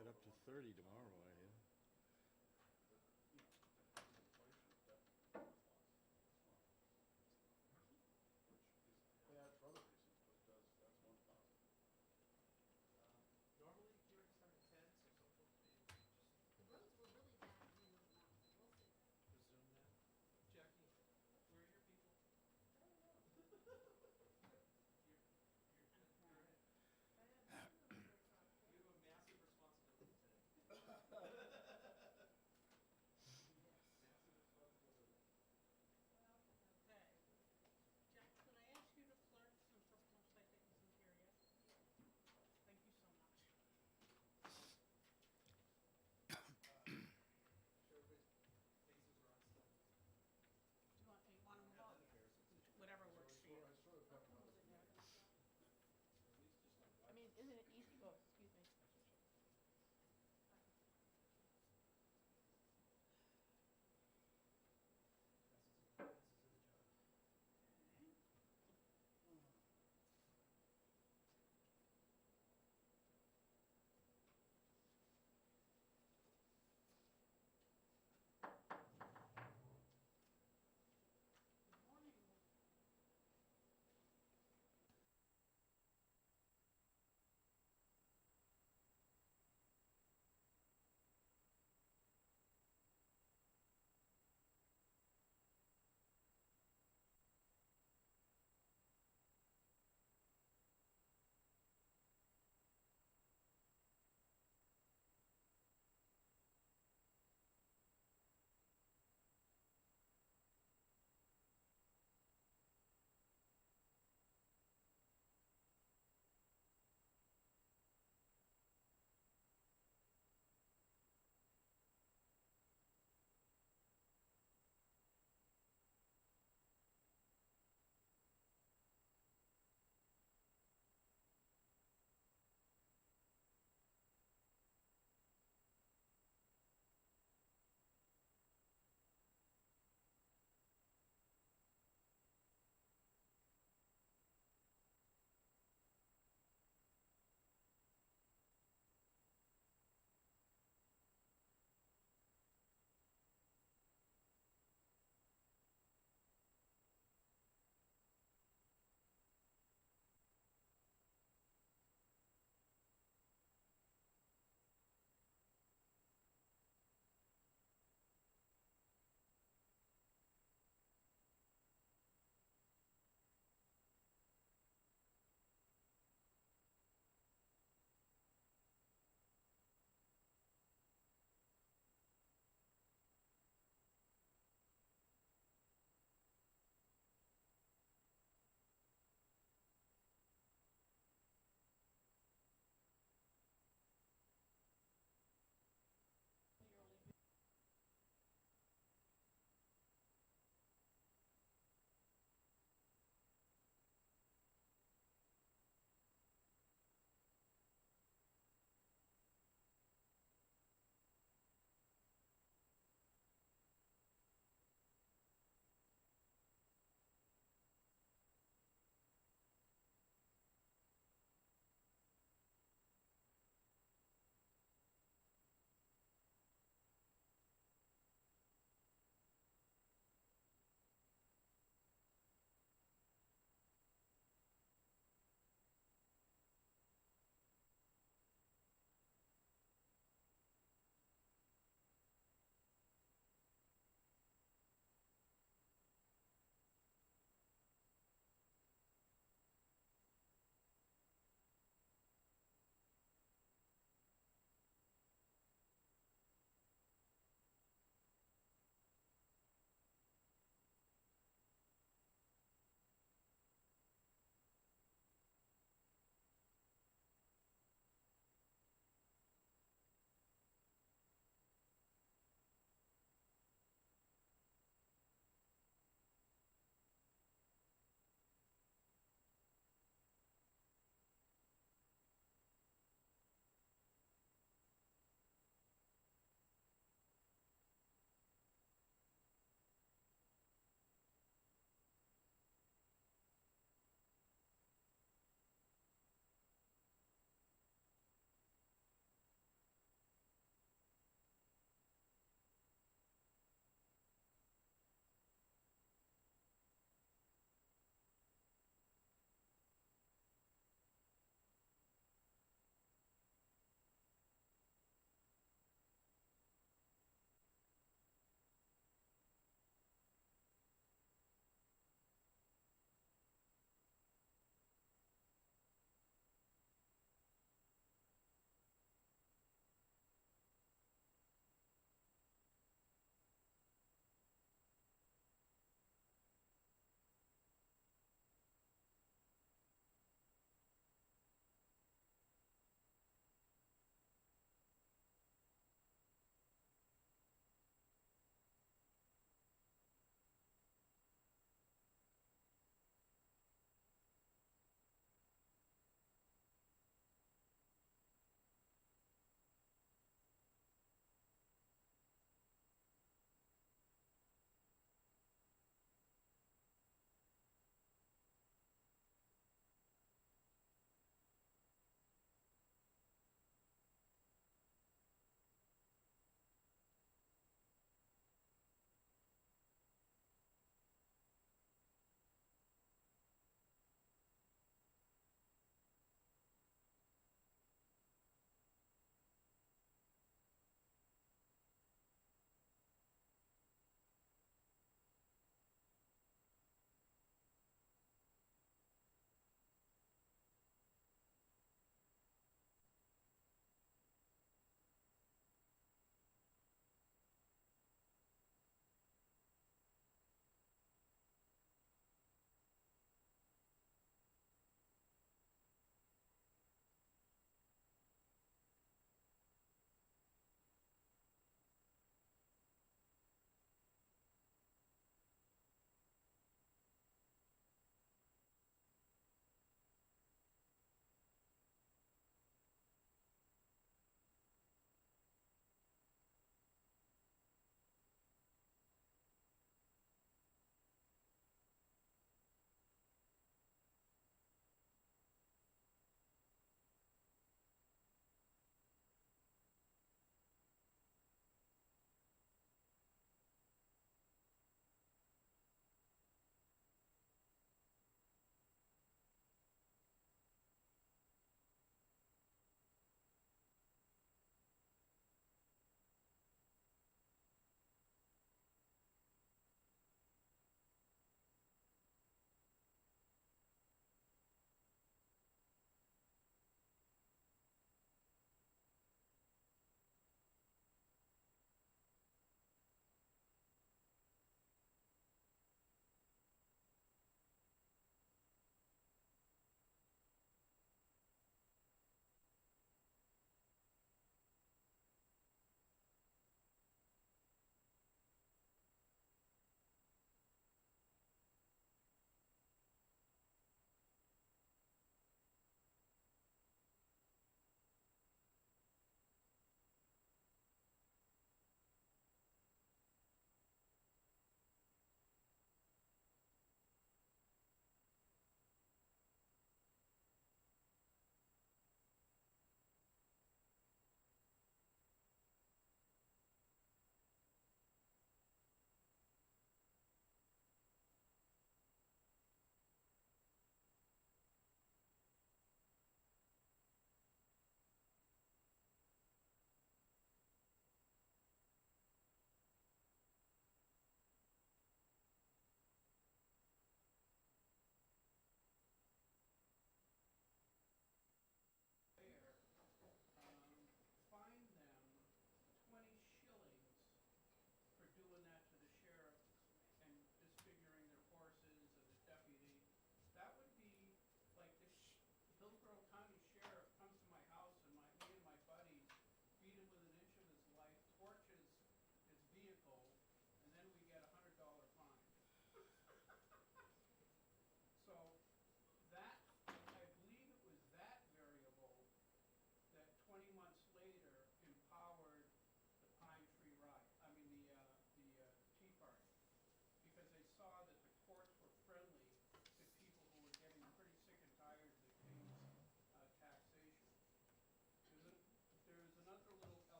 cut up to 30 tomorrow, I hear. Bad for other reasons, but it does, that's one positive. Normally hearings start at 10, so some folks may just The roads were really bad in the mountain, I will say that. presume that. Jackie, where are your people? I don't know. You're I have some of them very you have a massive responsibility today.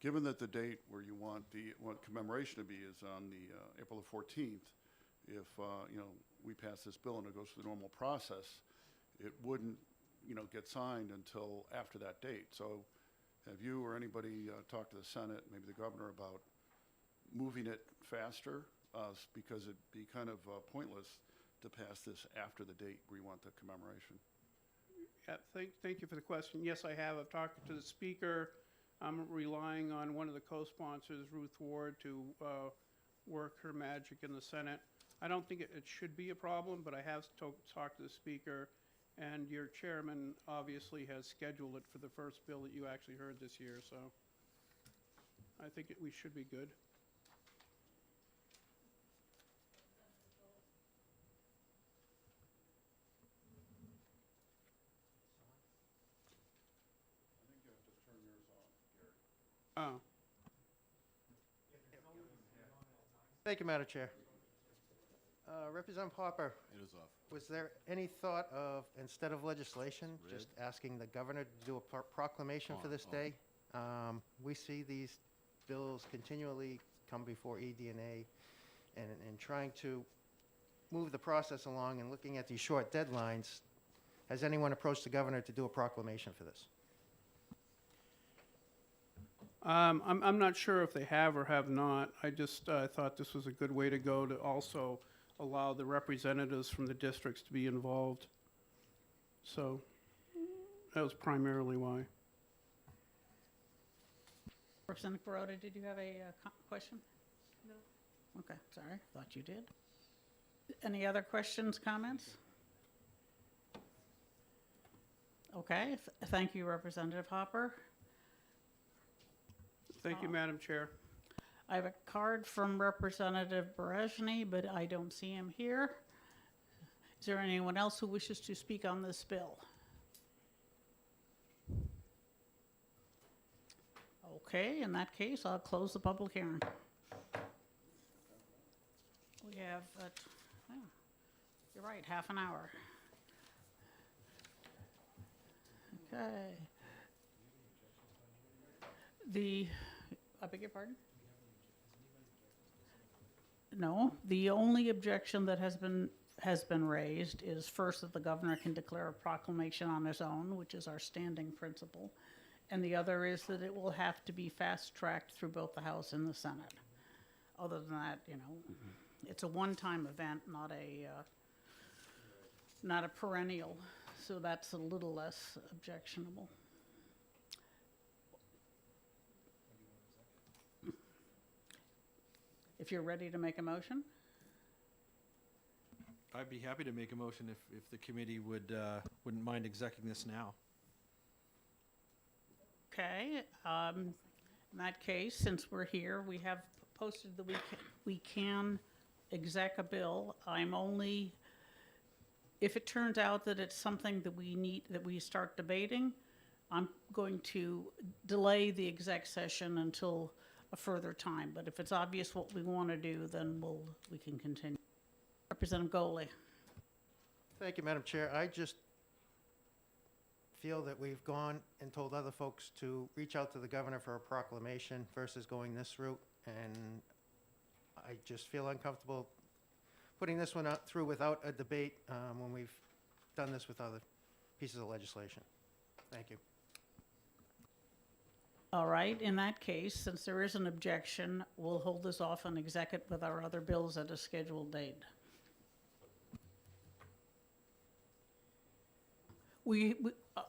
given that the date where you want the commemoration to be is on the April the 14th, if we pass this bill and it goes through the normal process, it wouldn't get signed until after that date. So have you or anybody talked to the Senate, maybe the governor, about moving it faster? Because it'd be kind of pointless to pass this after the date we want the commemoration. Yeah, thank you for the question. Yes, I have. I've talked to the speaker. I'm relying on one of the co-sponsors, Ruth Ward, to work her magic in the Senate. I don't think it should be a problem, but I have talked to the speaker, and your chairman obviously has scheduled it for the first bill that you actually heard this year, so I think we should be good. I think you have to turn yours on, Gary. Oh. Thank you, Madam Chair. Representative Hopper, It is off. was there any thought of, instead of legislation, just asking the governor to do a proclamation for this day? We see these bills continually come before ED&A, and trying to move the process along and looking at these short deadlines, has anyone approached the governor to do a proclamation for this? I'm not sure if they have or have not. I just thought this was a good way to go to also allow the representatives from the districts to be involved. So that was primarily why. Representative Baroda, did you have a question? No. Okay, sorry, thought you did. Any other questions, comments? Okay, thank you, Representative Hopper. Thank you, Madam Chair. I have a card from Representative Berejny, but I don't see him here. Is there anyone else who wishes to speak on this bill? Okay, in that case, I'll close the public hearing. We have, oh, you're right, half an hour. Okay. I beg your pardon? No, the only objection that has been raised is first that the governor can declare a proclamation on his own, which is our standing principle, and the other is that it will have to be fast-tracked through both the House and the Senate. Other than that, it's a one-time event, not a perennial, so that's a little less objectionable. If you're ready to make a motion? I'd be happy to make a motion if the committee wouldn't mind executing this now. Okay, in that case, since we're here, we have posted that we can exec a bill. If it turns out that it's something that we start debating, I'm going to delay the exec session until a further time. But if it's obvious what we want to do, then we can continue. Representative Goule. Thank you, Madam Chair. I just feel that we've gone and told other folks to reach out to the governor for a proclamation versus going this route, and I just feel uncomfortable putting this one through without a debate when we've done this with other pieces of legislation. Thank you. All right, in that case, since there is an objection, we'll hold this off and exec it with our other bills at a scheduled date.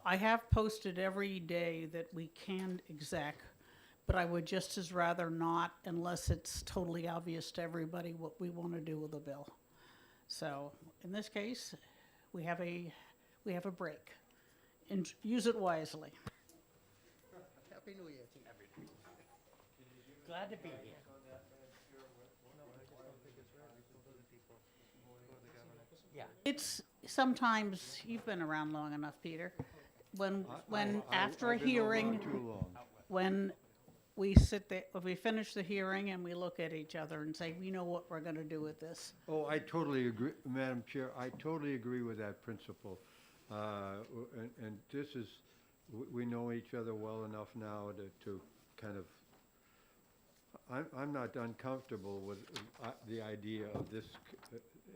I have posted every day that we can exec, but I would just as rather not unless it's totally obvious to everybody what we want to do with the bill. So in this case, we have a break, and use it wisely. Happy New Year to you. Glad to be here. It's sometimes, you've been around long enough, Peter, when after a hearing, when we sit there, when we finish the hearing and we look at each other and say, we know what we're gonna do with this. Oh, I totally agree, Madam Chair, I totally agree with that principle. And this is, we know each other well enough now to kind of I'm not uncomfortable with the idea of this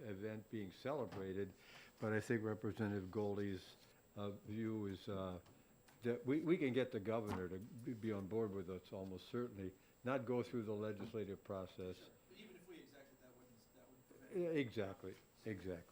event being celebrated, but I think Representative Goldie's view is that we can get the governor to be on board with us almost certainly, not go through the legislative process. Even if we exec it, that wouldn't prevent. Exactly, exactly.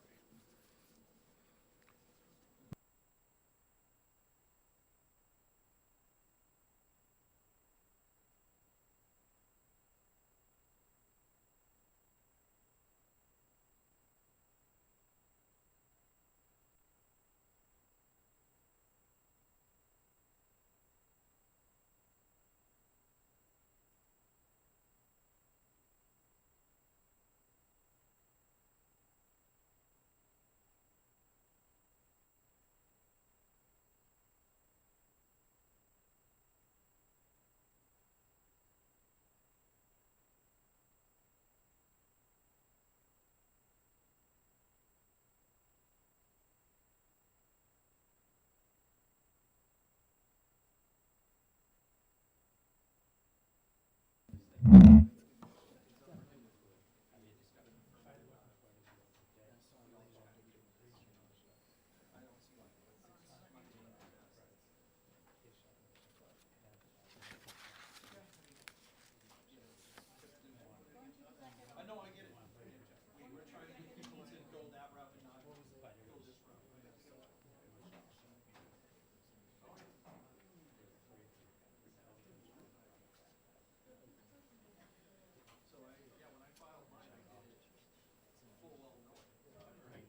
I know, I get it. We're trying to get people to go that route and not go this route. So when I filed mine, I did it full well knowing. Thank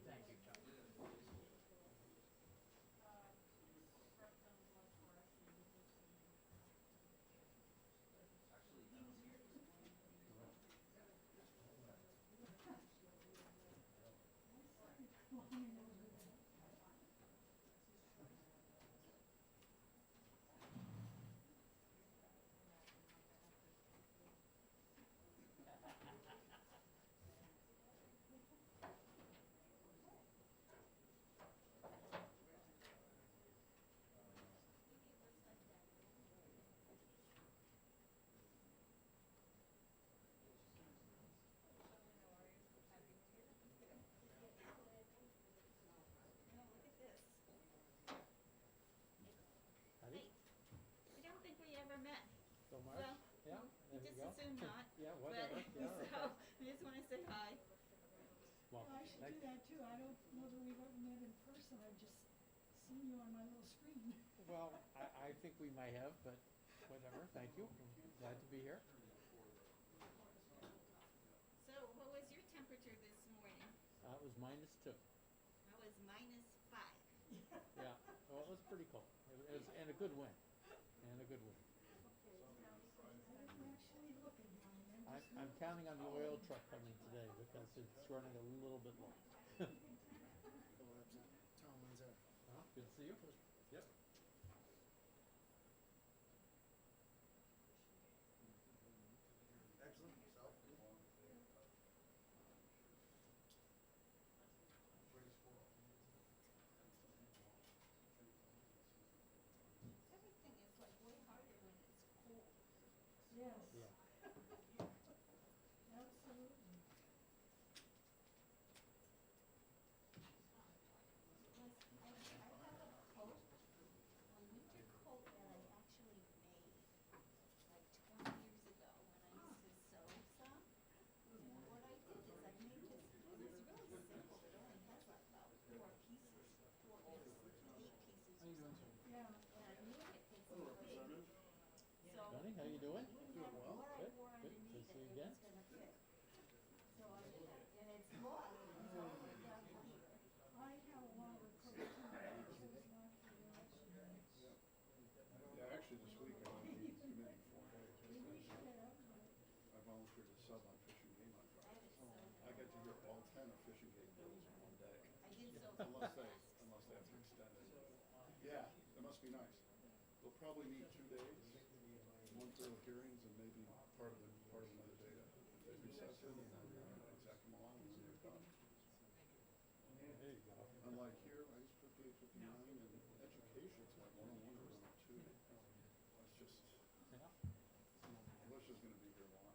you, Chuck. I don't think we ever met. So Mark? Well, Yeah, we there you just go. assume not. Yeah, But, whatever. Yeah, so, I just wanna say hi. well, I should do that too. I don't know that we've ever met in person. I've just seen you on my little screen. well, I think we might have, but whatever. Thank you. I'm glad to be here. So, what was your temperature this morning? It was -2. I was -5. Yeah, well, it was pretty cold. It was, and a good wind. And a good wind. I didn't actually look at mine. I'm just I'm counting on the oil truck coming today because it's running a little bit low. Good to see you. Yep. Everything is like way harder when it's cold. yes, Yeah. absolutely. I have a coat, a winter coat that I actually made like 20 years ago when I used to sew some. And what I did is I made this, it's really simple, it only has like about 4 pieces, 4 pieces, 8 pieces or something. Yeah. And I knew it, it's big. So Johnny, how you doing? no matter what I Good, wore good. underneath Good to see it, you it again. was gonna fit. So I, and it's long, it's all the way down here. I have a longer coat too, but I chose not to wear it today. Yeah, actually, this week I went to the committee 4 days. We should have, but I volunteered to sub on fishing game on That Friday. is so I got to hear all 10 of fishing game bills in one day. I did so Unless they, fast. unless they have to extend it. Yeah, that must be nice. They'll probably need 2 days, one for the hearings and maybe part of another day to recess it and then exec them along and then they're done. There you go. Unlike here, I used 58, 59, and education, it's like 101 or 102. It's just, Yeah. Alicia's gonna be here a lot.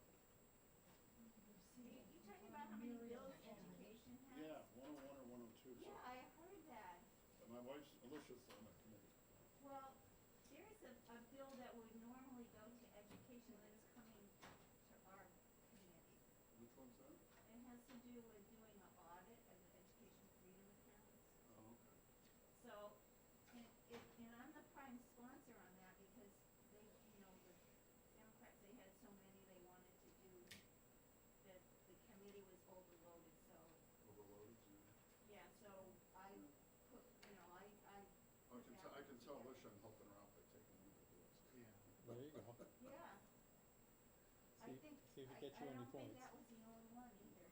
Yeah. I See- think, see if it I gets you any don't think points. that was the only one either.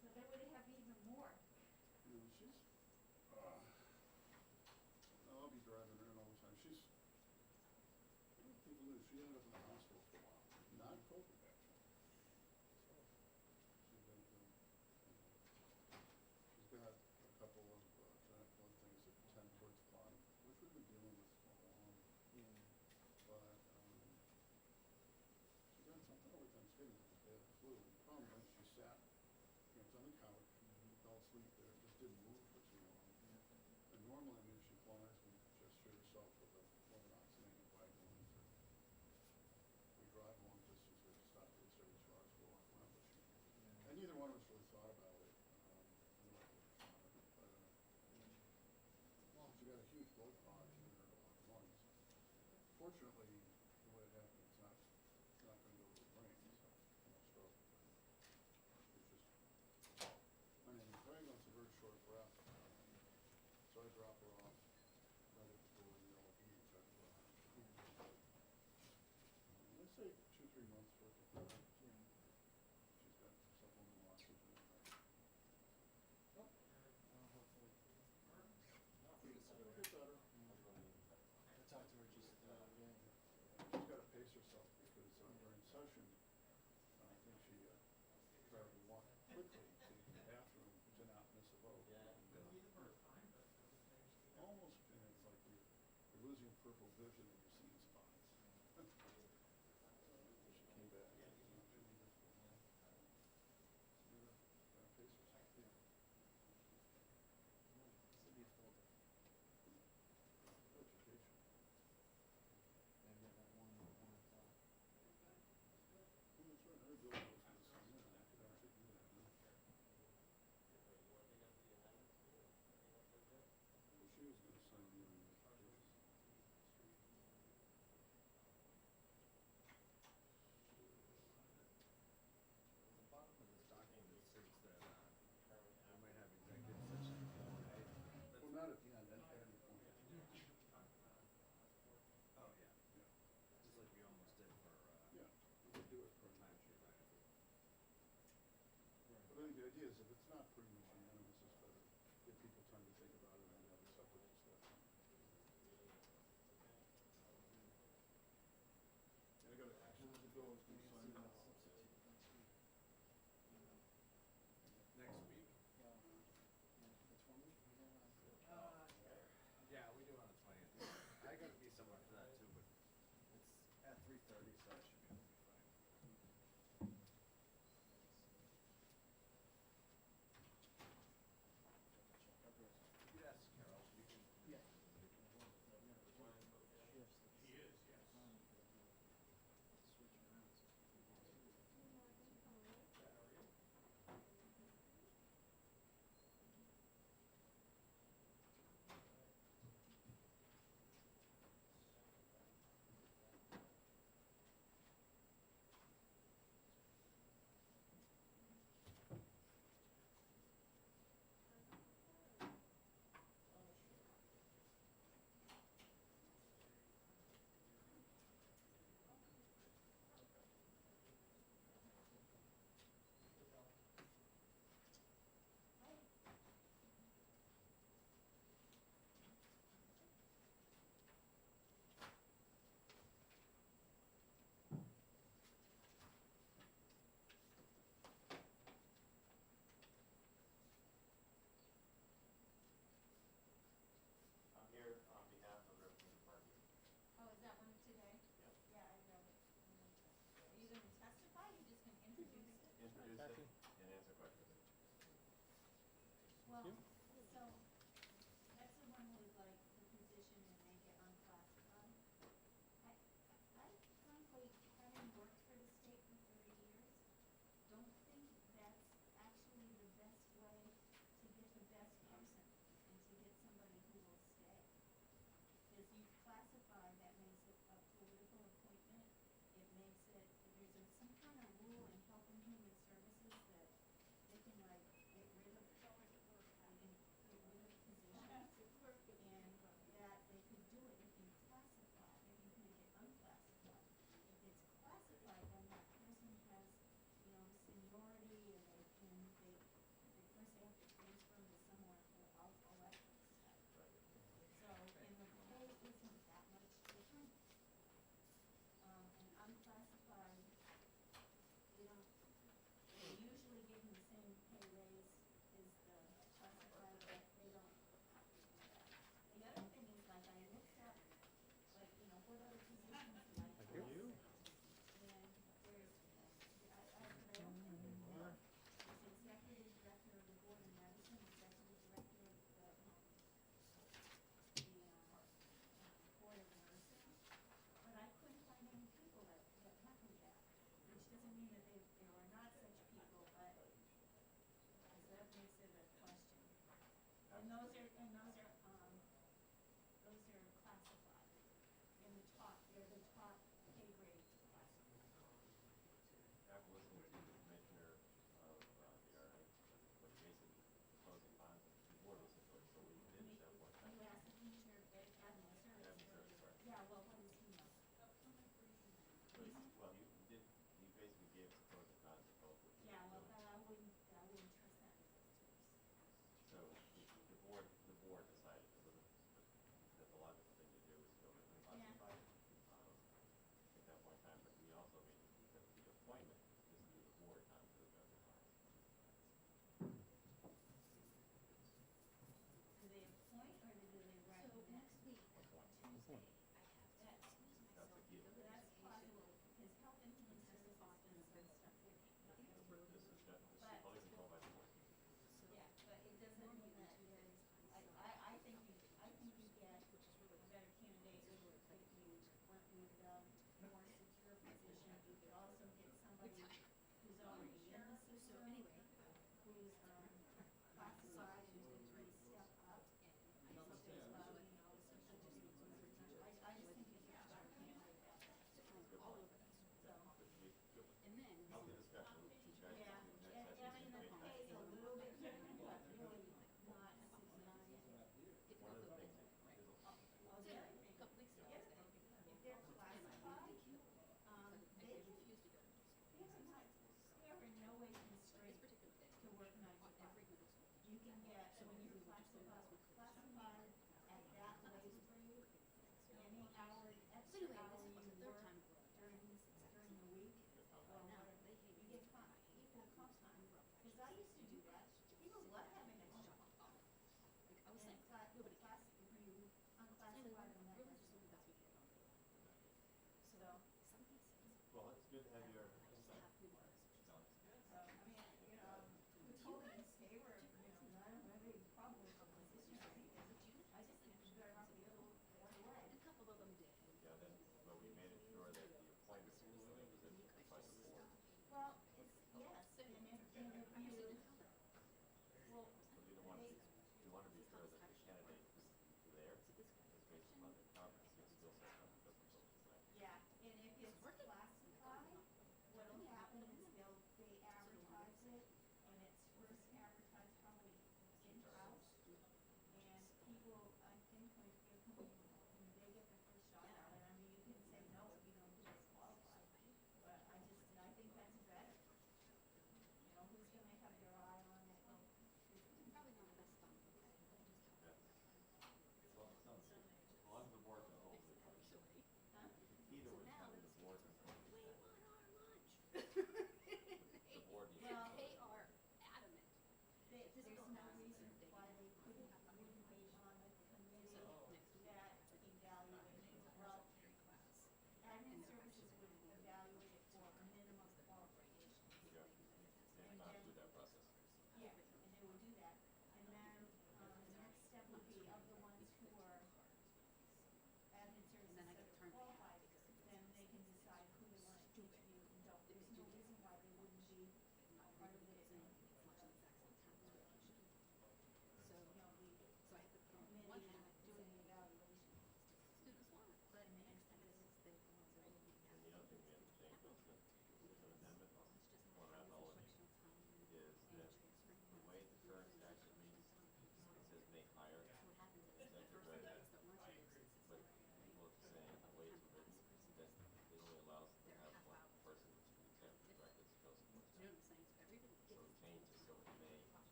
So they would have even more. You know, she's, I'll be driving her in all the time. She's, I don't think people knew, she ended up in the hospital for a while. Not COVID, actually. She's been, she's got a couple of giant blood things that tend towards clotting, which we've been dealing with all along. But, she got something over Thanksgiving, it was bad flu. And the problem was she sat, you know, was on the couch, fell asleep there, just didn't move for too long. And normally, I mean, if she flies, we just treat herself with a Lovenox and anticoagulants. We drive long distance, we have to stop at least every 2 hours to walk around, but she, and neither one of us really thought about it. We went with her son, but, well, she got a huge blood clot in her lungs. Fortunately, the way it happened, it's not gonna go to the brain, so no stroke. It's just, I mean, the pregnant's a very short breath, so I drop her off right at the door in the LOB and try to go out. Let's say 2-3 months worth of therapy. She's got supplemental oxygen in her. Hopefully. It'll get better. I talked to her just, yeah. She's got to pace herself because during session, I think she tried to walk quickly to the bathroom to not miss a vote. And, almost, and it's like you're losing peripheral vision and you're seeing spots. She came back. It's not really difficult. So you gotta pace yourself. This would be a full day. Education. Maybe at that 1 o'clock. Well, that's right. Our bill goes to the summer, and I could actually do that, huh? Well, she was gonna sign the petition. The bottom of this document states that we might have executive session. Well, not at the end, at any point. Oh, yeah. Yeah, Just like we almost did for, yeah, we could do it for time sheet, right? But I think the idea is if it's not pretty much unanimous, it's better, give people time to think about it and have a separate discussion. And I got a, as soon as the bill is gonna sign that. Substitute next week. Next week? The 20th, we have on. Yeah, we do on the 20th. I gotta be somewhere for that too, but it's at 3:30, so I should be able to be fine. Yes, Carol, you can. Yeah. He is, yes. Switch around. I'm here on behalf of Representative Parker. Oh, is that one today? Yep. Yeah, I read it. Are you gonna testify, or you just gonna introduce it? Introduce it and answer questions. Well, so, that's the one with like the position and make it unclassified. I frankly, having worked for the state for 30 years, don't think that's actually the best way to get the best person and to get somebody who will stay. Because you classify, that makes it a political appointment. It makes it, some kind of rule in Health and Human Services that they can like get rid of,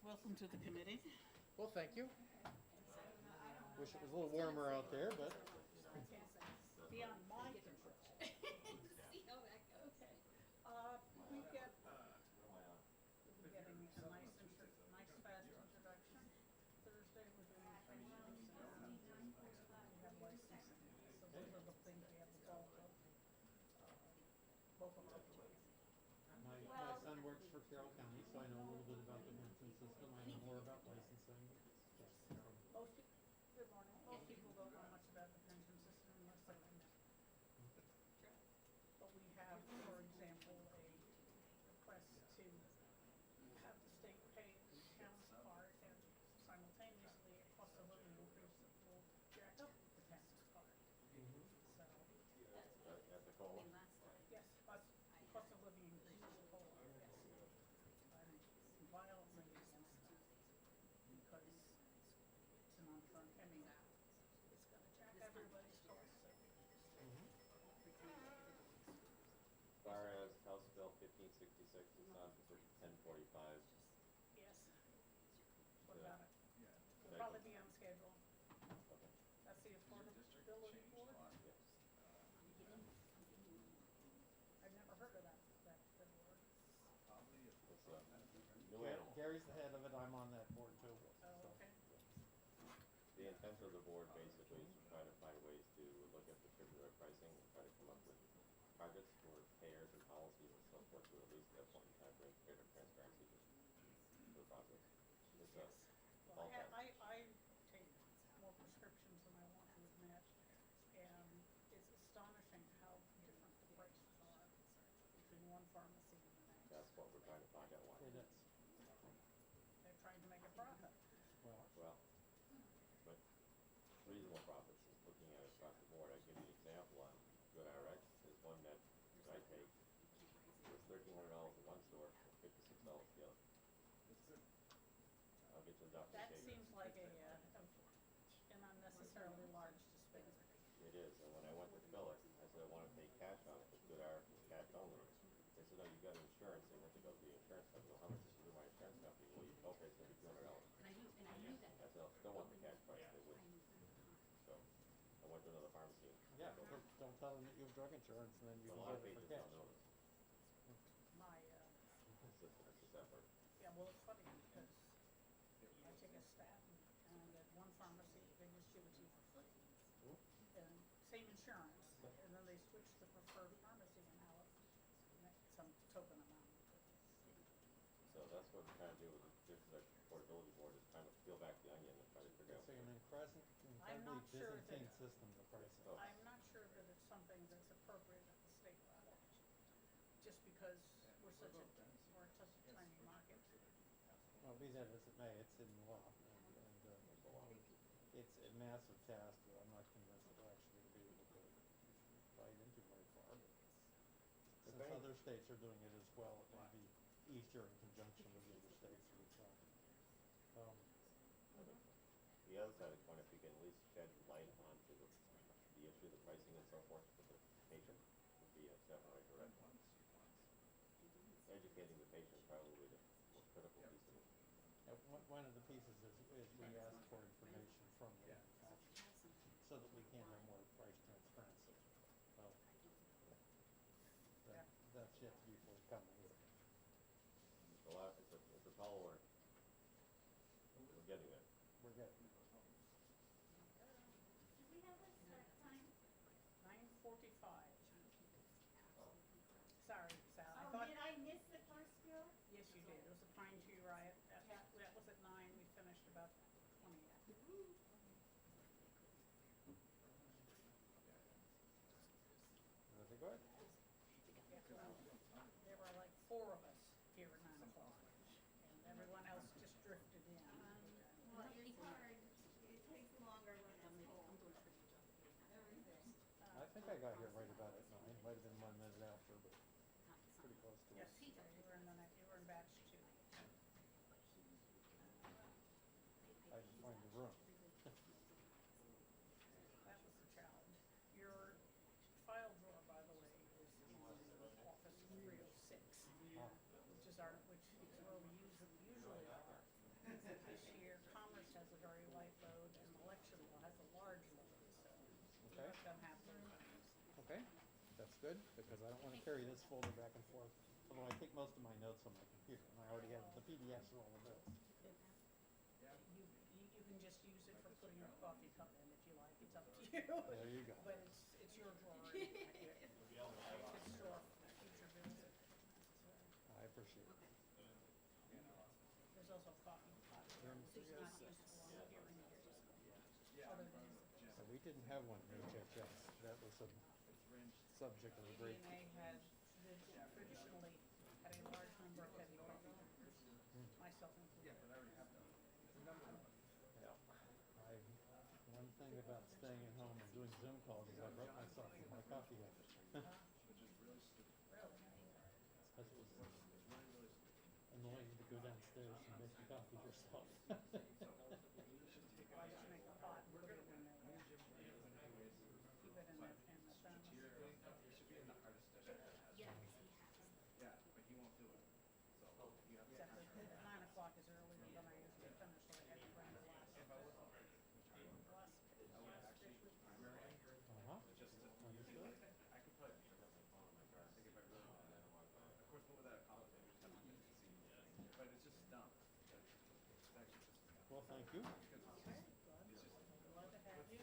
Welcome to the committee. Well, thank you. Wish it was a little warmer out there, but Beyond my control. See how that goes. We get, we're getting a nice fast introduction. Thursday, we're doing trainings, we have licensing, so those are the things we have to go through. Both of them. My son works for Carroll County, so I know a little bit about the pension system. I know more about licensing. Most people, good morning, most people don't know much about the pension system unless they're in it. But we have, for example, a request to have the state pay the town's part and simultaneously a cost of living increase that will jack up the town's part. So, At the COLA? yes, cost of living increase is a whole, yes. I'm violently against that because it's an unfirm, I mean, it's gonna jack everybody's costs up. As far as House Bill 1566, it's on for 1045. Yes. What Yeah. about it? We'll Thank probably you. be on schedule. Okay. That's the affordability board? Yes. I've never heard of that board. It's new animal. Gary's the head of it, I'm on that board too. Oh, so. okay. The intent of the board basically is to try to find ways to look at procedural pricing and try to come up with targets for payers and policies and so forth to at least at that point in time bring greater transparency to the process. It's a Well, all time. I take more prescriptions than I want to admit, and it's astonishing how different the prices are between one pharmacy and the next. That's what we're trying to find out why. It is. They're trying to make a profit. Well, Well, but reasonable profits is looking at it across the board. I give you an example on GoodRx. There's one that I take. It was $1,300 in one store, and $56 the other. I'll get you the That documentation. seems like an unnecessarily large disparity. It is, and when I went to fill it, I said I want to pay cash on it, but GoodRx is cash only. They said, no, you've got insurance, they have to go to the insurance company. Well, how much is it to my insurance company? Well, your copay's gonna be $200. I said, I still want the cash price, they wouldn't. So, I went to another pharmacy. yeah, don't tell them that you have drug insurance and then you A can lot of get it for patients cash. don't know this. My, It's a separate. yeah, well, it's funny because I take a statin and at one pharmacy, they just give it to you for free. And same insurance, and then they switch to preferred pharmacy and now it's some token amount. So that's what we're trying to do with the affordability board, is trying to peel back the onion and try to figure out. It's like an incredibly not sure that- Byzantine system, the pricing. Oh. I'm not sure that it's something that's appropriate at the state level, just because we're such a tiny market. Well, be that as it may, it's in law, and it's a massive task that I'm not convinced that we're actually gonna be able to ride into very far, but since Okay. other states are doing it as well, it may be easier in conjunction with the other states to try. The other side of the coin, if we can at least shed light onto the issue of the pricing and so forth for the patient, would be a step in the right direction. Educating the patient is probably the most critical piece of it. One of the pieces is we ask for information from the manufacturer so that we can have more price transparency. So, that's yet to be forthcoming. It's a tall order. We're getting there. We're getting. Do we have a start time? 9:45. Sorry, Sal, I Oh, thought, did I miss the first bill? yes, you did, it was a pine tree riot, that was at 9, we finished about 20 after. Very good. Yeah, well, there were like 4 of us here at 9 o'clock, and everyone else just drifted in. Well, it's hard, it takes longer when it's cold. I think I got here right about at 9, might have been 1 minute after, but pretty close to Yes, it. you were in you were in batch 2. I just find the room. That was the challenge. Your file drawer, by the way, is in office 306, which is where we usually are. a very light load, and election law has a large load, so you're Okay. not gonna have those items. Okay, that's good, because I don't want to carry this folder back and forth. Although I take most of my notes on my computer, and I already have the PDFs of all of this. You can just use it for putting your coffee cup in if you like, it's up to you. There you go. But it's your drawer. It's store for future bills. I appreciate it. There's also a coffee pot, it's not useful on the hearing here, other than. So we didn't have one in HHS. That was a subject of a great. DNA has traditionally had a large number of heavy coffee drinkers, myself included. One thing about staying at home and doing Zoom calls is I broke myself with my coffee habit. Because it was annoying to go downstairs and make the coffee yourself. I just make a pot and put it in there. Keep it in the thermos. Except that 9 o'clock is earlier than I usually finish, so I had to run the last. Understood. Well, thank you. Glad to have you.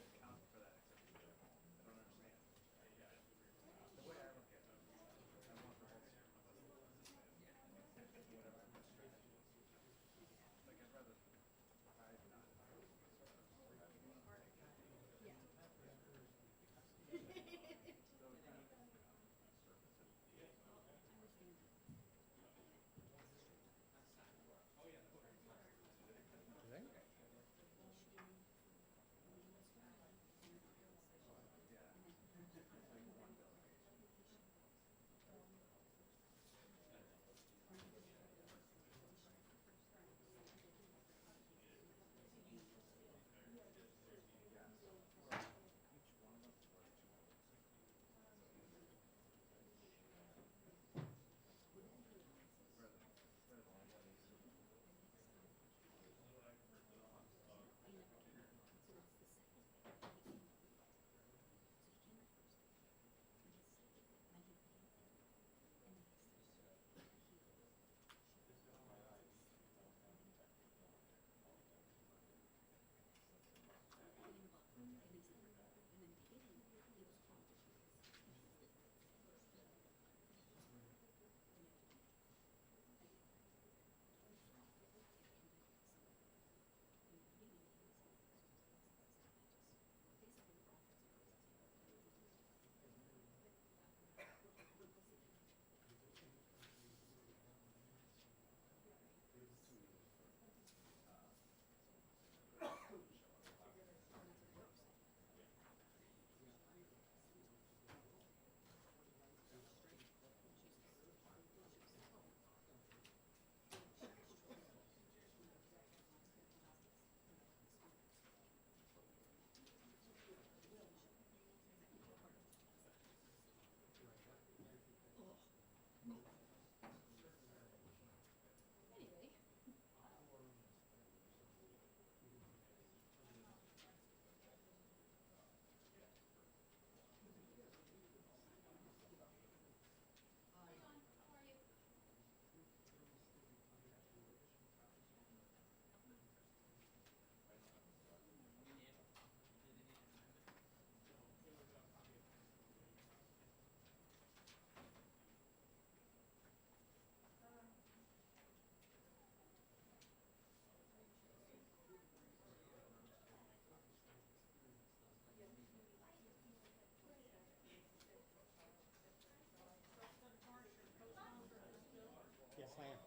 Okay. Yes, I am.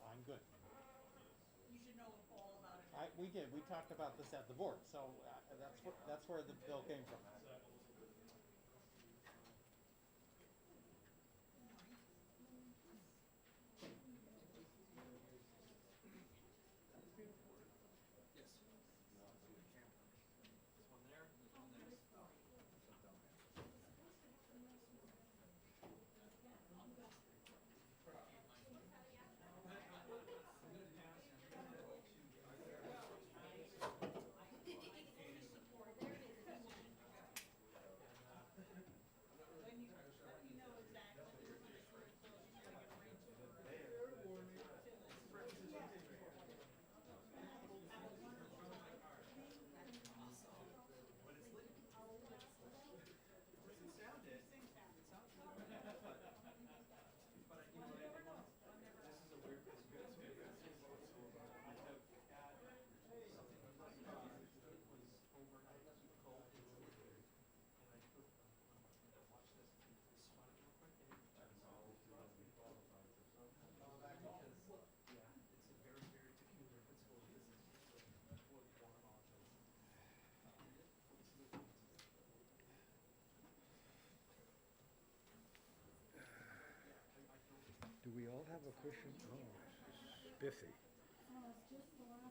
I'm good. You should know all about it. We did. We talked about this at the board, so that's where the bill came from. have a cushion? Oh, it's spiffy. Oh, it's just the last.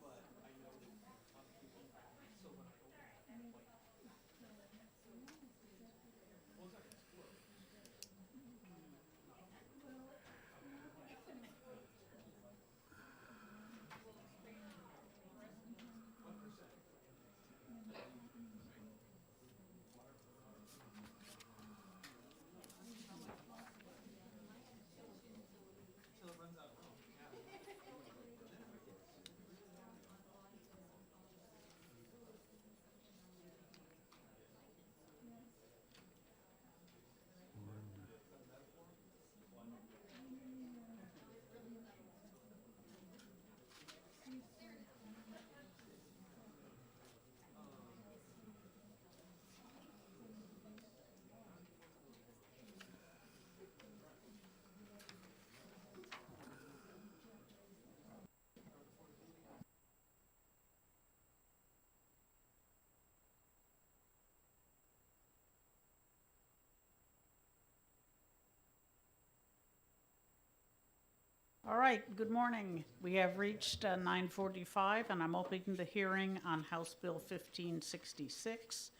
All right, good morning. We have reached 9:45, and I'm opening the hearing on House Bill 1566,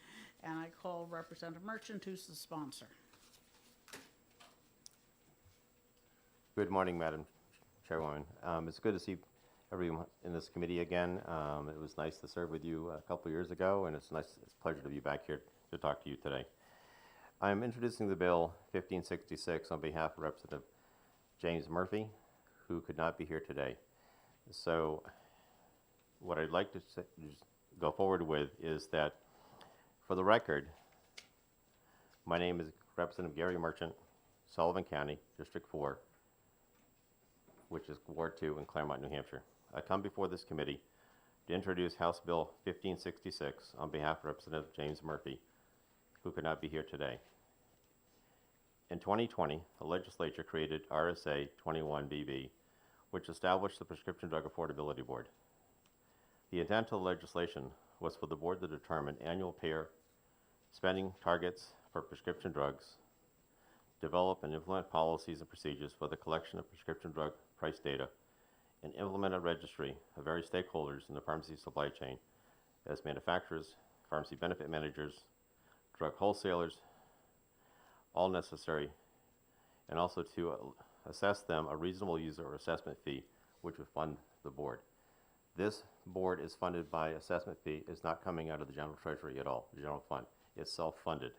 and I call Representative Merchant, who's the sponsor. Good morning, Madam Chairwoman. It's good to see everyone in this committee again. It was nice to serve with you a couple years ago, and it's a pleasure to be back here to talk to you today. I'm introducing the bill 1566 on behalf of Representative James Murphy, who could not be here today. So what I'd like to just go forward with is that, for the record, my name is Representative Gary Merchant, Sullivan County, District 4, which is Ward 2 in Claremont, New Hampshire. I come before this committee to introduce House Bill 1566 on behalf of Representative James Murphy, who could not be here today. In 2020, the legislature created RSA 21BB, which established the Prescription Drug Affordability Board. The intent of the legislation was for the board to determine annual payer spending targets for prescription drugs, develop and implement policies and procedures for the collection of prescription drug price data, and implement a registry of various stakeholders in the pharmacy supply chain as manufacturers, pharmacy benefit managers, drug wholesalers, all necessary, and also to assess them a reasonable user or assessment fee, which would fund the board. This board is funded by assessment fee. It's not coming out of the general treasury at all, the general fund. It's self-funded.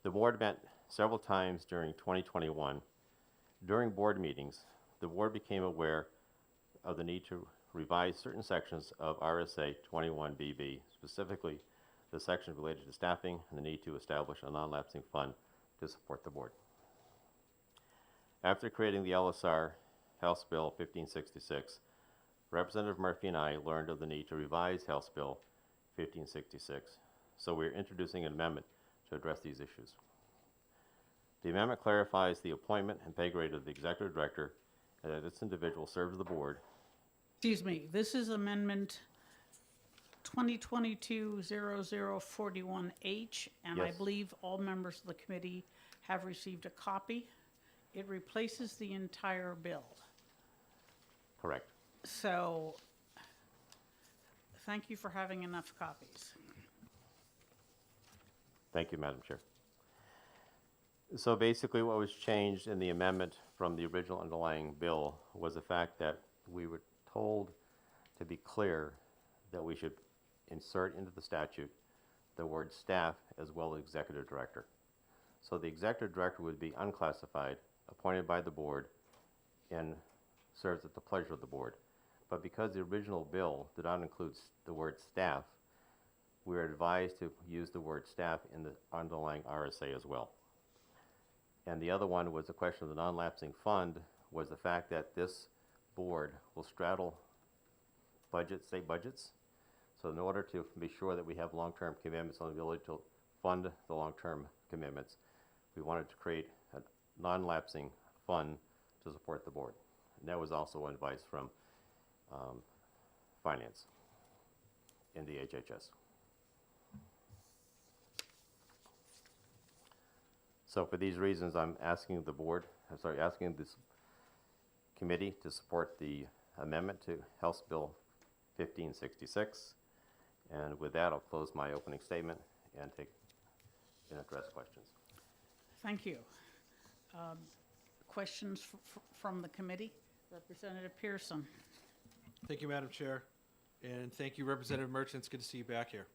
The board met several times during 2021. During board meetings, the board became aware of the need to revise certain sections of RSA 21BB, specifically the section related to staffing and the need to establish a non-lapsing fund to support the board. After creating the LSR, House Bill 1566, Representative Murphy and I learned of the need to revise House Bill 1566, so we're introducing an amendment to address these issues. The amendment clarifies the appointment and pay grade of the executive director and that this individual serves the board. Excuse me, this is Amendment 2022-0041H, and I Yes. believe all members of the committee have received a copy. It replaces the entire bill. Correct. So, thank you for having enough copies. Thank you, Madam Chair. So basically what was changed in the amendment from the original underlying bill was the fact that we were told to be clear that we should insert into the statute the word staff as well as executive director. So the executive director would be unclassified, appointed by the board, and serves at the pleasure of the board. But because the original bill did not include the word staff, we are advised to use the word staff in the underlying RSA as well. And the other one was the question of the non-lapsing fund, was the fact that this board will straddle budgets, state budgets. So in order to be sure that we have long-term commitments on the ability to fund the long-term commitments, we wanted to create a non-lapsing fund to support the board. And that was also advice from finance in the HHS. So for these reasons, I'm asking the board, asking this committee to support the amendment to House Bill 1566. And with that, I'll close my opening statement and address questions. Thank you. Questions from the committee? Representative Pearson. Thank you, Madam Chair, and thank you, Representative Merchant. It's good to see you back here.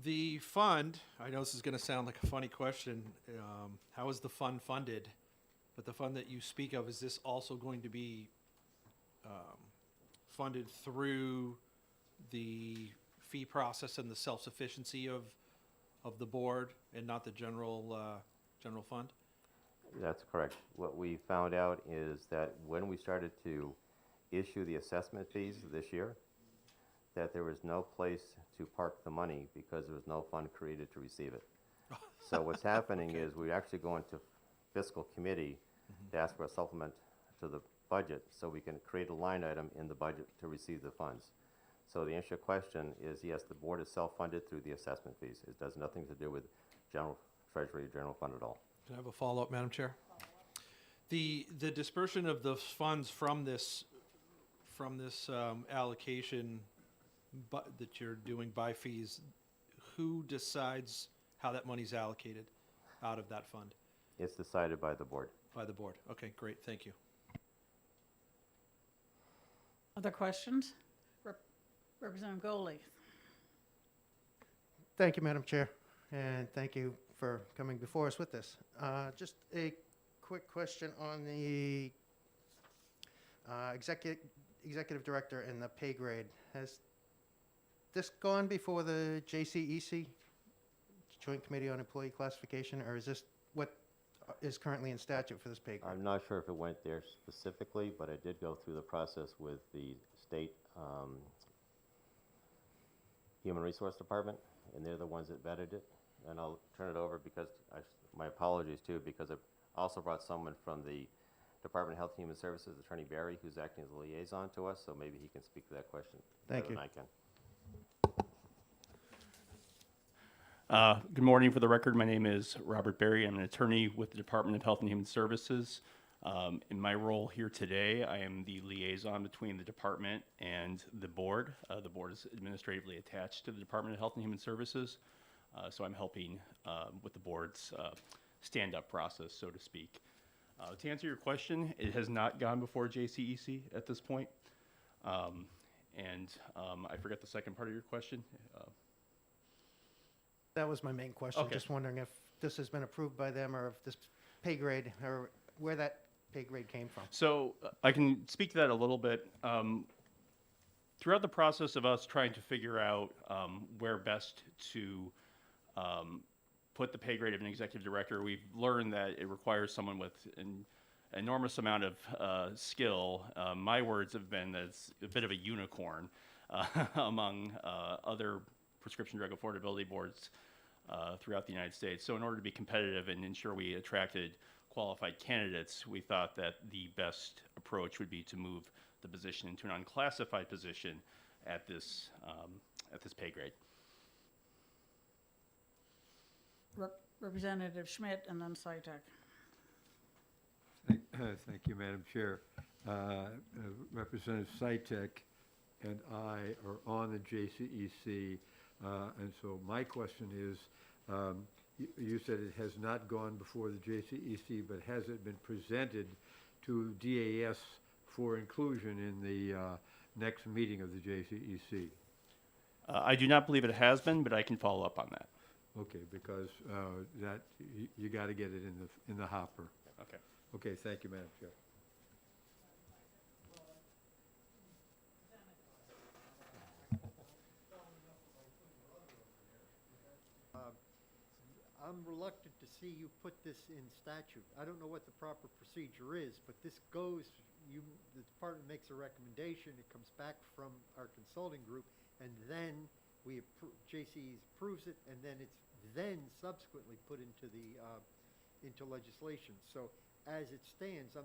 The fund, I know this is going to sound like a funny question, how is the fund funded? But the fund that you speak of, is this also going to be funded through the fee process and the self-sufficiency of the board and not the general fund? That's correct. What we found out is that when we started to issue the assessment fees this year, that there was no place to park the money because there was no fund created to receive it. So what's happening is we're actually going to fiscal committee to ask for a supplement to the budget so we can create a line item in the budget to receive the funds. So the answer to your question is yes, the board is self-funded through the assessment fees. It does nothing to do with general treasury or general fund at all. Can I have a follow-up, Madam Chair? The dispersion of the funds from this allocation that you're doing by fees, who decides how that money's allocated out of that fund? It's decided by the board. By the board. Okay, great. Thank you. Other questions? Representative Goule. Thank you, Madam Chair, and thank you for coming before us with this. Just a quick question on the executive director and the pay grade. Has this gone before the JCEC, Joint Committee on Employee Classification, or is this what is currently in statute for this pay grade? I'm not sure if it went there specifically, but I did go through the process with the state Human Resource Department, and they're the ones that vetted it. And I'll turn it over because my apologies too, because I also brought someone from the Department of Health and Human Services, Attorney Barry, who's acting as a liaison to us, so maybe he can speak to that question Thank better you. than I can. Good morning. For the record, my name is Robert Berry. I'm an attorney with the Department of Health and Human Services. In my role here today, I am the liaison between the department and the board. The board is administratively attached to the Department of Health and Human Services, so I'm helping with the board's stand-up process, so to speak. To answer your question, it has not gone before JCEC at this point. I forgot the second part of your question. That was my main question. Okay. Just wondering if this has been approved by them or if this pay grade, or where that pay grade came from. So I can speak to that a little bit. Throughout the process of us trying to figure out where best to put the pay grade of an executive director, we've learned that it requires someone with an enormous amount of skill. My words have been that it's a bit of a unicorn among other prescription drug affordability boards throughout the United States. So in order to be competitive and ensure we attracted qualified candidates, we thought that the best approach would be to move the position into an unclassified position at this pay grade. Representative Schmidt and then Sytek. Thank you, Madam Chair. Representative Sytek and I are on the JCEC, and so my question is, you said it has not gone before the JCEC, but has it been presented to DAS for inclusion in the next meeting of the JCEC? I do not believe it has been, but I can follow up on that. Okay, because that you got to get it in the hopper. Okay. Okay, thank you, Madam Chair. I'm reluctant to see you put this in statute. I don't know what the proper procedure is, but this goes, the department makes a recommendation, it comes back from our consulting group, and then JCE approves it, and then it's then subsequently put into the, into legislation. So as it stands, the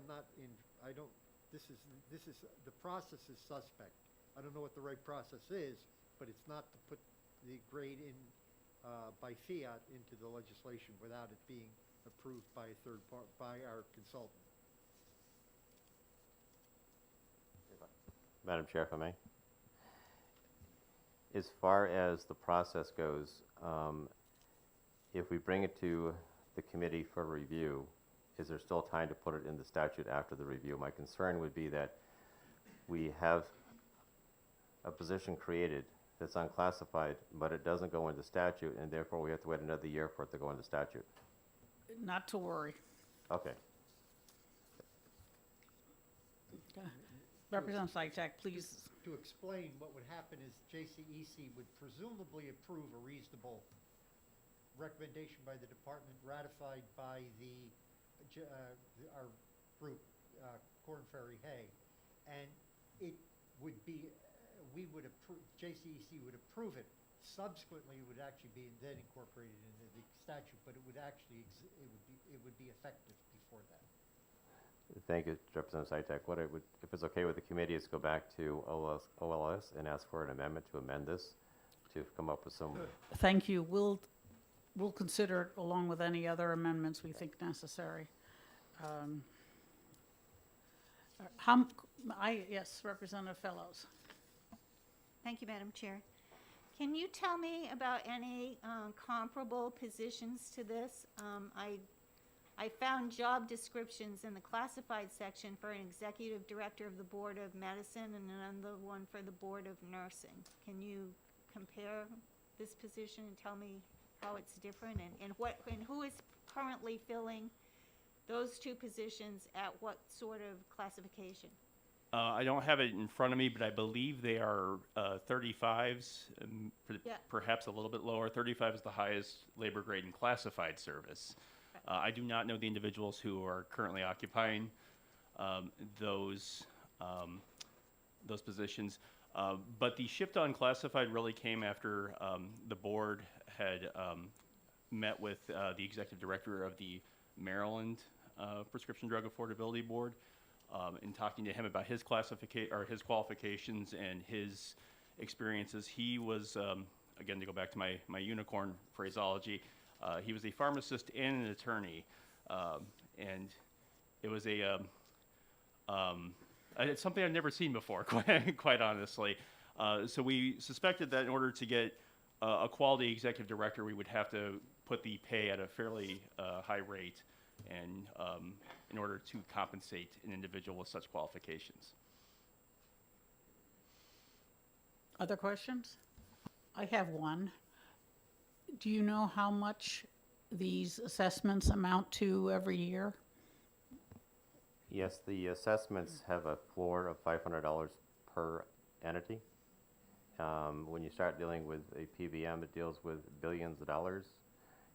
process is suspect. I don't know what the right process is, but it's not to put the grade in by fiat into the legislation without it being approved by a third part, by our consultant. Madam Chair, if I may. As far as the process goes, if we bring it to the committee for review, is there still time to put it in the statute after the review? My concern would be that we have a position created that's unclassified, but it doesn't go into statute, and therefore we have to wait another year for it to go into statute. Not to worry. Okay. Representative Sytek, please. To explain, what would happen is JCEC would presumably approve a reasonable recommendation by the department ratified by our group, Corn Ferry Hay. And it would be, we would approve, JCEC would approve it. Subsequently, it would actually be then incorporated into the statute, but it would actually, it would be effective before that. Thank you, Representative Sytek. What I would, if it's okay with the committee, is go back to OLS and ask for an amendment to amend this to come up with some. Thank you. We'll consider it along with any other amendments we think necessary. Yes, Representative Fellows. Thank you, Madam Chair. Can you tell me about any comparable positions to this? I found job descriptions in the classified section for an executive director of the Board of Medicine and another one for the Board of Nursing. Can you compare this position and tell me how it's different and who is currently filling those two positions at what sort of classification? I don't have it in front of me, but I believe they are 35s, perhaps a little bit lower. 35 is the highest labor grade in classified service. I do not know the individuals who are currently occupying those positions, but the shift to unclassified really came after the board had met with the executive director of the Maryland Prescription Drug Affordability Board, in talking to him about his qualifications and his experiences. He was, again, to go back to my unicorn phraseology, he was a pharmacist and an attorney, and it was it's something I've never seen before, quite honestly. So we suspected that in order to get a quality executive director, we would have to put the pay at a fairly high rate, and in order to compensate an individual with such qualifications. Other questions? I have one. Do you know how much these assessments amount to every year? Yes, the assessments have a floor of $500 per entity. When you start dealing with a PBM, it deals with billions of dollars,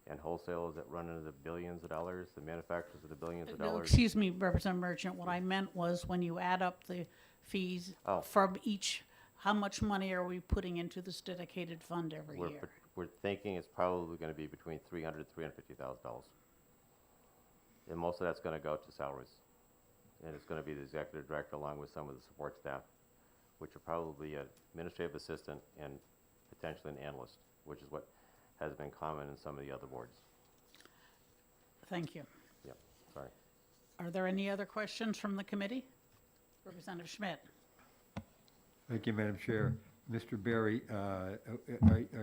and wholesalers that run into the billions of dollars, the manufacturers of the billions of No, dollars. excuse me, Representative Merchant, what I meant was when you add up the fees from each, how much money are we putting into this dedicated fund every year? We're thinking it's probably going to be between $300,000 and $350,000. And most of that's going to go to salaries. And it's going to be the executive director along with some of the support staff, which are probably an administrative assistant and potentially an analyst, which is what has been common in some of the other boards. Thank you. Yep, sorry. Are there any other questions from the committee? Representative Schmidt. Thank you, Madam Chair. Mr. Berry, are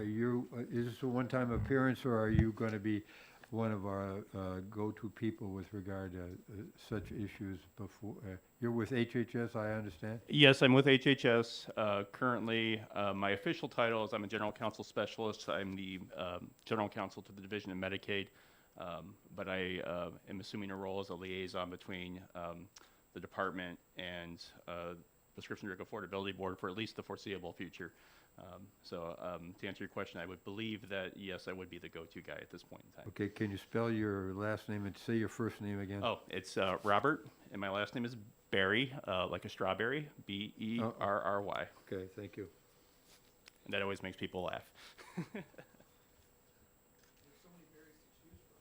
you, is this a one-time appearance, or are you going to be one of our go-to people with regard to such issues before? You're with HHS, I understand? Yes, I'm with HHS. Currently, my official title is I'm a general counsel specialist. I'm the general counsel to the Division of Medicaid, but I am assuming a role as a liaison between the department and Prescription Drug Affordability Board for at least the foreseeable future. So to answer your question, I would believe that, yes, I would be the go-to guy at this point in time. Okay, can you spell your last name and say your first name again? Oh, it's Robert, and my last name is Berry, like a strawberry, B-E-R-R-Y. Okay, thank you. And that always makes people laugh.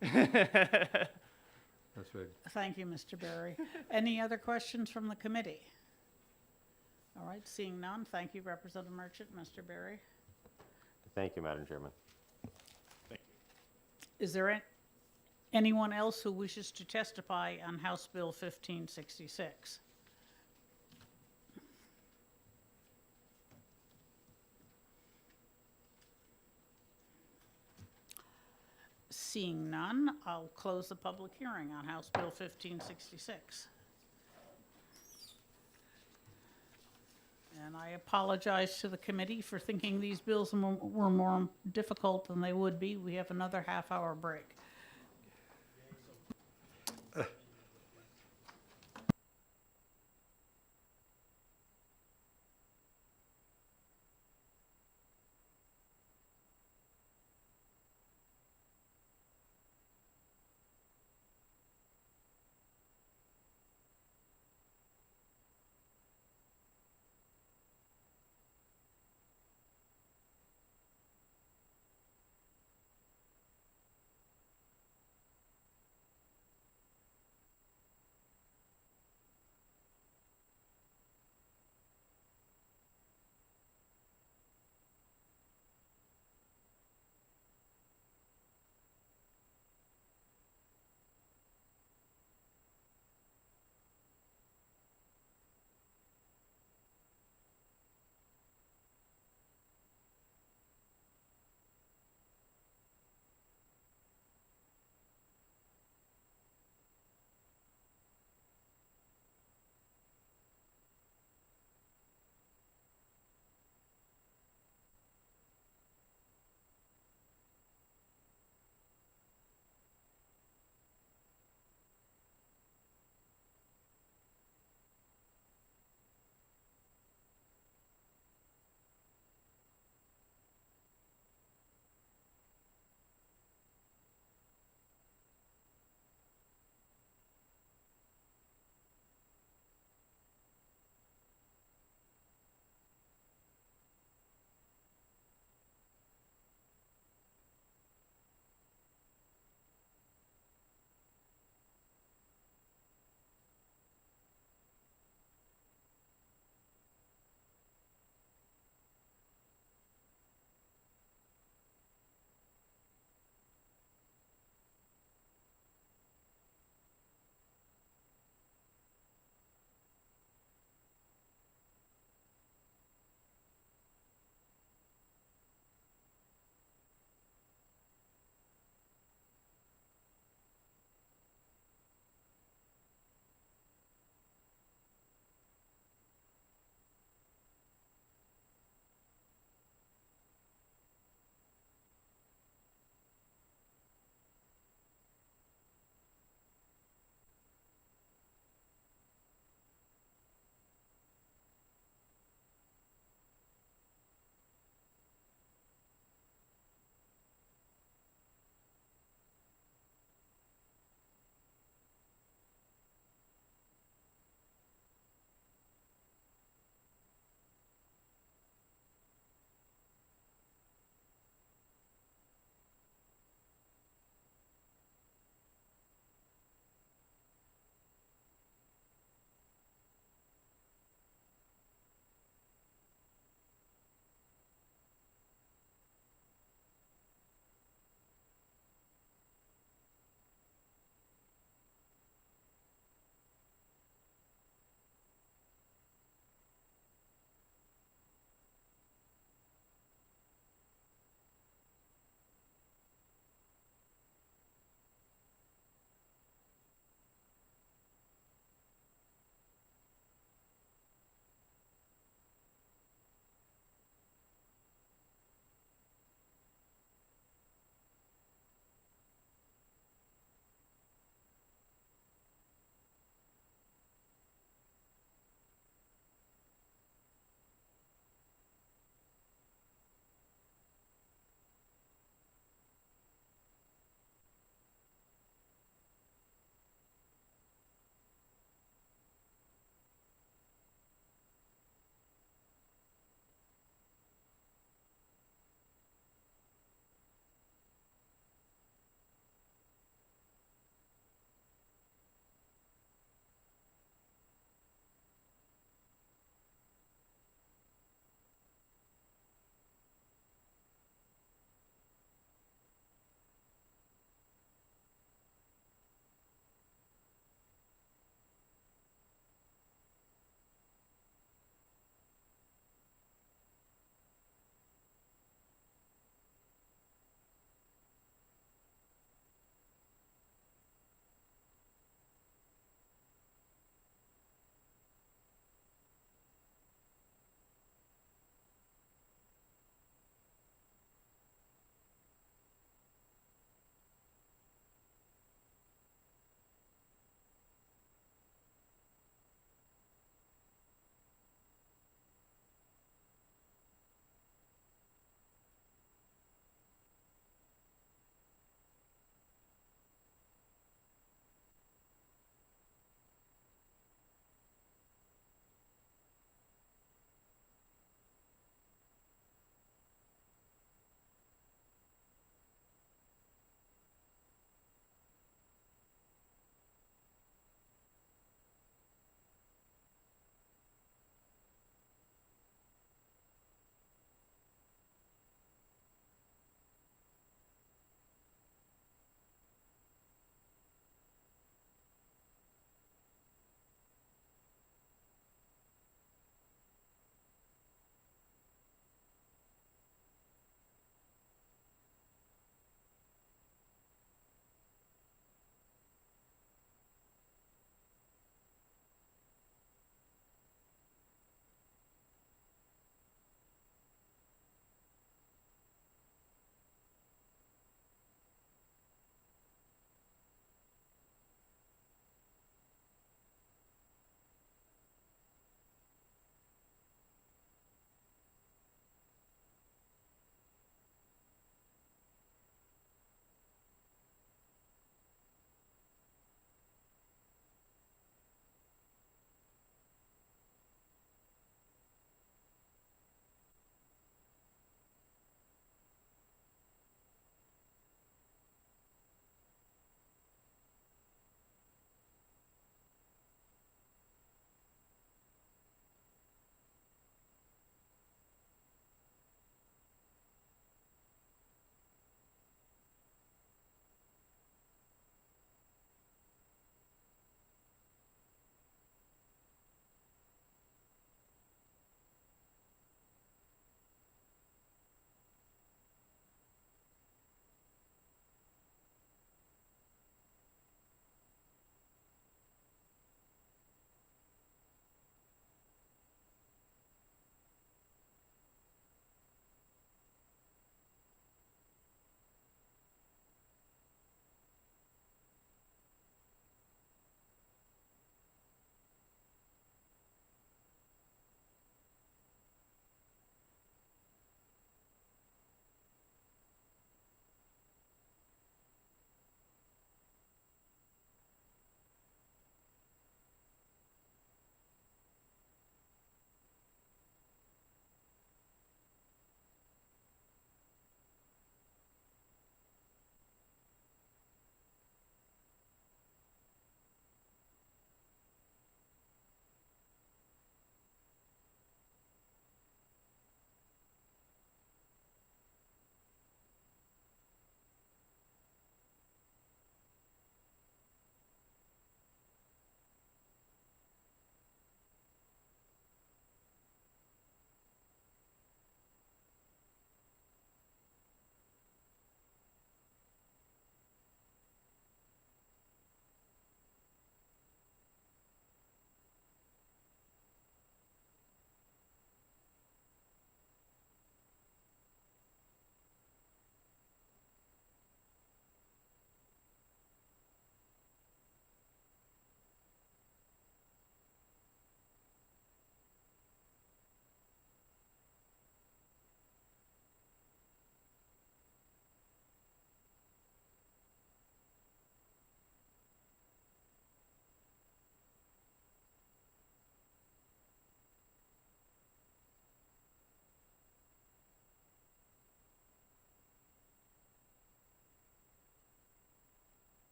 That's right. Thank you, Mr. Berry. Any other questions from the committee? All right, seeing none, thank you, Representative Merchant. Mr. Berry. Thank you, Madam Chairman. Thank you. Is there anyone else who wishes to testify on House Bill 1566? Seeing none, I'll close the public hearing on House Bill 1566. And I apologize to the committee for thinking these bills were more difficult than they would be. We have another half-hour break.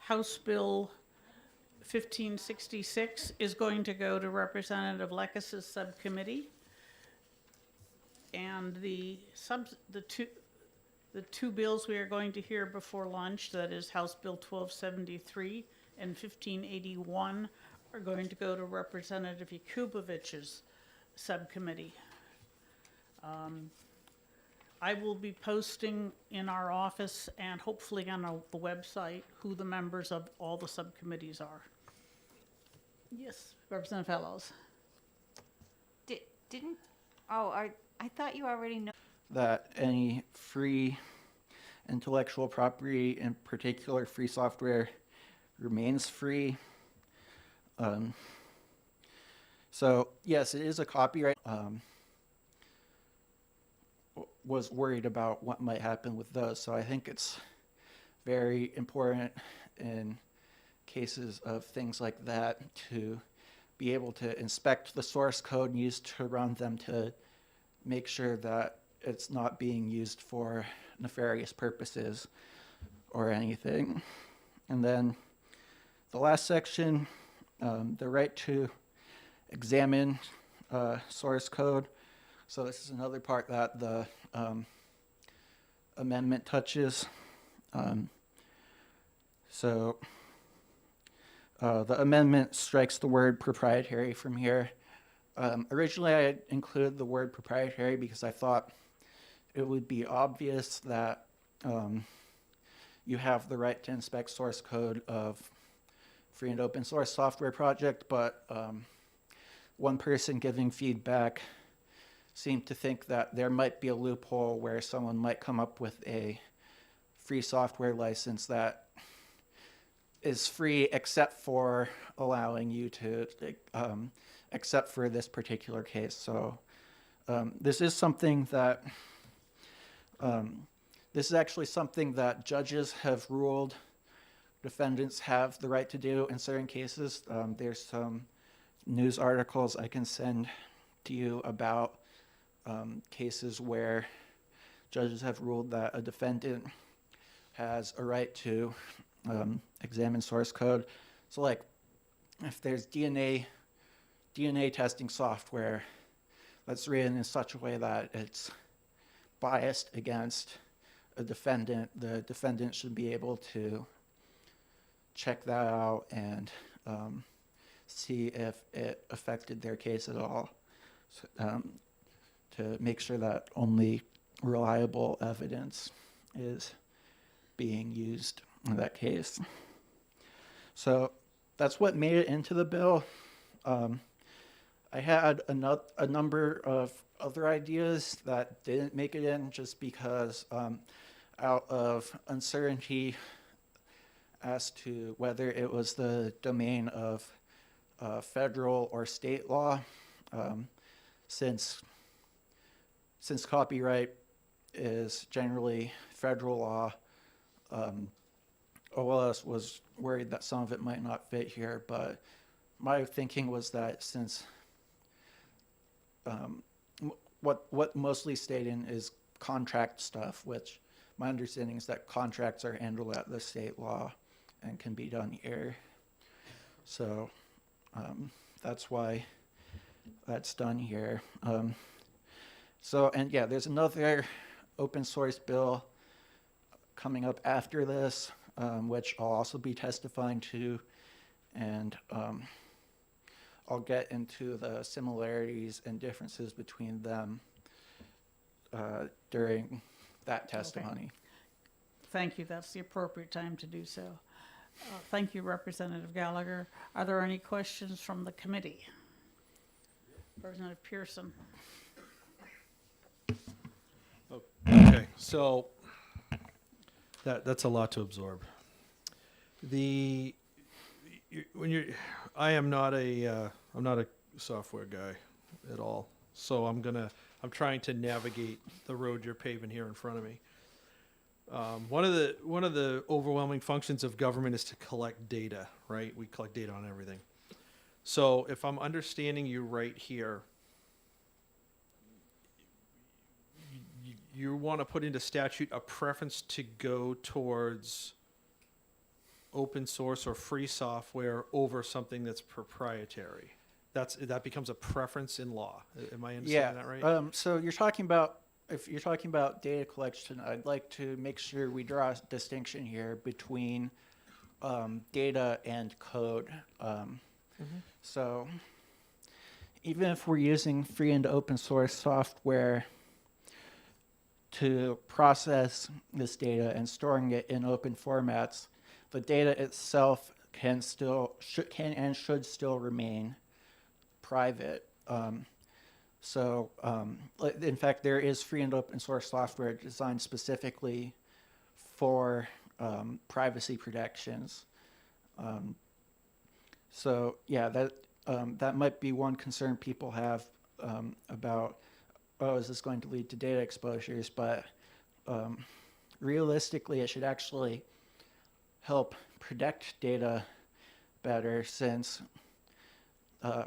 House Bill 1566 is going to go to Representative Lekas's subcommittee. And the two bills we are going to hear before lunch, that is House Bill 1273 and 1581, are going to go to Representative Yakubovich's subcommittee. I will be posting in our office and hopefully on the website who the members of all the subcommittees are. Yes, Representative Fellows. I thought you already know. That any free intellectual property, in particular free software, remains free. So yes, it is a copyright. Was worried about what might happen with those, so I think it's very important in cases of things like that to be able to inspect the source code used to run them to make sure that it's not being used for nefarious purposes or anything. And then the last section, the right to examine source code. So this is another part that the amendment touches. The amendment strikes the word proprietary from here. Originally, I had included the word proprietary because I thought it would be obvious that you have the right to inspect source code of free and open source software project, but one person giving feedback seemed to think that there might be a loophole where someone might come up with a free software license that is free except for allowing you to, except for this particular case. So this is something that, this is actually something that judges have ruled defendants have the right to do in certain cases. There's some news articles I can send to you about cases where judges have ruled that a defendant has a right to examine source code. So like if there's DNA testing software that's written in such a way that it's biased against a defendant, the defendant should be able to check that out and see if it affected their case at all. So, to make sure that only reliable evidence is being used in that case. So that's what made it into the bill. I had a number of other ideas that didn't make it in just because out of uncertainty as to whether it was the domain of federal or state law, since copyright is generally federal law. OLS was worried that some of it might not fit here, but my thinking was that since what mostly stayed in is contract stuff, which my understanding is that contracts are handled at the state law and can be done here. So that's why that's done here. And yeah, there's another open source bill coming up after this, which I'll also be testifying to, and I'll get into the similarities and differences between them during that testimony. Okay. Thank you. That's the appropriate time to do so. Thank you, Representative Gallagher. Are there any questions from the committee? Representative Pearson. Okay, so that's a lot to absorb. I'm not a software guy at all, so I'm trying to navigate the road you're paving here in front of me. One of the overwhelming functions of government is to collect data, right? We collect data on everything. So if I'm understanding you right here, you want to put into statute a preference to go towards open source or free software over something that's proprietary. That becomes a preference in law. Am I understanding that right? So you're talking about, if you're talking about data collection, I'd like to make sure we draw a distinction here between data and code. So even if we're using free and open source software to process this data and storing it in open formats, the data itself can and should still remain private. In fact, there is free and open source software designed specifically for privacy protections. That might be one concern people have about, oh, is this going to lead to data exposures? But realistically, it should actually help protect data better, since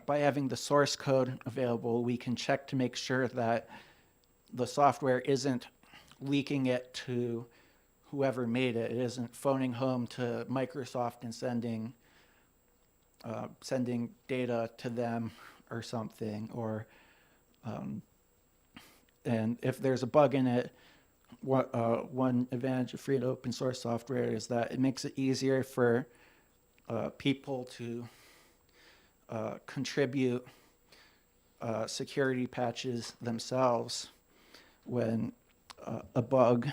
by having the source code available, we can check to make sure that the software isn't leaking it to whoever made it. It isn't phoning home to Microsoft and sending data to them or something. Or and if there's a bug in it, one advantage of free and open source software is that it makes it easier for people to contribute security patches themselves when a bug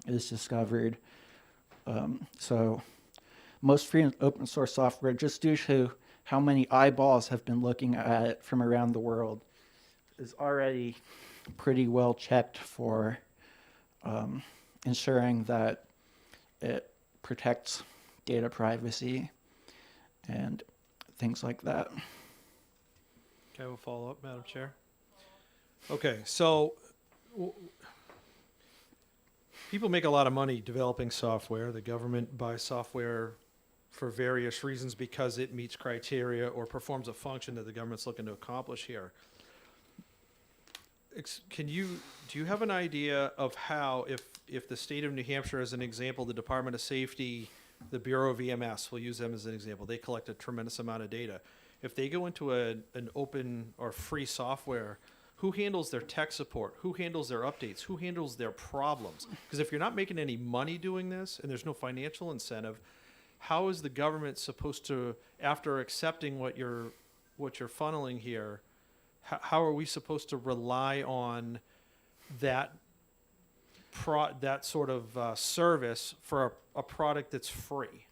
is discovered. So most free and open source software, just due to how many eyeballs have been looking at it from around the world, is already pretty well checked for ensuring that it protects data privacy and things like that. Okay, we'll follow up, Madam Chair. Okay, so people make a lot of money developing software. The government buys software for various reasons because it meets criteria or performs a function that the government's looking to accomplish here. Do you have an idea of how, if the state of New Hampshire, as an example, the Department of Safety, the Bureau of EMS, we'll use them as an example, they collect a tremendous amount of data. If they go into an open or free software, who handles their tech support? Who handles their updates? Who handles their problems? Because if you're not making any money doing this and there's no financial incentive, how is the government supposed to, after accepting what you're funneling here, how are we supposed to rely on that sort of service for a product that's free?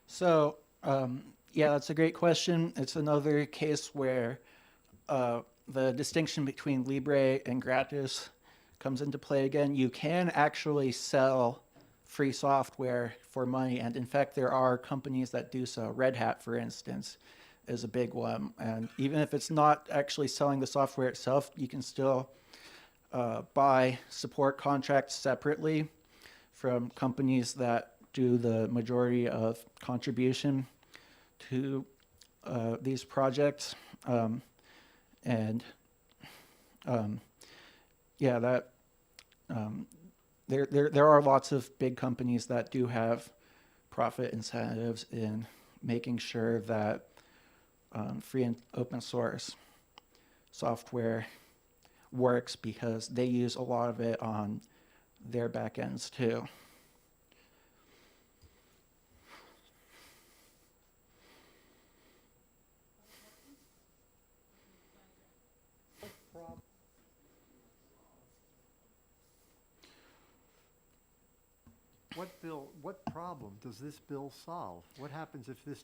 So, yeah, that's a great question. It's another case where the distinction between libre and gratis comes into play again. You can actually sell free software for money, and in fact, there are companies that do so. Red Hat, for instance, is a big one. And even if it's not actually selling the software itself, you can still buy support contracts separately from companies that do the majority of contribution to these projects. There are lots of big companies that do have profit incentives in making sure that free and open source software works, because they use a lot of it on their back ends too. What problem does this bill solve? What happens if this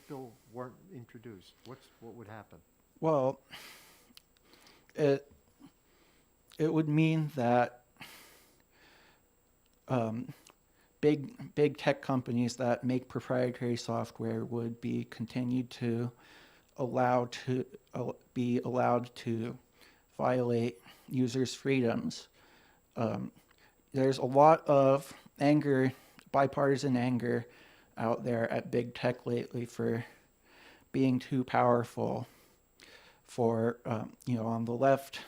bill weren't introduced? What would happen? Well, it would mean that big tech companies that make proprietary software would be continued to be allowed to violate users' freedoms. There's a lot of anger, bipartisan anger, out there at big tech lately for being too powerful. For on the left,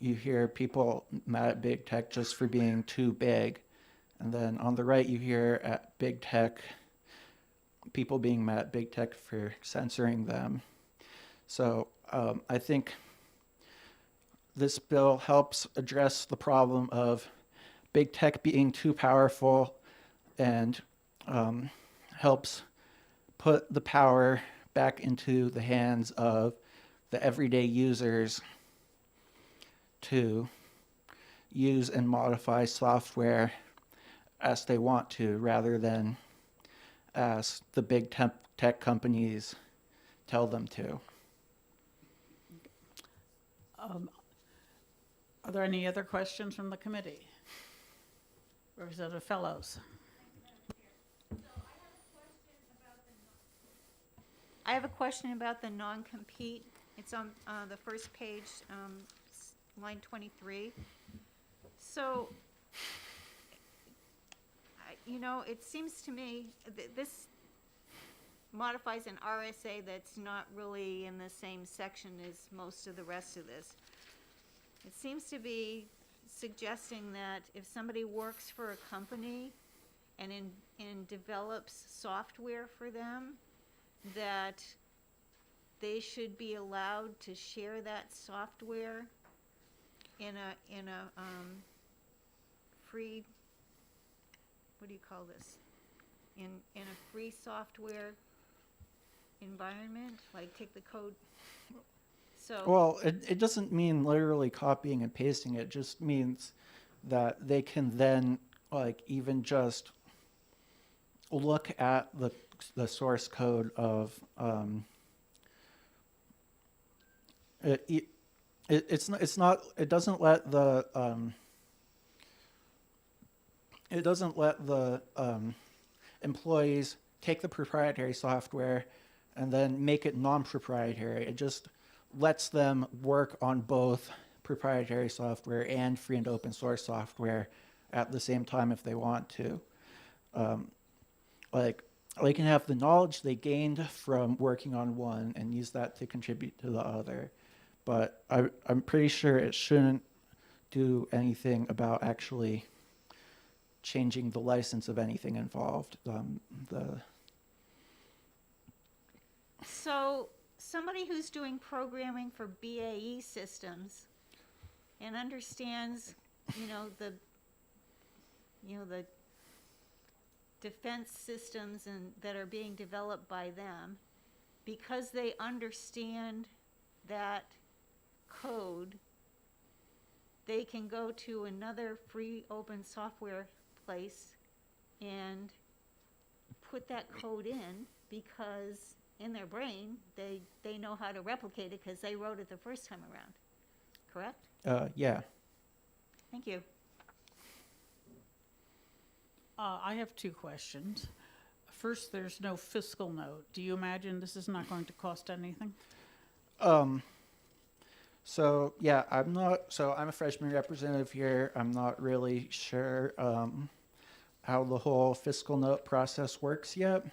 you hear people mad at big tech just for being too big, And then on the right, you hear at big tech, people being mad at big tech for censoring them. So I think this bill helps address the problem of big tech being too powerful and helps put the power back into the hands of the everyday users to use and modify software as they want to, rather than as the big tech companies tell them to. Are there any other questions from the committee? Representative Fellows. I have a question about the non-compete. It's on the first page, line 23. So, it seems to me this modifies an RSA that's not really in the same section as most of the rest of this. It seems to be suggesting that if somebody works for a company and develops software for them, that they should be allowed to share that software in a free, what do you call this? In a free software environment, like take the code. So Well, it doesn't mean literally copying and pasting. It just means that they can then, like, even just look at the source code of it doesn't let the employees take the proprietary software and then make it non-proprietary. It just lets them work on both proprietary software and free and open source software at the same time if they want to. Like, they can have the knowledge they gained from working on one and use that to contribute to the other. But I'm pretty sure it shouldn't do anything about actually changing the license of anything involved. So somebody who's doing programming for BAE systems and understands, the defense systems that are being developed by them, because they understand that code, they can go to another free open software place and put that code in, because in their brain they know how to replicate it because they wrote it the first time around. Correct? Yeah. Thank you. I have two questions. First, there's no fiscal note. Do you imagine this is not going to cost anything? So yeah, I'm a freshman representative here. I'm not really sure how the whole fiscal note process works yet.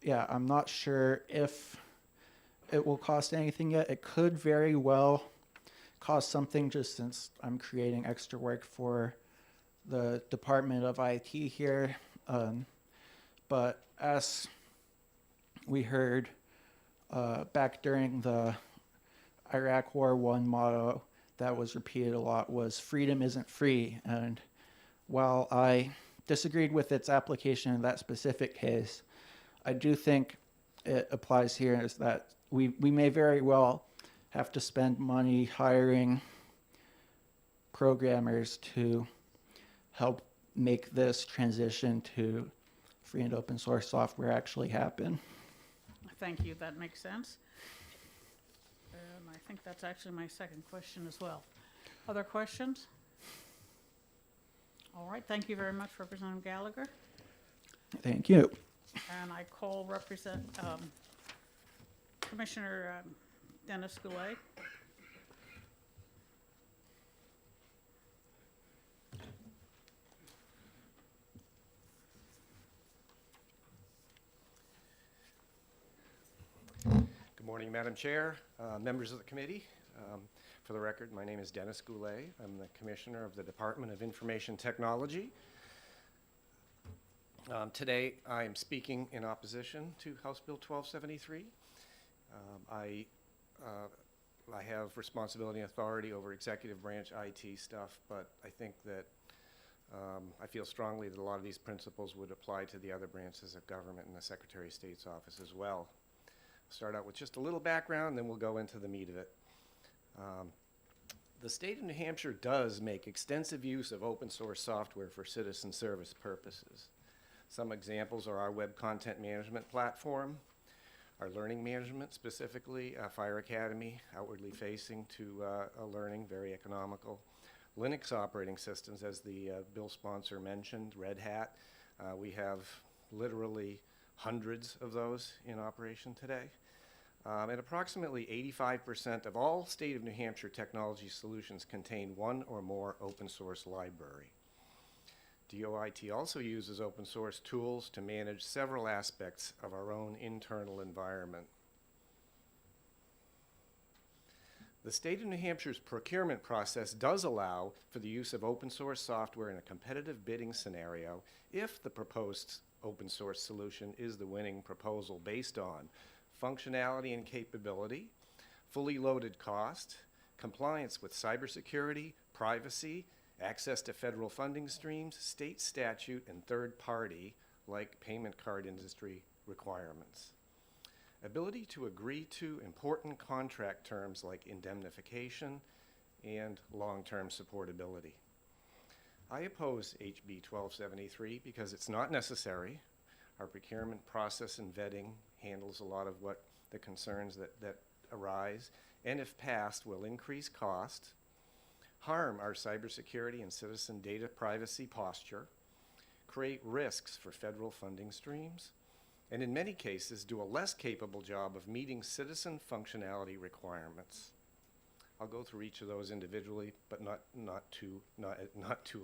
Yeah, I'm not sure if it will cost anything yet. It could very well cost something, just since I'm creating extra work for the Department of IT here. But as we heard back during the Iraq War, one motto that was repeated a lot was "freedom isn't free." And while I disagreed with its application in that specific case, I do think it applies here, is that we may very well have to spend money hiring programmers to help make this transition to free and open source software actually happen. Thank you, that makes sense. And I think that's actually my second question as well. Other questions? All right, thank you very much, Representative Gallagher. Thank you. And I call Commissioner Dennis Goule. Good morning, Madam Chair, members of the committee. For the record, my name is Dennis Goule. I'm the Commissioner of the Department of Information Technology. Today, I am speaking in opposition to House Bill 1273. I have responsibility and authority over executive branch IT stuff, but I think that I feel strongly that a lot of these principles would apply to the other branches of government and the Secretary of State's office as well. I'll start out with just a little background, then we'll go into the meat of it. The state of New Hampshire does make extensive use of open source software for citizen service purposes. Some examples are our web content management platform, our learning management, specifically Fire Academy, outwardly facing to learning, very economical. Linux operating systems, as the bill sponsor mentioned, Red Hat. We have literally hundreds of those in operation today. And approximately 85% of all state of New Hampshire technology solutions contain one or more open source library. DOIT also uses open source tools to manage several aspects of our own internal environment. The state of New Hampshire's procurement process does allow for the use of open source software in a competitive bidding scenario if the proposed open source solution is the winning proposal based on functionality and capability, fully loaded cost, compliance with cybersecurity, privacy, access to federal funding streams, state statute, and third party, like payment card industry requirements. Ability to agree to important contract terms like indemnification and long-term supportability. I oppose HB 1273 because it's not necessary. Our procurement process and vetting handles a lot of what the concerns that arise, and if passed, will increase cost, harm our cybersecurity and citizen data privacy posture, create risks for federal funding streams, and in many cases do a less capable job of meeting citizen functionality requirements. I'll go through each of those individually, but not too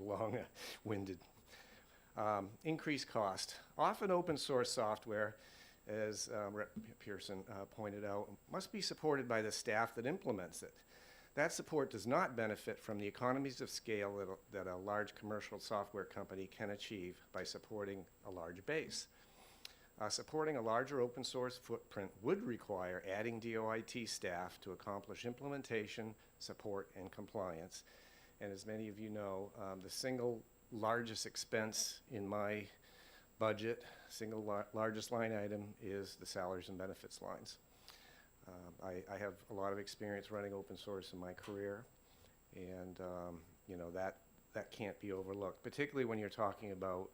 long-winded. Increased cost. Often open source software, as Rep. Pearson pointed out, must be supported by the staff that implements it. That support does not benefit from the economies of scale that a large commercial software company can achieve by supporting a large base. Supporting a larger open source footprint would require adding DOIT staff to accomplish implementation, support, and compliance. And as many of you know, the single largest expense in my budget, largest line item, is the salaries and benefits lines. I have a lot of experience running open source in my career, and that can't be overlooked, particularly when you're talking about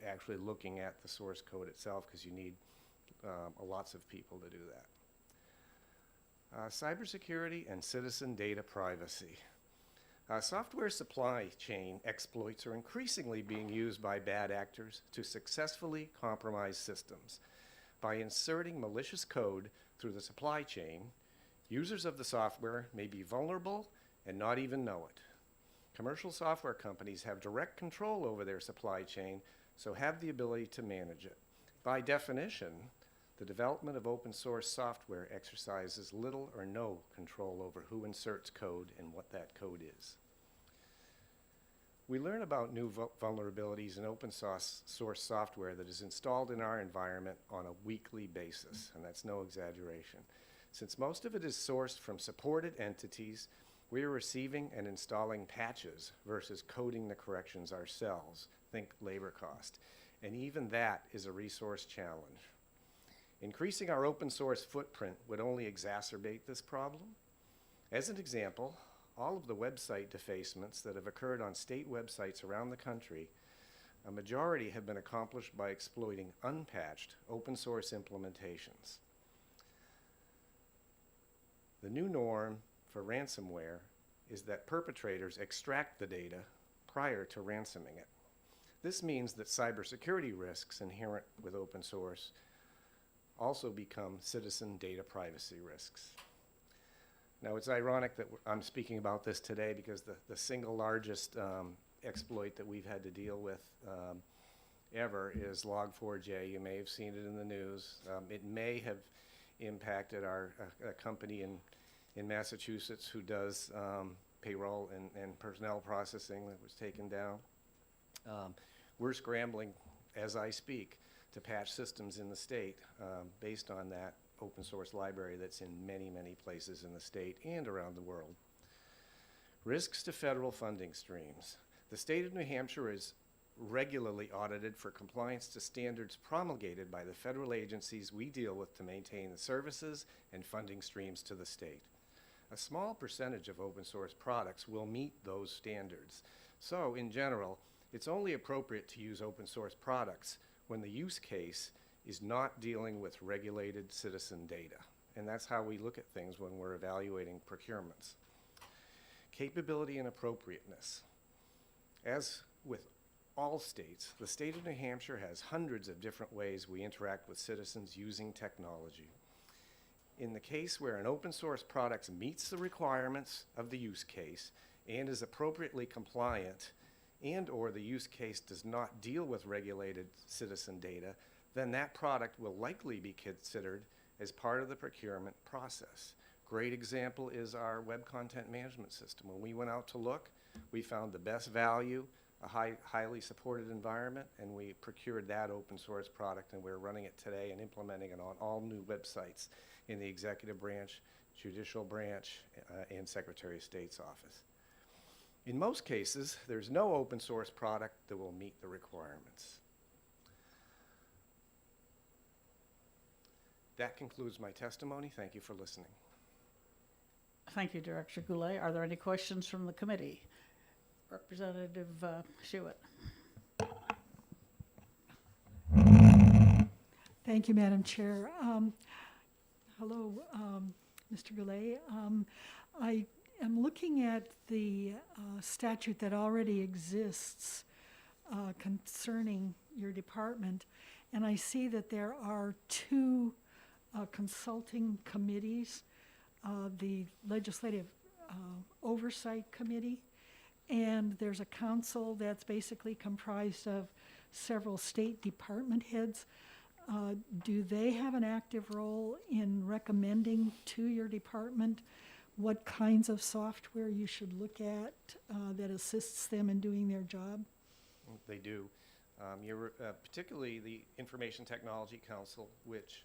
actually looking at the source code itself, because you need lots of people to do that. Cybersecurity and citizen data privacy. Software supply chain exploits are increasingly being used by bad actors to successfully compromise systems. By inserting malicious code through the supply chain, users of the software may be vulnerable and not even know it. Commercial software companies have direct control over their supply chain, so have the ability to manage it. By definition, the development of open source software exercises little or no control over who inserts code and what that code is. We learn about new vulnerabilities in open source software that is installed in our environment on a weekly basis, and that's no exaggeration. Since most of it is sourced from supported entities, we are receiving and installing patches versus coding the corrections ourselves. Think labor cost. And even that is a resource challenge. Increasing our open source footprint would only exacerbate this problem. As an example, all of the website defacements that have occurred on state websites around the country, a majority have been accomplished by exploiting unpatched open source implementations. The new norm for ransomware is that perpetrators extract the data prior to ransoming it. This means that cybersecurity risks inherent with open source also become citizen data privacy risks. Now, it's ironic that I'm speaking about this today because the single largest exploit that we've had to deal with ever is Log4j. You may have seen it in the news. It may have impacted a company in Massachusetts who does payroll and personnel processing that was taken down. We're scrambling, as I speak, to patch systems in the state based on that open source library that's in many, many places in the state and around the world. Risks to federal funding streams. The state of New Hampshire is regularly audited for compliance to standards promulgated by the federal agencies we deal with to maintain the services and funding streams to the state. A small percentage of open source products will meet those standards. So, in general, it's only appropriate to use open source products when the use case is not dealing with regulated citizen data. And that's how we look at things when we're evaluating procurements. Capability and appropriateness. As with all states, the state of New Hampshire has hundreds of different ways we interact with citizens using technology. In the case where an open source product meets the requirements of the use case and is appropriately compliant, and or the use case does not deal with regulated citizen data, then that product will likely be considered as part of the procurement process. Great example is our web content management system. When we went out to look, we found the best value, a highly supported environment, and we procured that open source product, and we're running it today and implementing it on all new websites in the executive branch, judicial branch, and Secretary of State's office. In most cases, there's no open source product that will meet the requirements. That concludes my testimony. Thank you for listening. Thank you, Director Goule. Are there any questions from the committee? Representative Shewitt. Thank you, Madam Chair. Hello, Mr. Goule. I am looking at the statute that already exists concerning your department, and I see that there are two consulting committees, the Legislative Oversight Committee, and there's a council that's basically comprised of several state department heads. Do they have an active role in recommending to your department what kinds of software you should look at that assists them in doing their job? They do. Particularly the Information Technology Council, which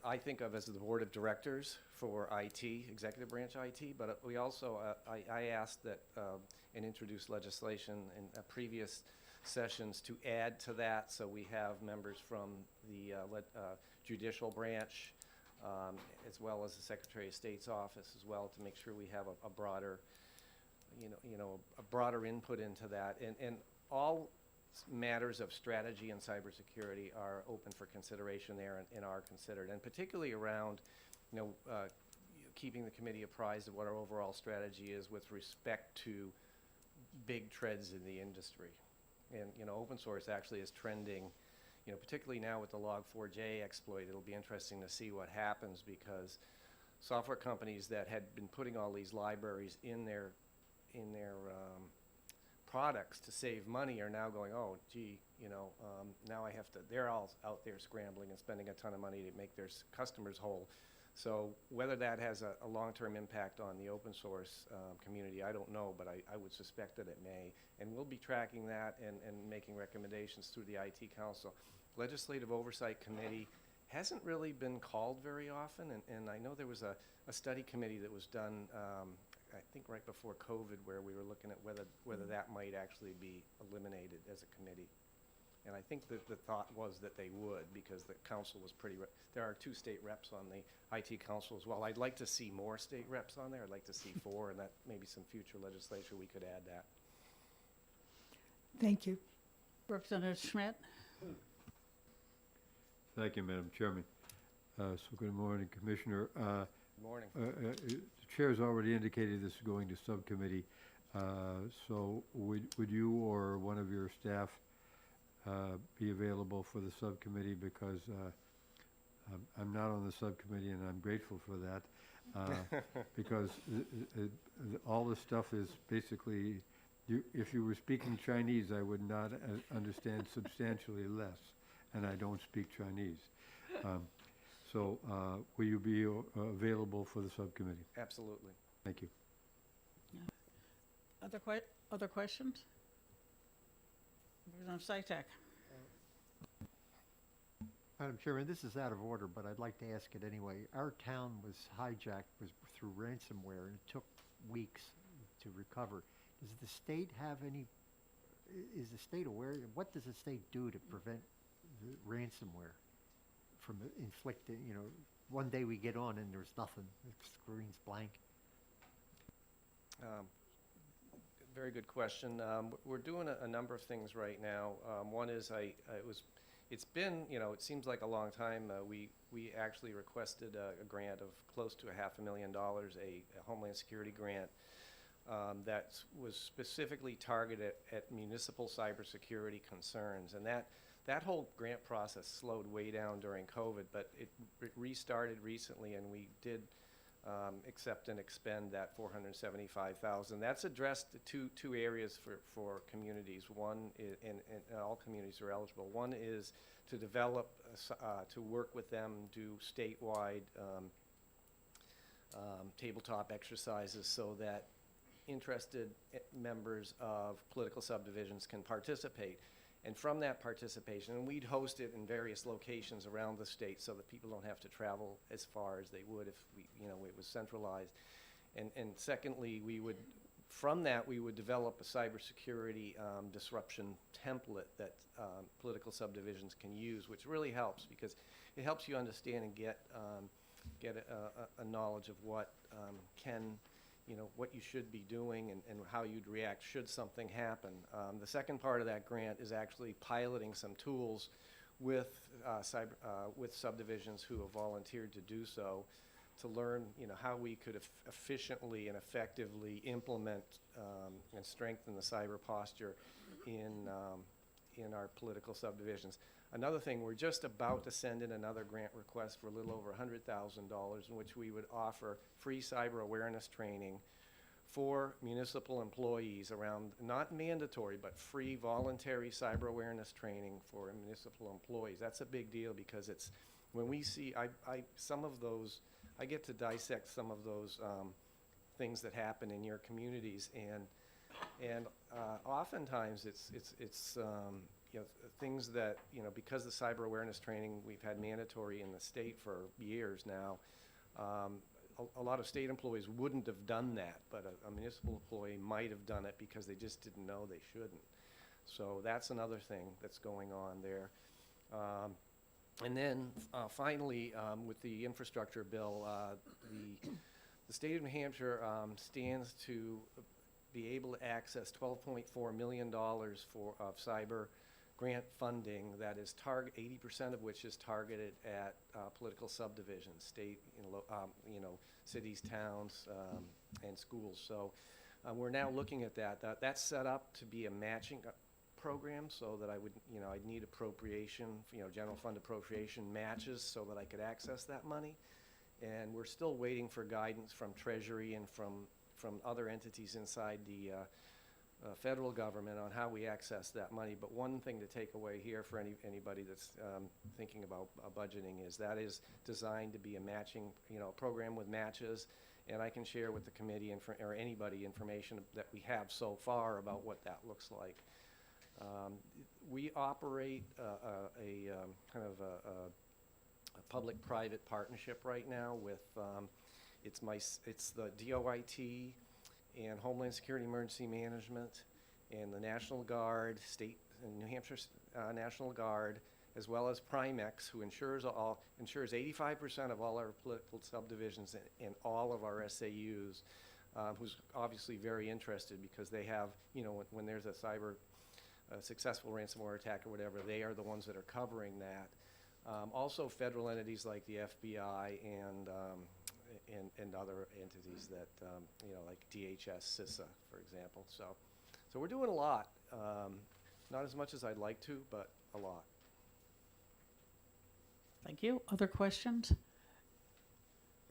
I think of as the board of directors for IT, executive branch IT, but we also, I asked that and introduced legislation in previous sessions to add to that, so we have members from the judicial branch as well as the Secretary of State's office as well, to make sure we have a broader, a broader input into that, and all matters of strategy and cybersecurity are open for consideration there and are considered, and particularly around, keeping the committee apprised of what our overall strategy is with respect to big trends in the industry. And, open source actually is trending, particularly now with the Log4j exploit. It'll be interesting to see what happens, because software companies that had been putting all these libraries in their products to save money are now going, oh, gee, now I have to, they're all out there scrambling and spending a ton of money to make their customers whole. So whether that has a long-term impact on the open source community, I don't know, but I would suspect that it may. And we'll be tracking that and making recommendations through the IT Council. Legislative Oversight Committee hasn't really been called very often, and I know there was a study committee that was done I think right before COVID, where we were looking at whether that might actually be eliminated as a committee. And I think that the thought was that they would, because the council was there are 2 state reps on the IT council as well. I'd like to see more state reps on there. I'd like to see 4, and that maybe some future legislature we could add that. Thank you. Representative Schmidt. Thank you, Madam Chairman. So good morning, Commissioner. Good morning. The chair's already indicated this is going to subcommittee. So would you or one of your staff be available for the subcommittee, because I'm not on the subcommittee, and I'm grateful for that, because all this stuff is basically, if you were speaking Chinese, I would not understand substantially less, and I don't speak Chinese. So will you be available for the subcommittee? Absolutely. Thank you. Other questions? Representative Sytek. Madam Chairman, this is out of order, but I'd like to ask it anyway. Our town was hijacked through ransomware, and it took weeks to recover. Does the state have any, is the state aware, what does the state do to prevent the ransomware from inflicting, one day we get on and there's nothing, the screen's blank? Very good question. We're doing a number of things right now. One is it's been, it seems like a long time. We actually requested a grant of close to $500,000, a Homeland Security grant that was specifically targeted at municipal cybersecurity concerns. And that whole grant process slowed way down during COVID, but it restarted recently, and we did accept and expend that $475,000. That's addressed two areas for communities. One, and all communities are eligible. One is to develop, to work with them, do statewide tabletop exercises so that interested members of political subdivisions can participate. And from that participation, and we'd host it in various locations around the state so that people don't have to travel as far as they would if it was centralized. And secondly, from that we would develop a cybersecurity disruption template that political subdivisions can use, which really helps because it helps you understand and get a knowledge of what what you should be doing and how you'd react should something happen. The second part of that grant is actually piloting some tools with subdivisions who have volunteered to do so, to learn how we could efficiently and effectively implement and strengthen the cyber posture in our political subdivisions. Another thing, we're just about to send in another grant request for a little over $100,000 in which we would offer free cyber awareness training for municipal employees around, not mandatory, but free voluntary cyber awareness training for municipal employees. That's a big deal because it's, when we see, some of those, I get to dissect some of those things that happen in your communities, and oftentimes it's things that, because the cyber awareness training we've had mandatory in the state for years now, a lot of state employees wouldn't have done that, but a municipal employee might have done it because they just didn't know they shouldn't. So that's another thing that's going on there. And then finally, with the infrastructure bill, the state of New Hampshire stands to be able to access $12.4 million of cyber grant funding that is 80% of which is targeted at political subdivisions, state, cities, towns, and schools. So we're now looking at that. That's set up to be a matching program, so that I'd need appropriation, general fund appropriation matches so that I could access that money. And we're still waiting for guidance from Treasury and from other entities inside the federal government on how we access that money. But one thing to take away here for anybody that's thinking about budgeting is that is designed to be a matching, program with matches. And I can share with the committee or anybody information that we have so far about what that looks like. We operate a kind of a public-private partnership right now with it's the DOIT and Homeland Security Emergency Management and the National Guard, state and New Hampshire National Guard, as well as Primex, who insures 85% of all our political subdivisions and all of our SAUs, who's obviously very interested because they have, when there's a successful ransomware attack or whatever, they are the ones that are covering that. Also federal entities like the FBI and other entities that, like DHS, CISA, for example. So we're doing a lot. Not as much as I'd like to, but a lot. Thank you. Other questions?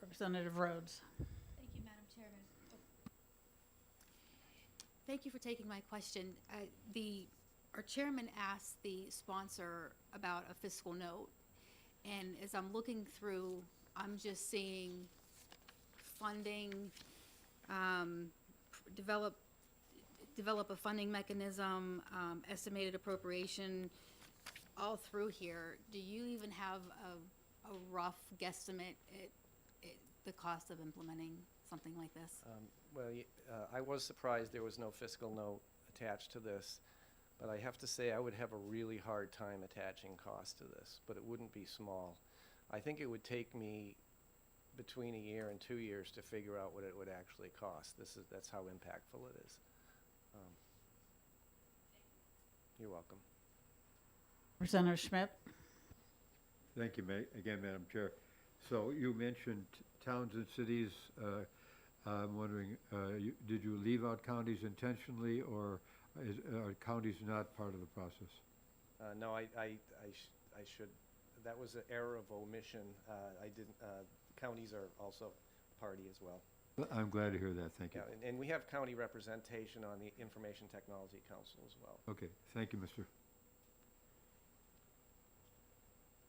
Representative Rhodes. Thank you, Madam Chairman. Thank you for taking my question. Our chairman asked the sponsor about a fiscal note, And as I'm looking through, I'm just seeing funding, develop a funding mechanism, estimated appropriation, all through here. Do you even have a rough guesstimate at the cost of implementing something like this? I was surprised there was no fiscal note attached to this, but I have to say I would have a really hard time attaching cost to this, but it wouldn't be small. I think it would take me between a year and 2 years to figure out what it would actually cost. That's how impactful it is. You're welcome. Representative Schmidt? Thank you, again, Madam Chair. So you mentioned towns and cities. I'm wondering, did you leave out counties intentionally, or are counties not part of the process? No, I should. That was an error of omission. I didn't. Counties are also party as well. I'm glad to hear that. Thank you. Yeah, and we have county representation on the Information Technology Council as well. Okay, thank you, Mr.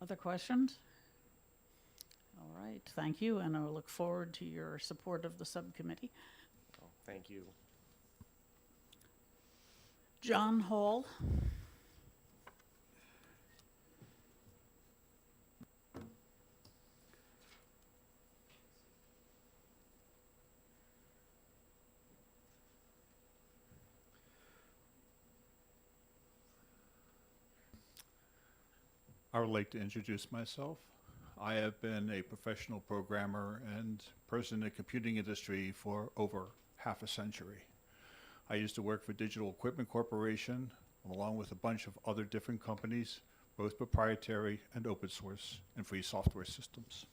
Other questions? All right, thank you, and I look forward to your support of the subcommittee. Oh, thank you. John Hall? I would like to introduce myself. I have been a professional programmer and person in the computing industry for over half a century. I used to work for Digital Equipment Corporation, along with a bunch of other different companies, both proprietary and open source and free software systems.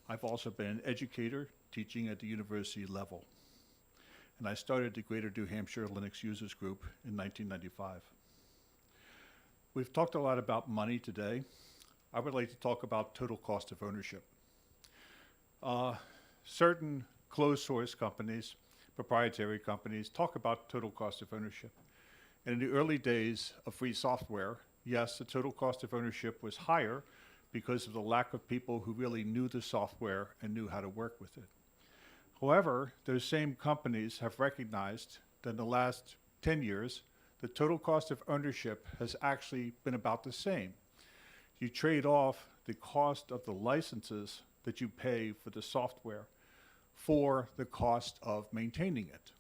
I've also been an educator, teaching at the university level. And I started the Greater New Hampshire Linux Users Group in 1995. We've talked a lot about money today. I would like to talk about total cost of ownership. Certain closed source companies, proprietary companies, talk about total cost of ownership. And in the early days of free software, yes, the total cost of ownership was higher because of the lack of people who really knew the software and knew how to work with it. However, those same companies have recognized that in the last 10 years, the total cost of ownership has actually been about the same. You trade off the cost of the licenses that you pay for the software for the cost of maintaining it.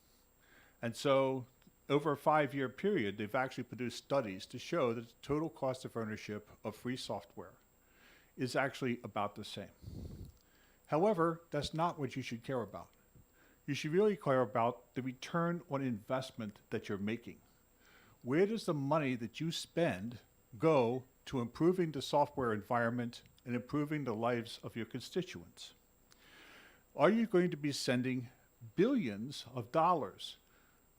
And so over a 5-year period, they've actually produced studies to show that the total cost of ownership of free software is actually about the same. However, that's not what you should care about. You should really care about the return on investment that you're making. Where does the money that you spend go to improving the software environment and improving the lives of your constituents? Are you going to be sending billions of dollars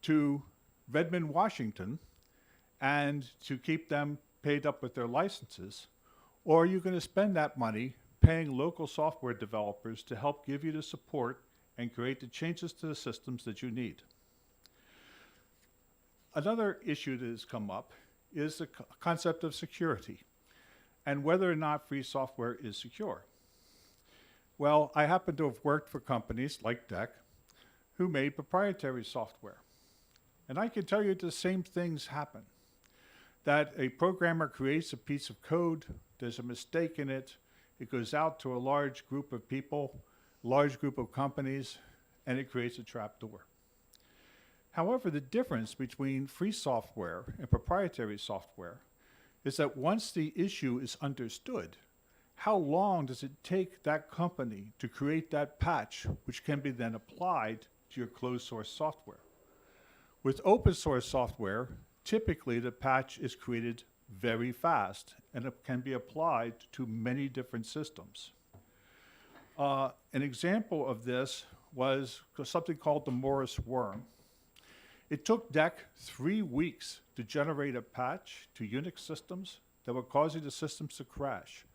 to Redmond, Washington, and to keep them paid up with their licenses? Or are you going to spend that money paying local software developers to help give you the support and create the changes to the systems that you need? Another issue that has come up is the concept of security and whether or not free software is secure. Well, I happen to have worked for companies like DEC who made proprietary software. And I can tell you the same things happen. That a programmer creates a piece of code, there's a mistake in it, it goes out to a large group of people, large group of companies, and it creates a trapdoor. However, the difference between free software and proprietary software is that once the issue is understood, how long does it take that company to create that patch which can be then applied to your closed source software? With open source software, typically the patch is created very fast and it can be applied to many different systems. An example of this was something called the Morris worm. It took DEC 3 weeks to generate a patch to Unix systems that were causing the systems to crash.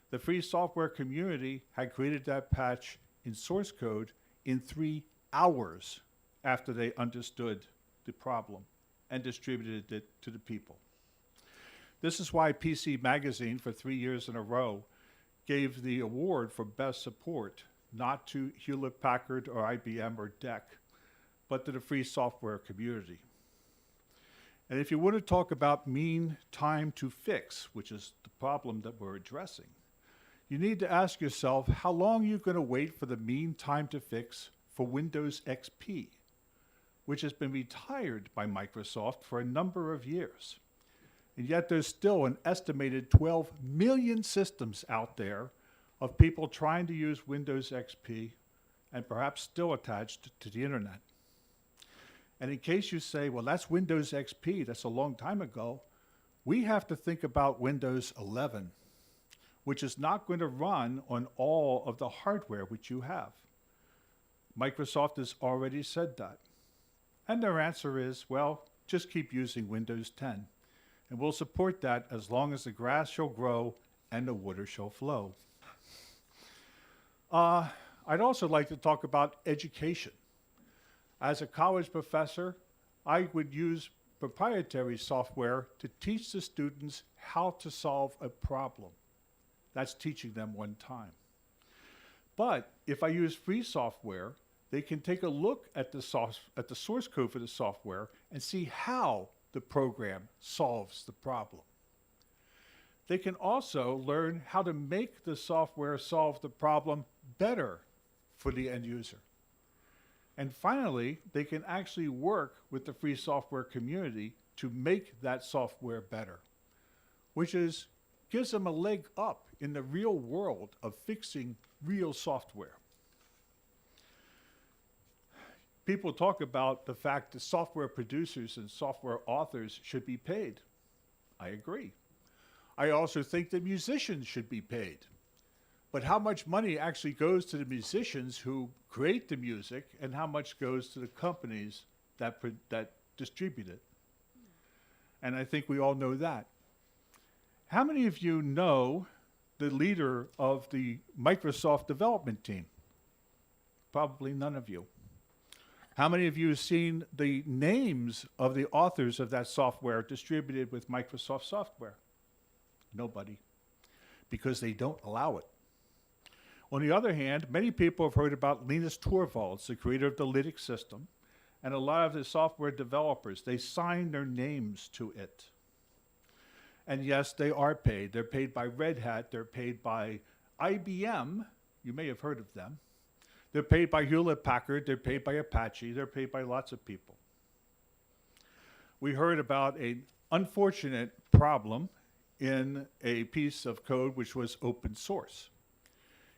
The free software community had created that patch in source code in 3 hours after they understood the problem and distributed it to the people. This is why PC Magazine, for 3 years in a row, gave the award for best support not to Hewlett-Packard or IBM or DEC, but to the free software community. And if you want to talk about mean time to fix, which is the problem that we're addressing, you need to ask yourself how long you're going to wait for the mean time to fix for Windows XP, which has been retired by Microsoft for a number of years. And yet there's still an estimated 12 million systems out there of people trying to use Windows XP and perhaps still attached to the internet. And in case you say, well, that's Windows XP, that's a long time ago, we have to think about Windows 11, which is not going to run on all of the hardware which you have. Microsoft has already said that. And their answer is, well, just keep using Windows 10. And we'll support that as long as the grass shall grow and the water shall flow. I'd also like to talk about education. As a college professor, I would use proprietary software to teach the students how to solve a problem. That's teaching them one time. But if I use free software, they can take a look at the source code for the software and see how the program solves the problem. They can also learn how to make the software solve the problem better for the end user. And finally, they can actually work with the free software community to make that software better, which gives them a leg up in the real world of fixing real software. People talk about the fact that software producers and software authors should be paid. I agree. I also think that musicians should be paid. But how much money actually goes to the musicians who create the music and how much goes to the companies that distribute it? And I think we all know that. How many of you know the leader of the Microsoft development team? Probably none of you. How many of you have seen the names of the authors of that software distributed with Microsoft software? Nobody, because they don't allow it. On the other hand, many people have heard about Linus Torvalds, the creator of the Linux system, and a lot of the software developers, they sign their names to it. And yes, they are paid. They're paid by Red Hat, they're paid by IBM, you may have heard of them. They're paid by Hewlett-Packard, they're paid by Apache, they're paid by lots of people. We heard about an unfortunate problem in a piece of code which was open source.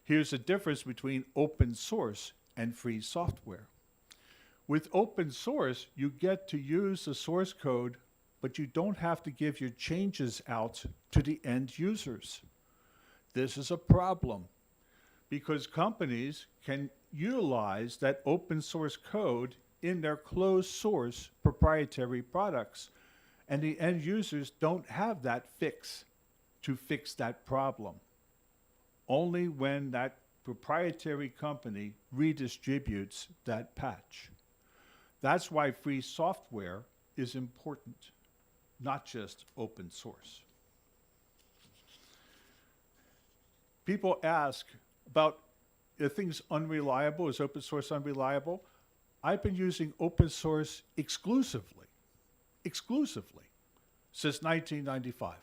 Here's the difference between open source and free software. With open source, you get to use the source code, but you don't have to give your changes out to the end users. This is a problem because companies can utilize that open source code in their closed source proprietary products, and the end users don't have that fix to fix that problem. Only when that proprietary company redistributes that patch. That's why free software is important, not just open source. People ask about are things unreliable? Is open source unreliable? I've been using open source exclusively, since 1995.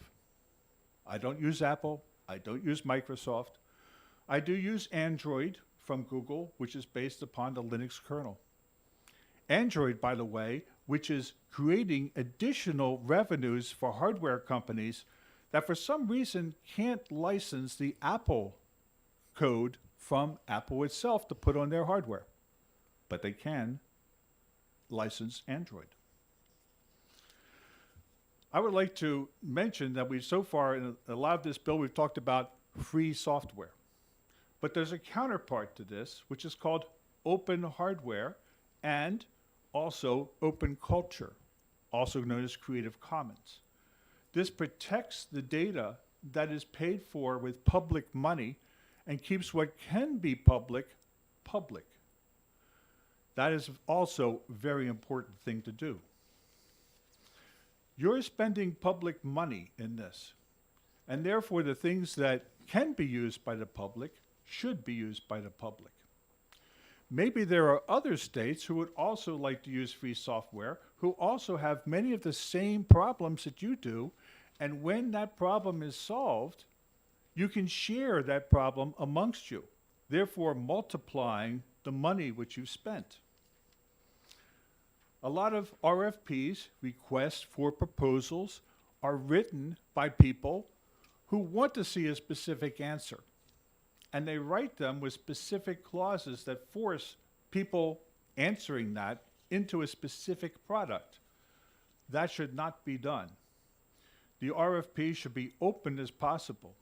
I don't use Apple. I don't use Microsoft. I do use Android from Google, which is based upon the Linux kernel. Android, by the way, which is creating additional revenues for hardware companies that for some reason can't license the Apple code from Apple itself to put on their hardware. But they can license Android. I would like to mention that we've so far, in a lot of this bill, we've talked about free software. But there's a counterpart to this, which is called open hardware and also open culture, also known as Creative Commons. This protects the data that is paid for with public money and keeps what can be public, public. That is also a very important thing to do. You're spending public money in this. And therefore, the things that can be used by the public should be used by the public. Maybe there are other states who would also like to use free software, who also have many of the same problems that you do, and when that problem is solved, you can share that problem amongst you, therefore multiplying the money which you've spent. A lot of RFPs, requests for proposals, are written by people who want to see a specific answer. And they write them with specific clauses that force people answering that into a specific product. That should not be done. The RFP should be open as possible.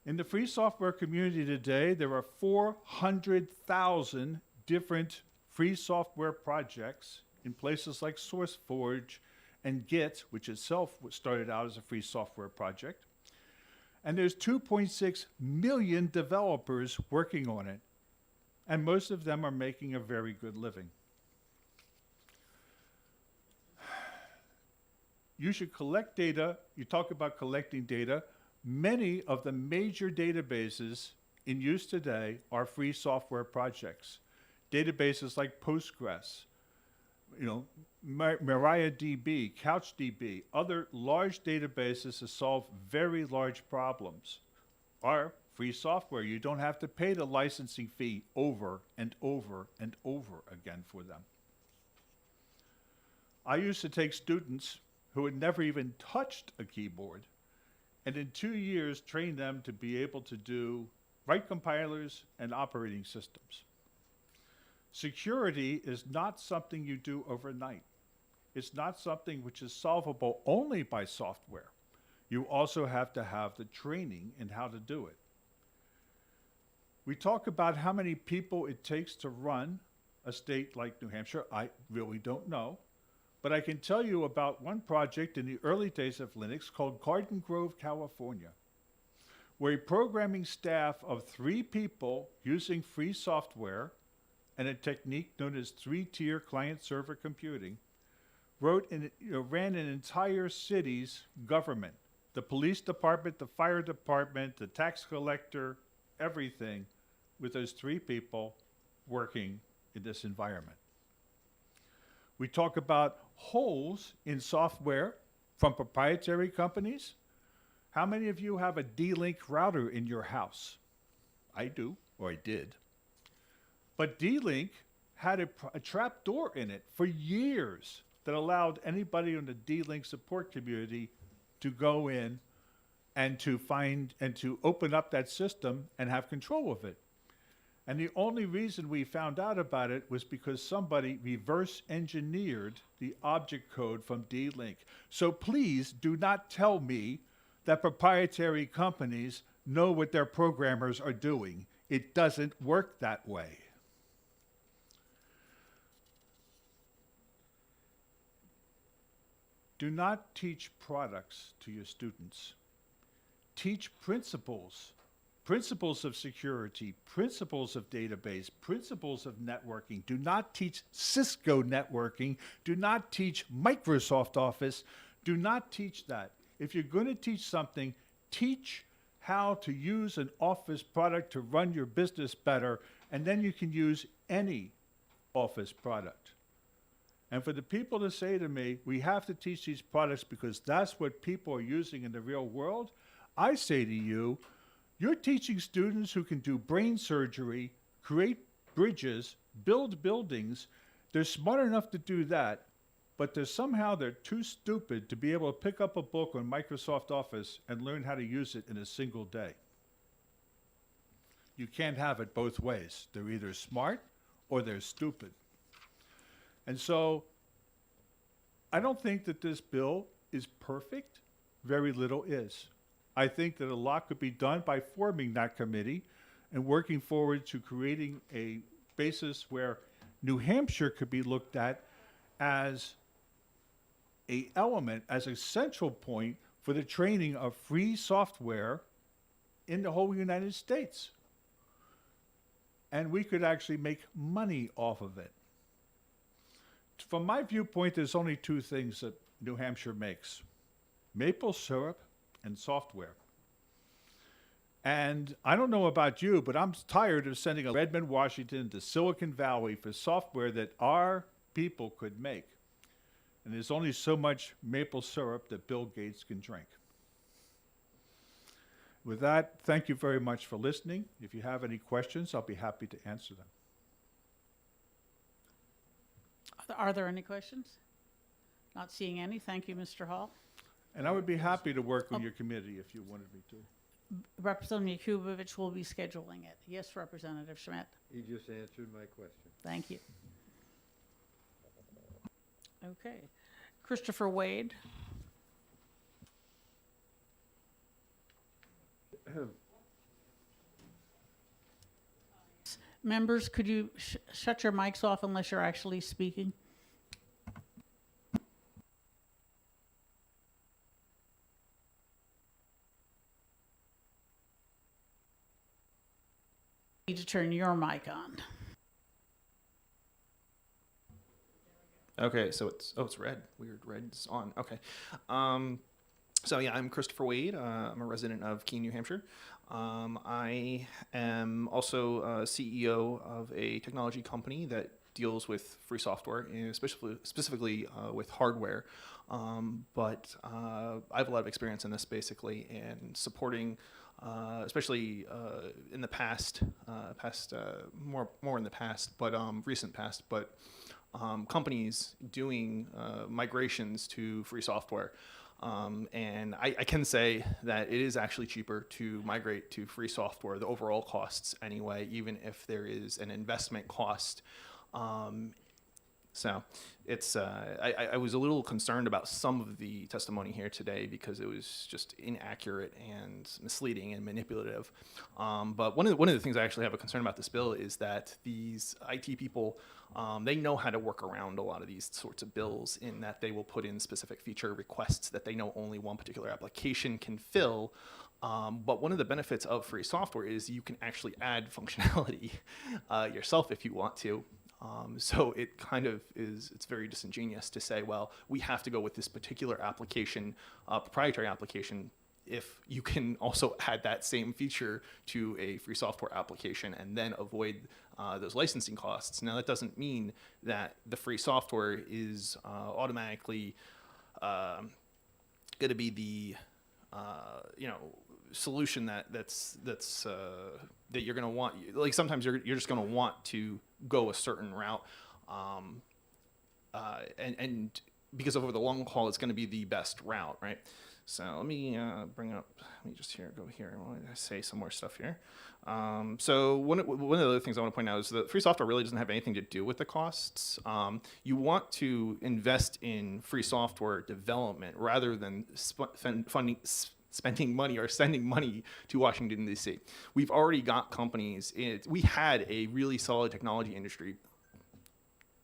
In the free software community today, there are 400,000 different free software projects in places like SourceForge and Git, which itself started out as a free software project. And there's 2.6 million developers working on it, and most of them are making a very good living. You should collect data. You talk about collecting data. Many of the major databases in use today are free software projects. Databases like Postgres, MariaDB, CouchDB, other large databases to solve very large problems are free software. You don't have to pay the licensing fee over and over and over again for them. I used to take students who had never even touched a keyboard, and in 2 years train them to be able to write compilers and operating systems. Security is not something you do overnight. It's not something which is solvable only by software. You also have to have the training in how to do it. We talk about how many people it takes to run a state like New Hampshire. I really don't know. But I can tell you about one project in the early days of Linux called Garden Grove, California, where a programming staff of 3 people using free software and a technique known as 3-tier client-server computing ran an entire city's government, the police department, the fire department, the tax collector, everything, with those 3 people working in this environment. We talk about holes in software from proprietary companies. How many of you have a D-Link router in your house? I do, or I did. But D-Link had a trap door in it for years that allowed anybody in the D-Link support community to go in and to find and to open up that system and have control of it. And the only reason we found out about it was because somebody reverse engineered the object code from D-Link. So please do not tell me that proprietary companies know what their programmers are doing. It doesn't work that way. Do not teach products to your students. Teach principles. Principles of security, principles of database, principles of networking. Do not teach Cisco networking. Do not teach Microsoft Office. Do not teach that. If you're going to teach something, teach how to use an Office product to run your business better, and then you can use any Office product. And for the people to say to me, we have to teach these products because that's what people are using in the real world, I say to you, you're teaching students who can do brain surgery, create bridges, build buildings. They're smart enough to do that, but they're too stupid to be able to pick up a book on Microsoft Office and learn how to use it in a single day. You can't have it both ways. They're either smart or they're stupid. And so I don't think that this bill is perfect. Very little is. I think that a lot could be done by forming that committee and working forward to creating a basis where New Hampshire could be looked at as an element, as a central point for the training of free software in the whole United States. And we could actually make money off of it. From my viewpoint, there's only 2 things that New Hampshire makes: maple syrup and software. And I don't know about you, but I'm tired of sending a Redmond, Washington to Silicon Valley for software that our people could make. And there's only so much maple syrup that Bill Gates can drink. With that, thank you very much for listening. If you have any questions, I'll be happy to answer them. Are there any questions? Not seeing any. Thank you, Mr. Hall. And I would be happy to work with your committee if you wanted me to. Representative Yakubovich will be scheduling it. Yes, Representative Schmidt. He just answered my question. Thank you. Okay. Christopher Wade. Members, could you shut your mics off unless you're actually speaking? You need to turn your mic on. Okay, so it's red. Weird, red's on. Okay. So yeah, I'm Christopher Wade. I'm a resident of Keene, New Hampshire. I am also CEO of a technology company that deals with free software, and specifically with hardware. But I have a lot of experience in this basically, and supporting, especially in the past, more in the past, but recent past, but companies doing migrations to free software. And I can say that it is actually cheaper to migrate to free software, the overall costs anyway, even if there is an investment cost. So it's, I was a little concerned about some of the testimony here today because it was just inaccurate and misleading and manipulative. But one of the things I actually have a concern about this bill is that these IT people, they know how to work around a lot of these sorts of bills in that they will put in specific feature requests that they know only one particular application can fill. But one of the benefits of free software is you can actually add functionality yourself if you want to. So it kind of is, it's very disingenuous to say, well, we have to go with this particular application, proprietary application, if you can also add that same feature to a free software application and then avoid those licensing costs. Now, that doesn't mean that the free software is automatically going to be the, solution that's that you're going to want. Like sometimes you're just going to want to go a certain route, and because over the long haul it's going to be the best route, right? So let me just go here. I want to say some more stuff here. So one of the other things I want to point out is that free software really doesn't have anything to do with the costs. You want to invest in free software development rather than spending money or sending money to Washington, D.C. We've already got companies. We had a really solid technology industry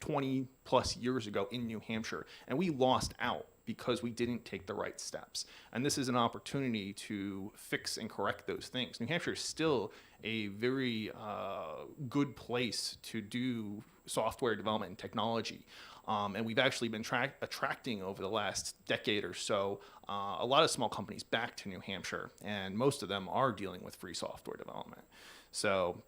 20 plus years ago in New Hampshire, and we lost out because we didn't take the right steps. And this is an opportunity to fix and correct those things. New Hampshire is still a very good place to do software development and technology. And we've actually been attracting over the last decade or so a lot of small companies back to New Hampshire, and most of them are dealing with free software development. So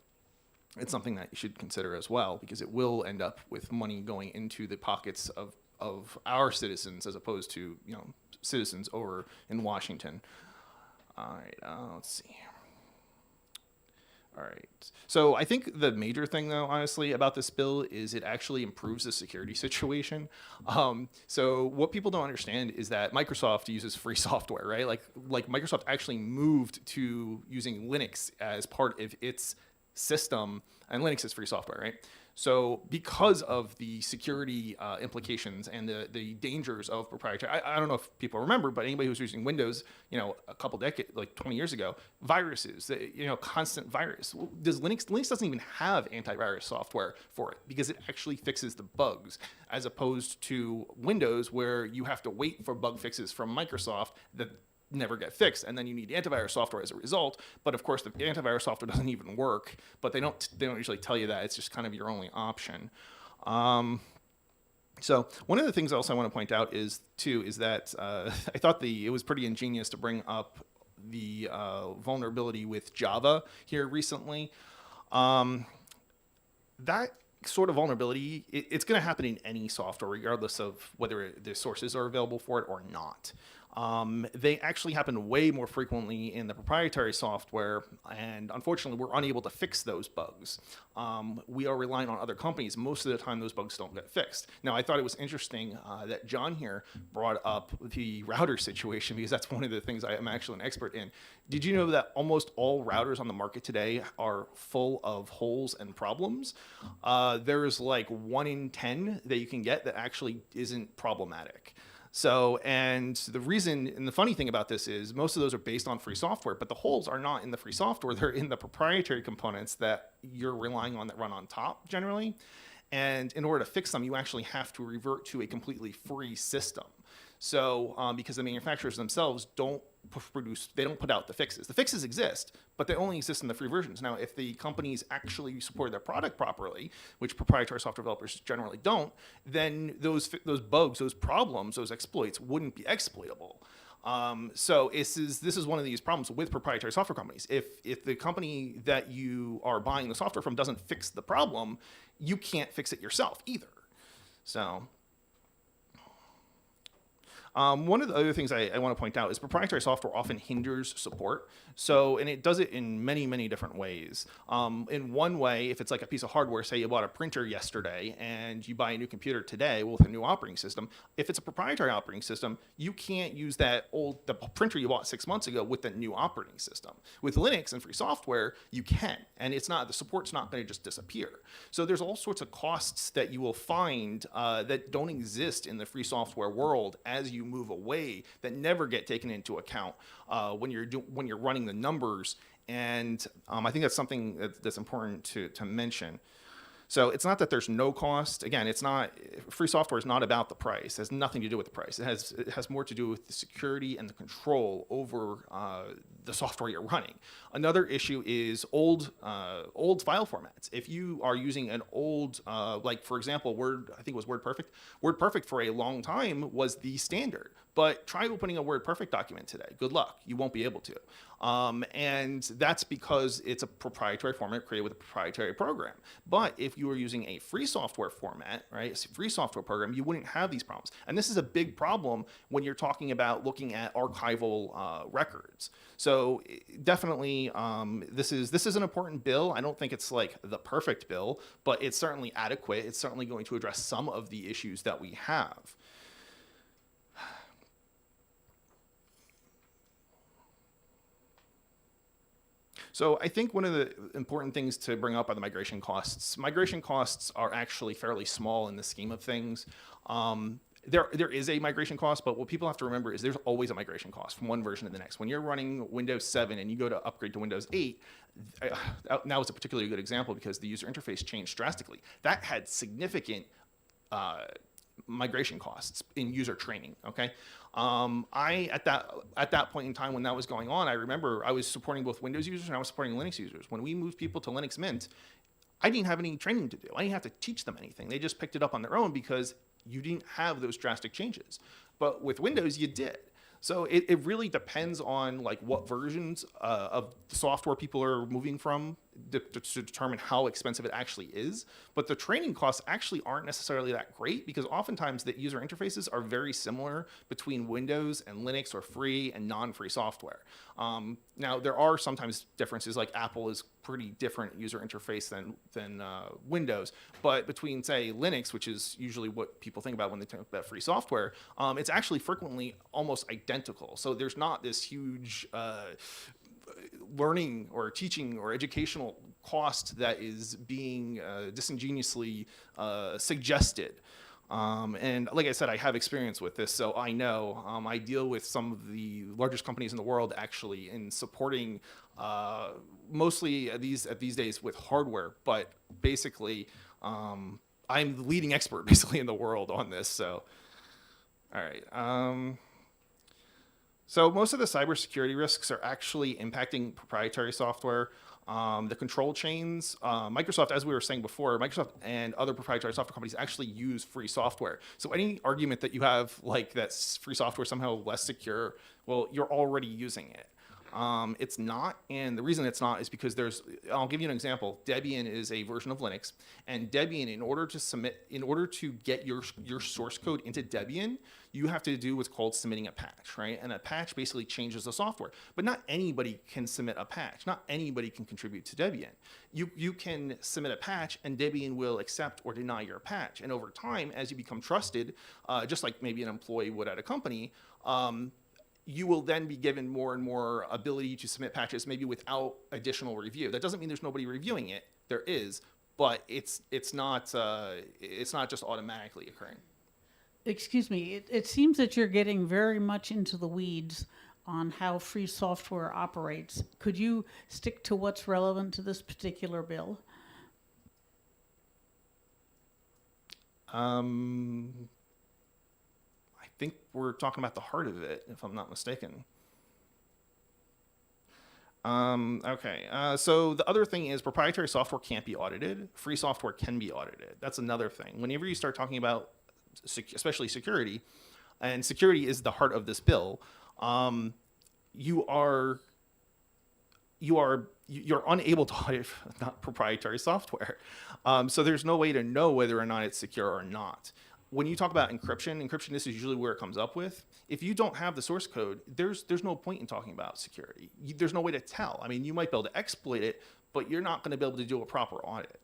it's something that you should consider as well, because it will end up with money going into the pockets of our citizens as opposed to citizens over in Washington. All right, let's see. All right. So I think the major thing, though, honestly, about this bill is it actually improves the security situation. So what people don't understand is that Microsoft uses free software, right? Like Microsoft actually moved to using Linux as part of its system, and Linux is free software, right? So because of the security implications and the dangers of proprietary, I don't know if people remember, but anybody who's using Windows, a couple decades, like 20 years ago, viruses, constant virus. Does Linux doesn't even have antivirus software for it because it actually fixes the bugs, as opposed to Windows where you have to wait for bug fixes from Microsoft that never get fixed, and then you need antivirus software as a result. But of course the antivirus software doesn't even work, but they don't usually tell you that. It's just kind of your only option. So one of the things else I want to point out is that I thought it was pretty ingenious to bring up the vulnerability with Java here recently. That sort of vulnerability, it's going to happen in any software, regardless of whether the sources are available for it or not. They actually happen way more frequently in the proprietary software, and unfortunately, we're unable to fix those bugs. We are relying on other companies. Most of the time, those bugs don't get fixed. Now, I thought it was interesting that John here brought up the router situation, because that's one of the things I am actually an expert in. Did you know that almost all routers on the market today are full of holes and problems? There's like 1 in 10 that you can get that actually isn't problematic. So, and the reason, and the funny thing about this is most of those are based on free software, but the holes are not in the free software. They're in the proprietary components that you're relying on that run on top generally. And in order to fix them, you actually have to revert to a completely free system. So, because the manufacturers themselves don't put out the fixes. The fixes exist, but they only exist in the free versions. Now, if the companies actually support their product properly, which proprietary software developers generally don't, then those bugs, those problems, those exploits wouldn't be exploitable. So this is one of these problems with proprietary software companies. If the company that you are buying the software from doesn't fix the problem, you can't fix it yourself either. So. One of the other things I want to point out is proprietary software often hinders support. So, and it does it in many, many different ways. In one way, if it's like a piece of hardware, say you bought a printer yesterday and you buy a new computer today with a new operating system, if it's a proprietary operating system, you can't use the printer you bought 6 months ago with the new operating system. With Linux and free software, you can, and the support's not going to just disappear. So there's all sorts of costs that you will find that don't exist in the free software world as you move away, that never get taken into account when you're running the numbers. And I think that's something that's important to mention. So it's not that there's no cost. Again, free software is not about the price. It has nothing to do with the price. It has more to do with the security and the control over the software you're running. Another issue is old file formats. If you are using an old, like for example, Word, I think it was WordPerfect. WordPerfect for a long time was the standard. But try opening a WordPerfect document today. Good luck. You won't be able to. And that's because it's a proprietary format created with a proprietary program. But if you were using a free software format, right, a free software program, you wouldn't have these problems. And this is a big problem when you're talking about looking at archival records. So definitely, this is an important bill. I don't think it's like the perfect bill, but it's certainly adequate. It's certainly going to address some of the issues that we have. So I think one of the important things to bring up are the migration costs. Migration costs are actually fairly small in the scheme of things. There is a migration cost, but what people have to remember is there's always a migration cost from one version to the next. When you're running Windows 7 and you go to upgrade to Windows 8, now it's a particularly good example because the user interface changed drastically. That had significant migration costs in user training, okay? At that point in time when that was going on, I remember I was supporting both Windows users and I was supporting Linux users. When we moved people to Linux Mint, I didn't have any training to do. I didn't have to teach them anything. They just picked it up on their own because you didn't have those drastic changes. But with Windows, you did. So it really depends on like what versions of the software people are moving from to determine how expensive it actually is. But the training costs actually aren't necessarily that great because oftentimes the user interfaces are very similar between Windows and Linux or free and non-free software. Now, there are sometimes differences, like Apple is pretty different user interface than Windows. But between, say, Linux, which is usually what people think about when they talk about free software, it's actually frequently almost identical. So there's not this huge learning or teaching or educational cost that is being disingenuously suggested. And like I said, I have experience with this, so I know. I deal with some of the largest companies in the world actually in supporting mostly at these days with hardware, but basically I'm the leading expert basically in the world on this. So, all right. So most of the cybersecurity risks are actually impacting proprietary software, the control chains. Microsoft, as we were saying before, Microsoft and other proprietary software companies actually use free software. So any argument that you have like that free software is somehow less secure, well, you're already using it. It's not, and the reason it's not is because I'll give you an example. Debian is a version of Linux, and Debian, in order to get your source code into Debian, you have to do what's called submitting a patch, right? And a patch basically changes the software. But not anybody can submit a patch. Not anybody can contribute to Debian. You can submit a patch, and Debian will accept or deny your patch. And over time, as you become trusted, just like maybe an employee would at a company, you will then be given more and more ability to submit patches, maybe without additional review. That doesn't mean there's nobody reviewing it. There is, but it's not just automatically occurring. Excuse me, it seems that you're getting very much into the weeds on how free software operates. Could you stick to what's relevant to this particular bill? I think we're talking about the heart of it, if I'm not mistaken. Okay, so the other thing is proprietary software can't be audited. Free software can be audited. That's another thing. Whenever you start talking about, especially security, and security is the heart of this bill, you're unable to audit not proprietary software. So there's no way to know whether or not it's secure or not. When you talk about encryption, this is usually where it comes up with. If you don't have the source code, there's no point in talking about security. There's no way to tell. I mean, you might be able to exploit it, but you're not going to be able to do a proper audit.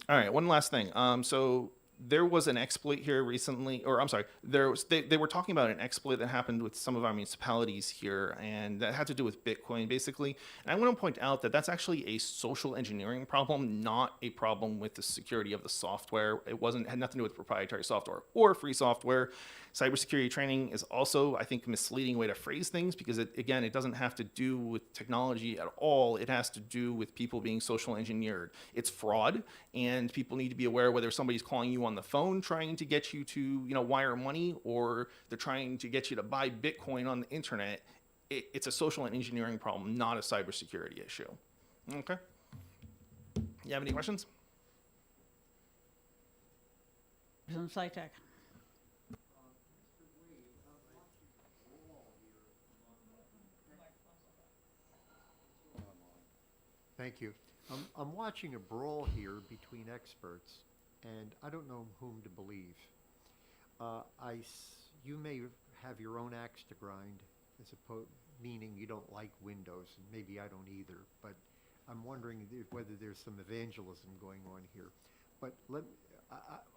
All right, one last thing. So there was an exploit here recently, or I'm sorry, they were talking about an exploit that happened with some of our municipalities here, and that had to do with Bitcoin, basically. And I want to point out that that's actually a social engineering problem, not a problem with the security of the software. It had nothing to do with proprietary software or free software. Cybersecurity training is also, I think, a misleading way to phrase things because, it doesn't have to do with technology at all. It has to do with people being social engineered. It's fraud, and people need to be aware whether somebody's calling you on the phone trying to get you to, wire money, or they're trying to get you to buy Bitcoin on the internet. It's a social engineering problem, not a cybersecurity issue. Okay. You have any questions? Representative Saitek. Thank you. I'm watching a brawl here between experts, and I don't know whom to believe. You may have your own axe to grind, meaning you don't like Windows, and maybe I don't either, but I'm wondering whether there's some evangelism going on here. But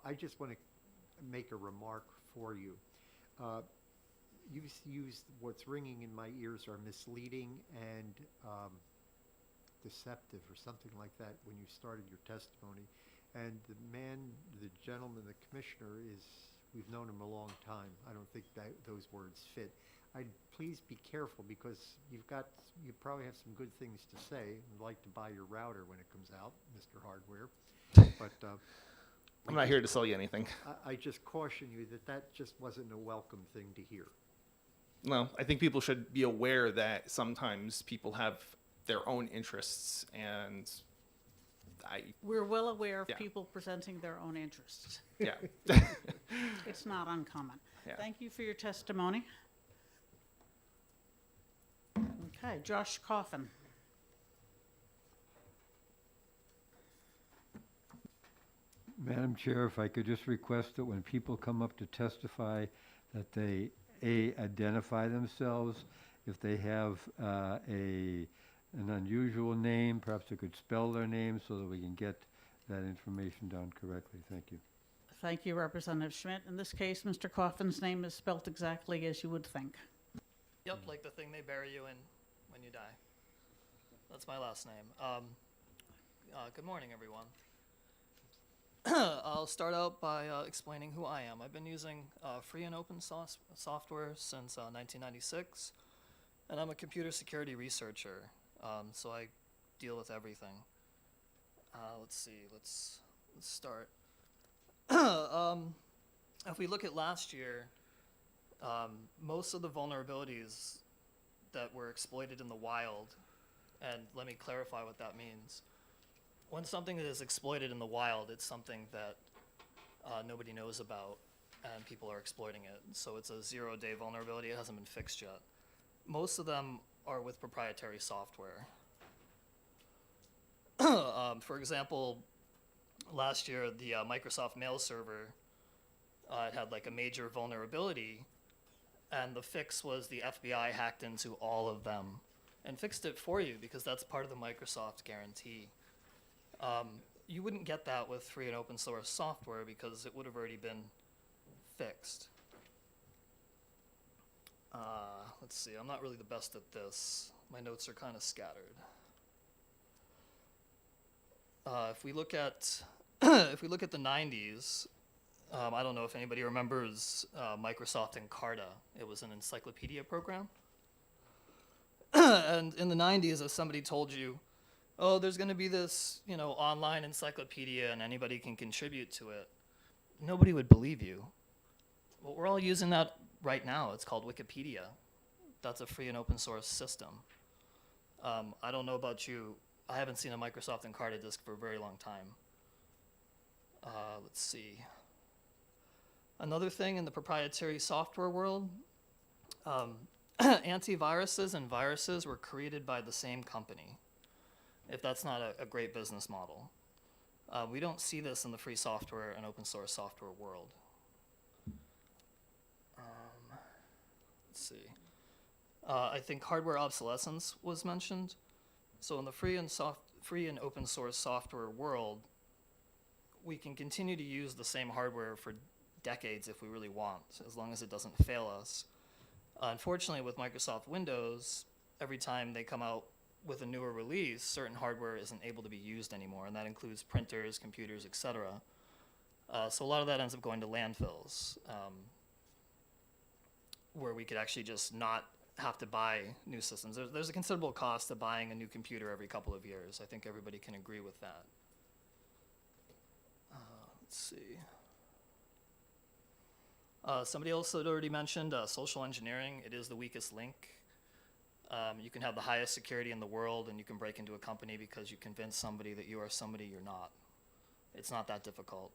I just want to make a remark for you. What's ringing in my ears are misleading and deceptive or something like that when you started your testimony. And the gentleman, the commissioner, we've known him a long time. I don't think that those words fit. Please be careful because you probably have some good things to say. I'd like to buy your router when it comes out, Mr. Hardware. But I'm not here to sell you anything. I just caution you that just wasn't a welcome thing to hear. No, I think people should be aware that sometimes people have their own interests, and we're well aware of Yeah. people presenting their own interests. Yeah. It's not uncommon. Yeah. Thank you for your testimony. Okay, Josh Coffin. Madam Chair, if I could just request that when people come up to testify, that they, identify themselves. If they have an unusual name, perhaps they could spell their name so that we can get that information down correctly. Thank you. Thank you, Representative Schmidt. In this case, Mr. Coffin's name is spelt exactly as you would think. Yep, like the thing they bury you in when you die. That's my last name. Good morning, everyone. I'll start out by explaining who I am. I've been using free and open source software since 1996, and I'm a computer security researcher, so I deal with everything. Let's see, let's start. If we look at last year, Most of the vulnerabilities that were exploited in the wild, and let me clarify what that means. When something is exploited in the wild, it's something that nobody knows about and people are exploiting it. So it's a 0-day vulnerability. It hasn't been fixed yet. Most of them are with proprietary software. For example, last year, the Microsoft mail server had like a major vulnerability, and the fix was the FBI hacked into all of them and fixed it for you because that's part of the Microsoft guarantee. You wouldn't get that with free and open source software because it would have already been fixed. Let's see, I'm not really the best at this. My notes are kind of scattered. If we look at if we look at the 90s, I don't know if anybody remembers Microsoft Encarta. It was an encyclopedia program. And in the 90s, if somebody told you, oh, there's going to be this, online encyclopedia and anybody can contribute to it, nobody would believe you. Well, we're all using that right now. It's called Wikipedia. That's a free and open source system. I don't know about you. I haven't seen a Microsoft Encarta disk for a very long time. Let's see. Another thing in the proprietary software world, antiviruses and viruses were created by the same company, if that's not a great business model. We don't see this in the free software and open source software world. Let's see. I think hardware obsolescence was mentioned. So in the free and open source software world, we can continue to use the same hardware for decades if we really want, as long as it doesn't fail us. Unfortunately, with Microsoft Windows, every time they come out with a newer release, certain hardware isn't able to be used anymore, and that includes printers, computers, etc. So a lot of that ends up going to landfills, where we could actually just not have to buy new systems. There's a considerable cost to buying a new computer every couple of years. I think everybody can agree with that. Let's see. Somebody else had already mentioned social engineering. It is the weakest link. You can have the highest security in the world and you can break into a company because you convince somebody that you are somebody you're not. It's not that difficult.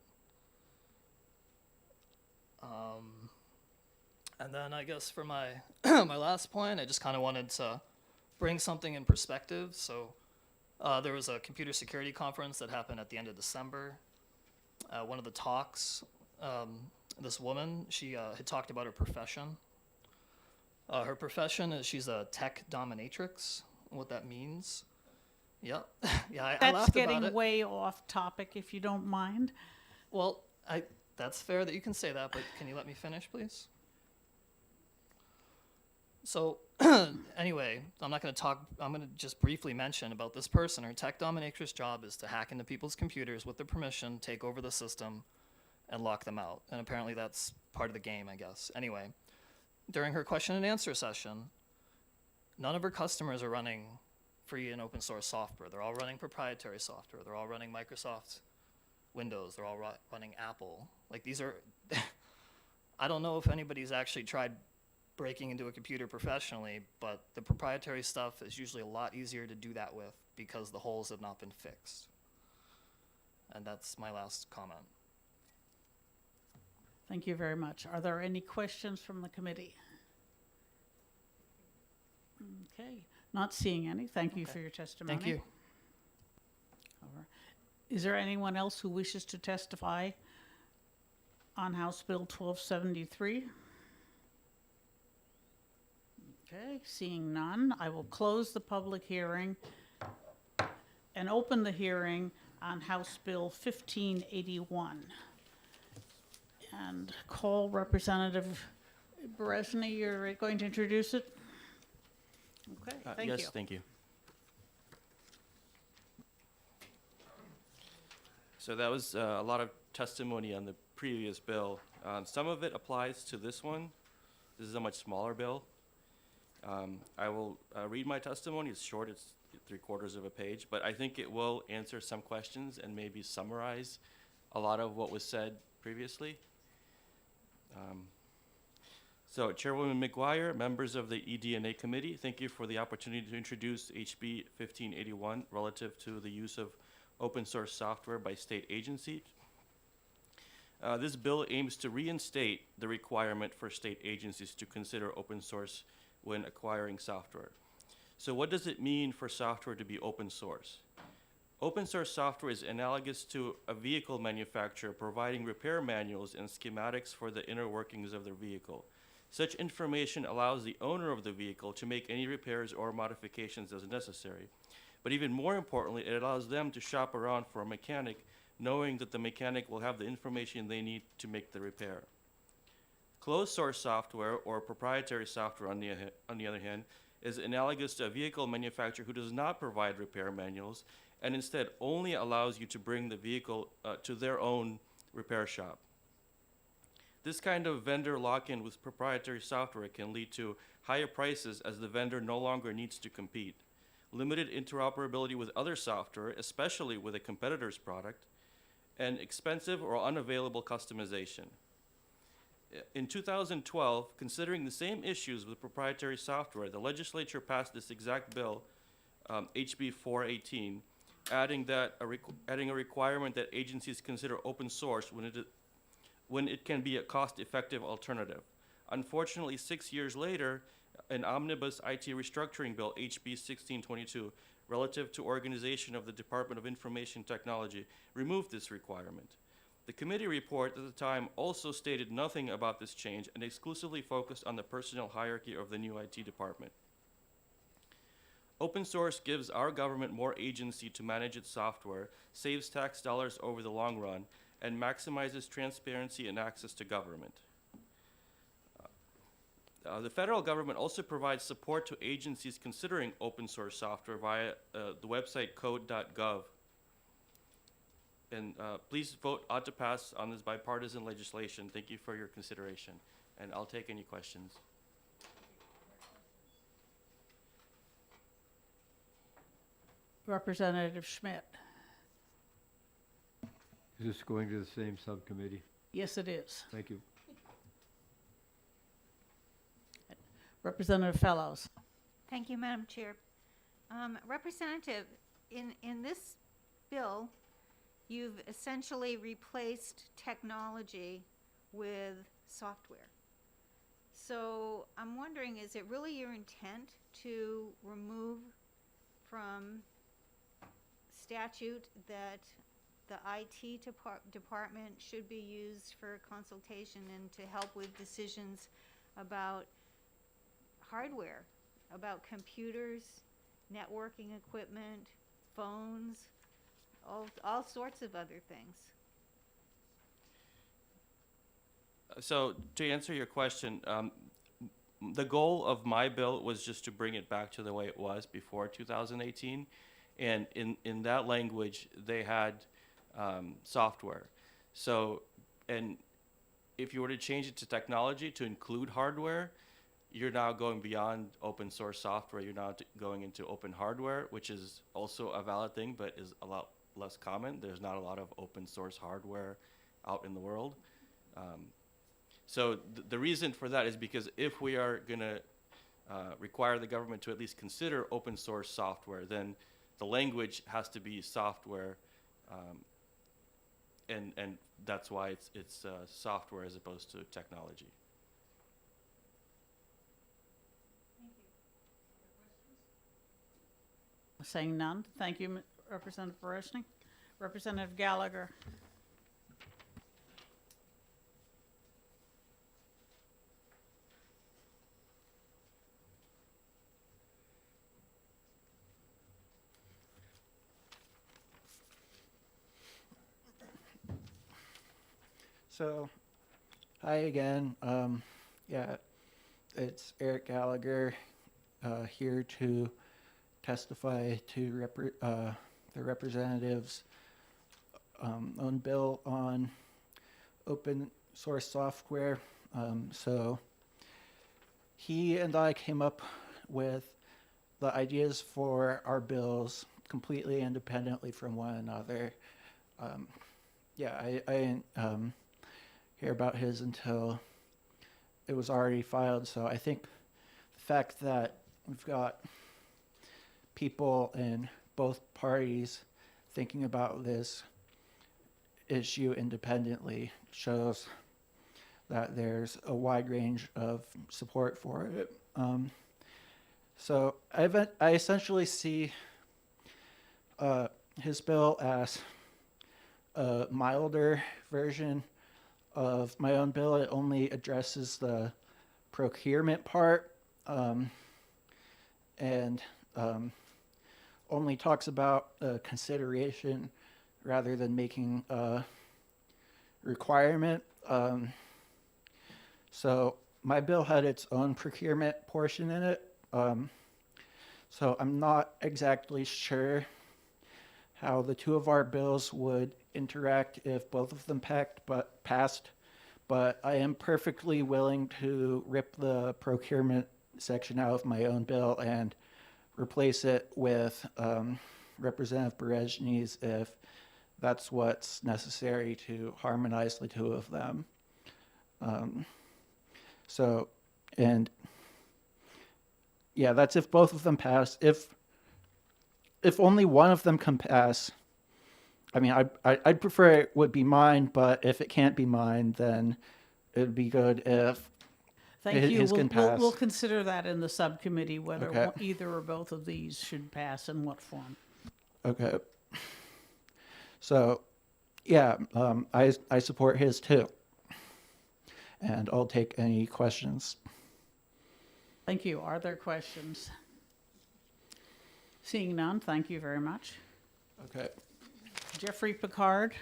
And then I guess for my my last point, I just kind of wanted to bring something in perspective. So there was a computer security conference that happened at the end of December. One of the talks, this woman, she had talked about her profession. Her profession is she's a tech dominatrix. What that means? Yep. Yeah, I laughed about it. That's getting way off topic, if you don't mind. Well, that's fair that you can say that, but can you let me finish, please? So anyway, I'm going to just briefly mention about this person. Her tech dominatrix job is to hack into people's computers with their permission, take over the system, and lock them out. And apparently that's part of the game, I guess. Anyway, during her question and answer session, none of her customers are running free and open source software. They're all running proprietary software. They're all running Microsoft Windows. They're all running Apple. Like, these are, I don't know if anybody's actually tried breaking into a computer professionally, but the proprietary stuff is usually a lot easier to do that with because the holes have not been fixed. And that's my last comment. Thank you very much. Are there any questions from the committee? Okay, not seeing any. Thank you for your testimony. Thank you. All right. Is there anyone else who wishes to testify on House Bill 1273? Okay, seeing none, I will close the public hearing and open the hearing on House Bill 1581. And call Representative Beresny. You're going to introduce it? Okay, thank you. Yes, thank you. So that was a lot of testimony on the previous bill. Some of it applies to this one. This is a much smaller bill. I will read my testimony. It's short, it's 3/4 of a page, but I think it will answer some questions and maybe summarize a lot of what was said previously. So Chairwoman McGuire, members of the EDNA committee, thank you for the opportunity to introduce HB 1581 relative to the use of open source software by state agencies. This bill aims to reinstate the requirement for state agencies to consider open source when acquiring software. So what does it mean for software to be open source? Open source software is analogous to a vehicle manufacturer providing repair manuals and schematics for the inner workings of their vehicle. Such information allows the owner of the vehicle to make any repairs or modifications as necessary. But even more importantly, it allows them to shop around for a mechanic, knowing that the mechanic will have the information they need to make the repair. Closed source software, or proprietary software on the other hand, is analogous to a vehicle manufacturer who does not provide repair manuals and instead only allows you to bring the vehicle to their own repair shop. This kind of vendor lock-in with proprietary software can lead to higher prices as the vendor no longer needs to compete, limited interoperability with other software, especially with a competitor's product, and expensive or unavailable customization. In 2012, considering the same issues with proprietary software, the legislature passed this exact bill, HB 418, adding a requirement that agencies consider open source when it can be a cost-effective alternative. Unfortunately, 6 years later, an omnibus IT restructuring bill, HB 1622, relative to organization of the Department of Information Technology, removed this requirement. The committee report at the time also stated nothing about this change and exclusively focused on the personnel hierarchy of the new IT department. Open source gives our government more agency to manage its software, saves tax dollars over the long run, and maximizes transparency and access to government. The federal government also provides support to agencies considering open source software via the website code.gov. And please vote ought to pass on this bipartisan legislation. Thank you for your consideration. And I'll take any questions. Representative Schmidt. Is this going to the same subcommittee? Yes, it is. Thank you. Representative Fellows. Thank you, Madam Chair. Representative, in this bill, you've essentially replaced technology with software. So I'm wondering, is it really your intent to remove from statute that the IT department should be used for consultation and to help with decisions about hardware, about computers, networking equipment, phones, all sorts of other things? So to answer your question, the goal of my bill was just to bring it back to the way it was before 2018. And in that language, they had software. So, and if you were to change it to technology to include hardware, you're now going beyond open source software. You're now going into open hardware, which is also a valid thing, but is a lot less common. There's not a lot of open source hardware out in the world. So the reason for that is because if we are going to require the government to at least consider open source software, then the language has to be software, and that's why it's software as opposed to technology. Saying none. Thank you, Representative Bereshny. Representative Gallagher. So, hi again. Yeah, it's Eric Gallagher here to testify to the representative's own bill on open source software. So he and I came up with the ideas for our bills completely independently from one another. Yeah, I didn't hear about his until it was already filed. So I think the fact that we've got people in both parties thinking about this issue independently shows that there's a wide range of support for it. So I essentially see his bill as a milder version of my own bill. It only addresses the procurement part and only talks about consideration rather than making a requirement. So my bill had its own procurement portion in it. So I'm not exactly sure how the two of our bills would interact if both of them passed, but I am perfectly willing to rip the procurement section out of my own bill and replace it with Representative Berezny's if that's what's necessary to harmonize the two of them. And yeah, that's if both of them pass. If only one of them can pass, I mean, I'd prefer it would be mine, but if it can't be mine, then it'd be good if Thank you. his can pass. We'll consider that in the subcommittee, whether Okay. either or both of these should pass in what form. Okay. So, yeah, I support his too. And I'll take any questions. Thank you. Are there questions? Seeing none, thank you very much. Okay. Jeffrey Picard.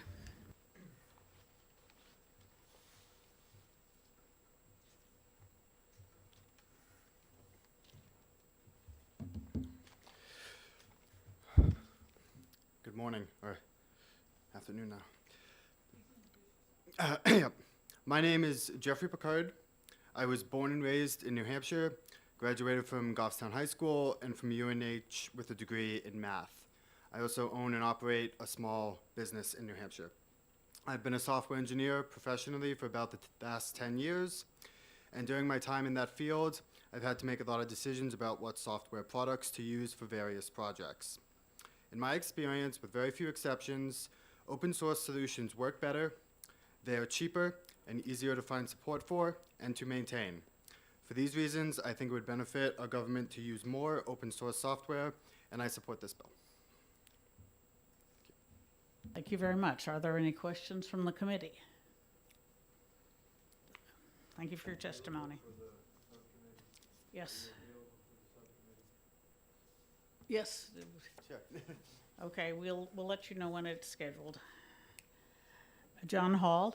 Good morning, or afternoon now. Yeah. My name is Jeffrey Picard. I was born and raised in New Hampshire, graduated from Goffstown High School and from UNH with a degree in math. I also own and operate a small business in New Hampshire. I've been a software engineer professionally for about the past 10 years, and during my time in that field, I've had to make a lot of decisions about what software products to use for various projects. In my experience, with very few exceptions, open source solutions work better, they are cheaper and easier to find support for and to maintain. For these reasons, I think it would benefit our government to use more open source software, and I support this bill. Thank you very much. Are there any questions from the committee? Thank you for your testimony. Yes. Yes. Sure. Okay, we'll let you know when it's scheduled. John Hall.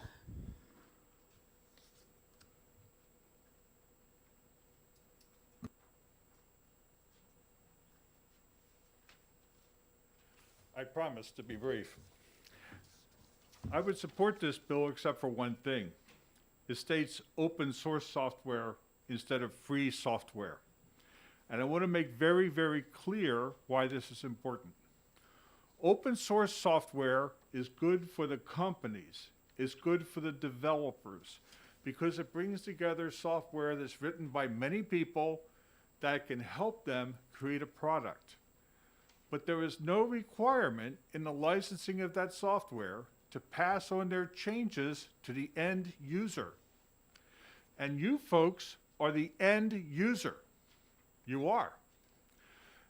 I promise to be brief. I would support this bill except for one thing. It states open source software instead of free software. And I want to make very, very clear why this is important. Open source software is good for the companies, it's good for the developers, because it brings together software that's written by many people that can help them create a product. But there is no requirement in the licensing of that software to pass on their changes to the end user. And you folks are the end user. You are.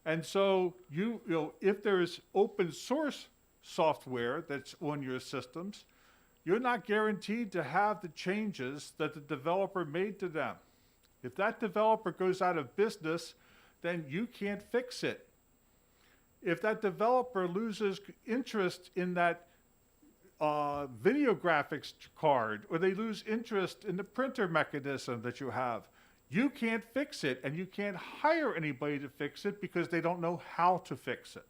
And so you know, if there is open source software that's on your systems, you're not guaranteed to have the changes that the developer made to them. If that developer goes out of business, then you can't fix it. If that developer loses interest in that video graphics card, or they lose interest in the printer mechanism that you have, you can't fix it, and you can't hire anybody to fix it because they don't know how to fix it.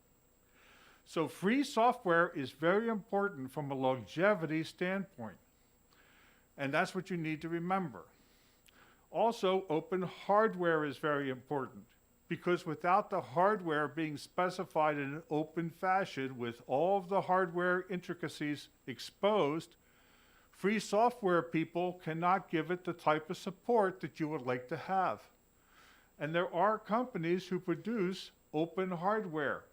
So free software is very important from a longevity standpoint. And that's what you need to remember. Also, open hardware is very important, because without the hardware being specified in an open fashion with all of the hardware intricacies exposed, Free software people cannot give it the type of support that you would like to have. And there are companies who produce open hardware.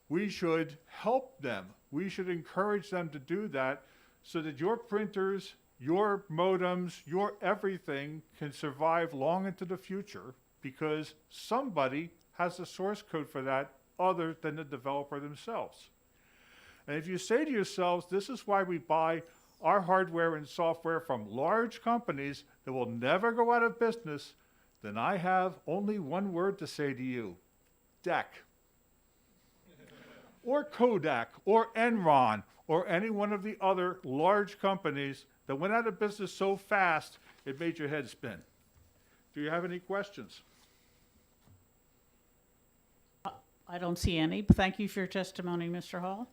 We should help them. We should encourage them to do that so that your printers, your modems, your everything can survive long into the future, because somebody has the source code for that other than the developer themselves. And if you say to yourselves, this is why we buy our hardware and software from large companies that will never go out of business, then I have only one word to say to you: DEC. Or Kodak, or Enron, or any one of the other large companies that went out of business so fast it made your head spin. Do you have any questions? I don't see any. Thank you for your testimony, Mr. Hall.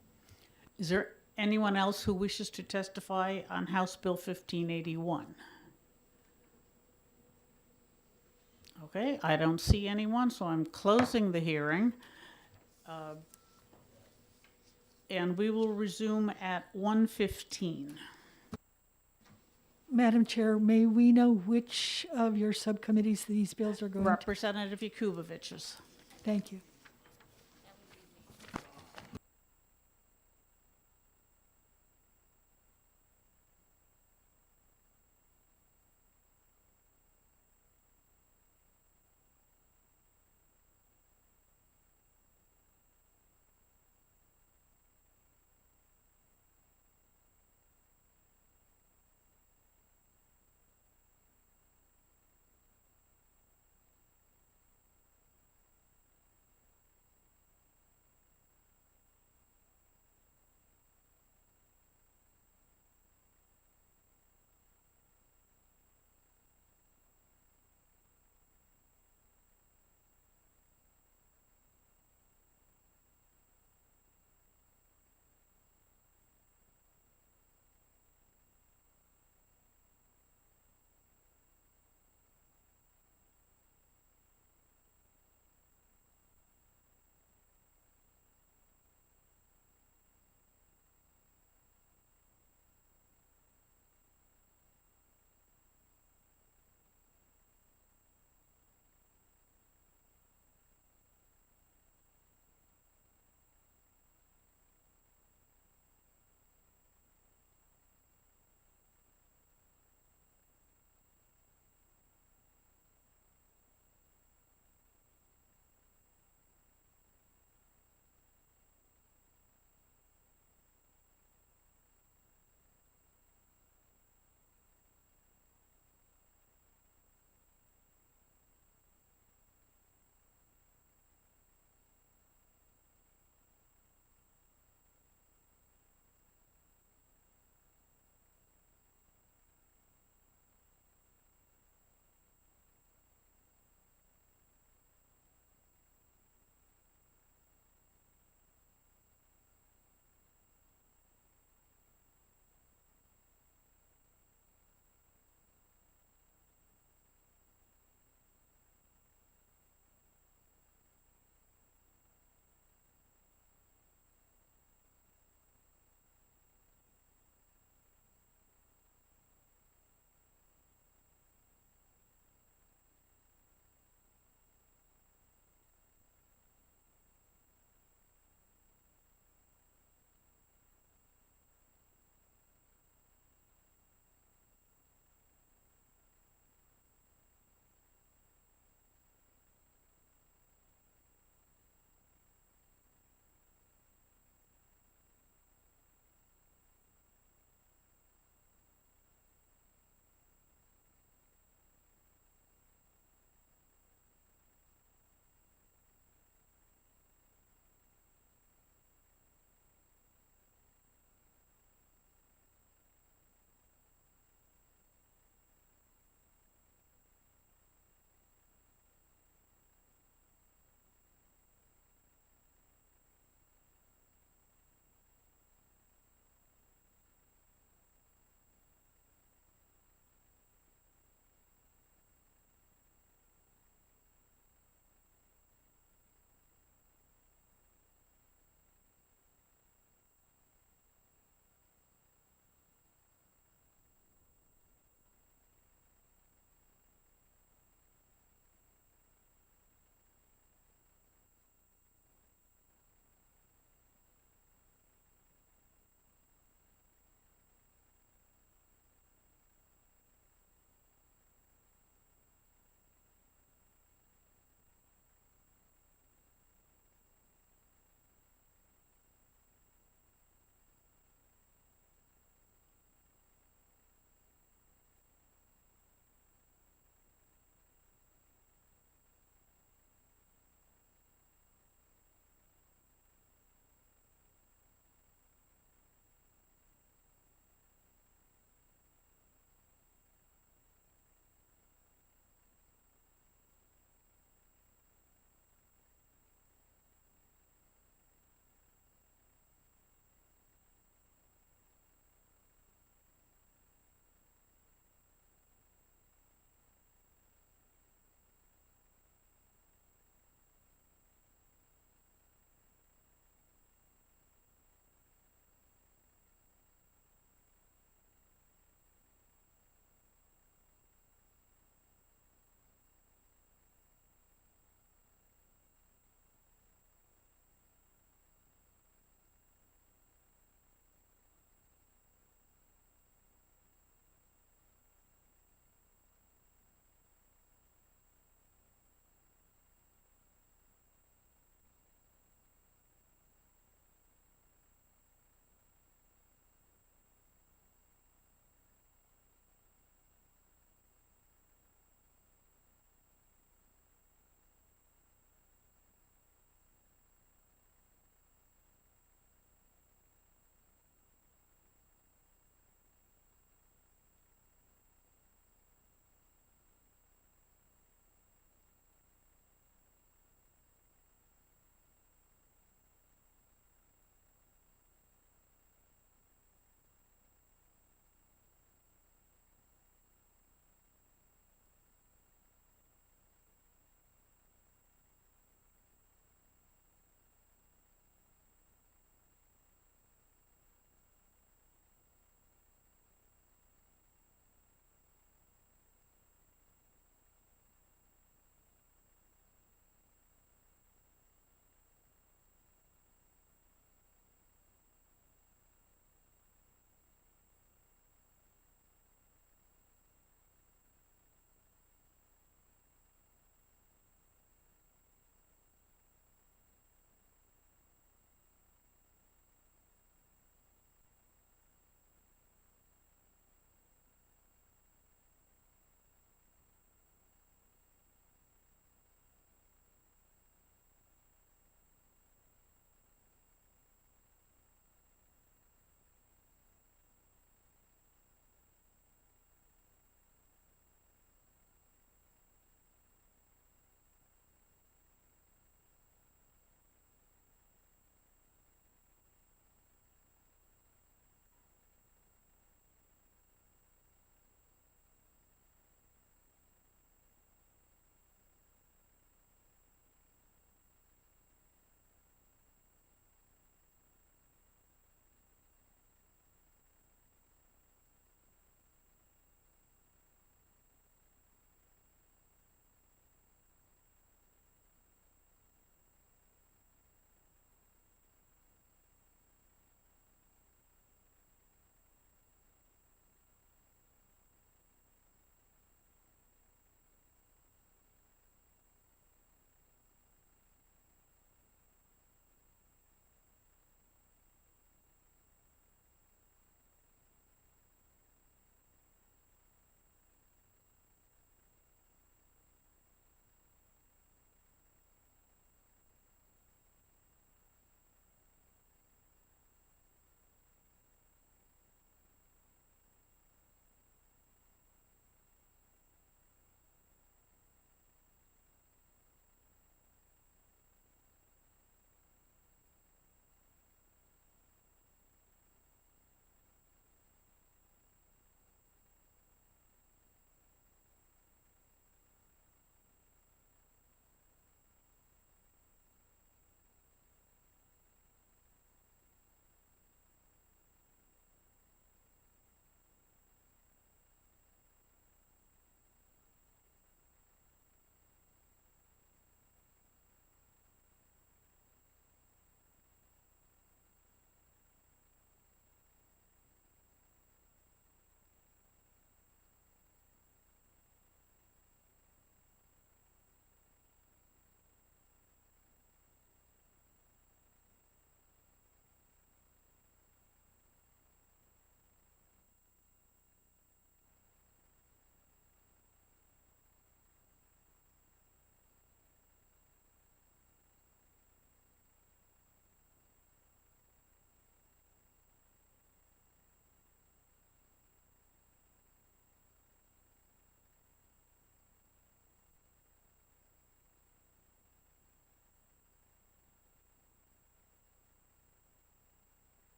Is there anyone else who wishes to testify on House Bill 1581? Okay, I don't see anyone, so I'm closing the hearing. And we will resume at 1:15. Madam Chair, may we know which of your subcommittees these bills are going to? Representative Yakubovich's. Thank you.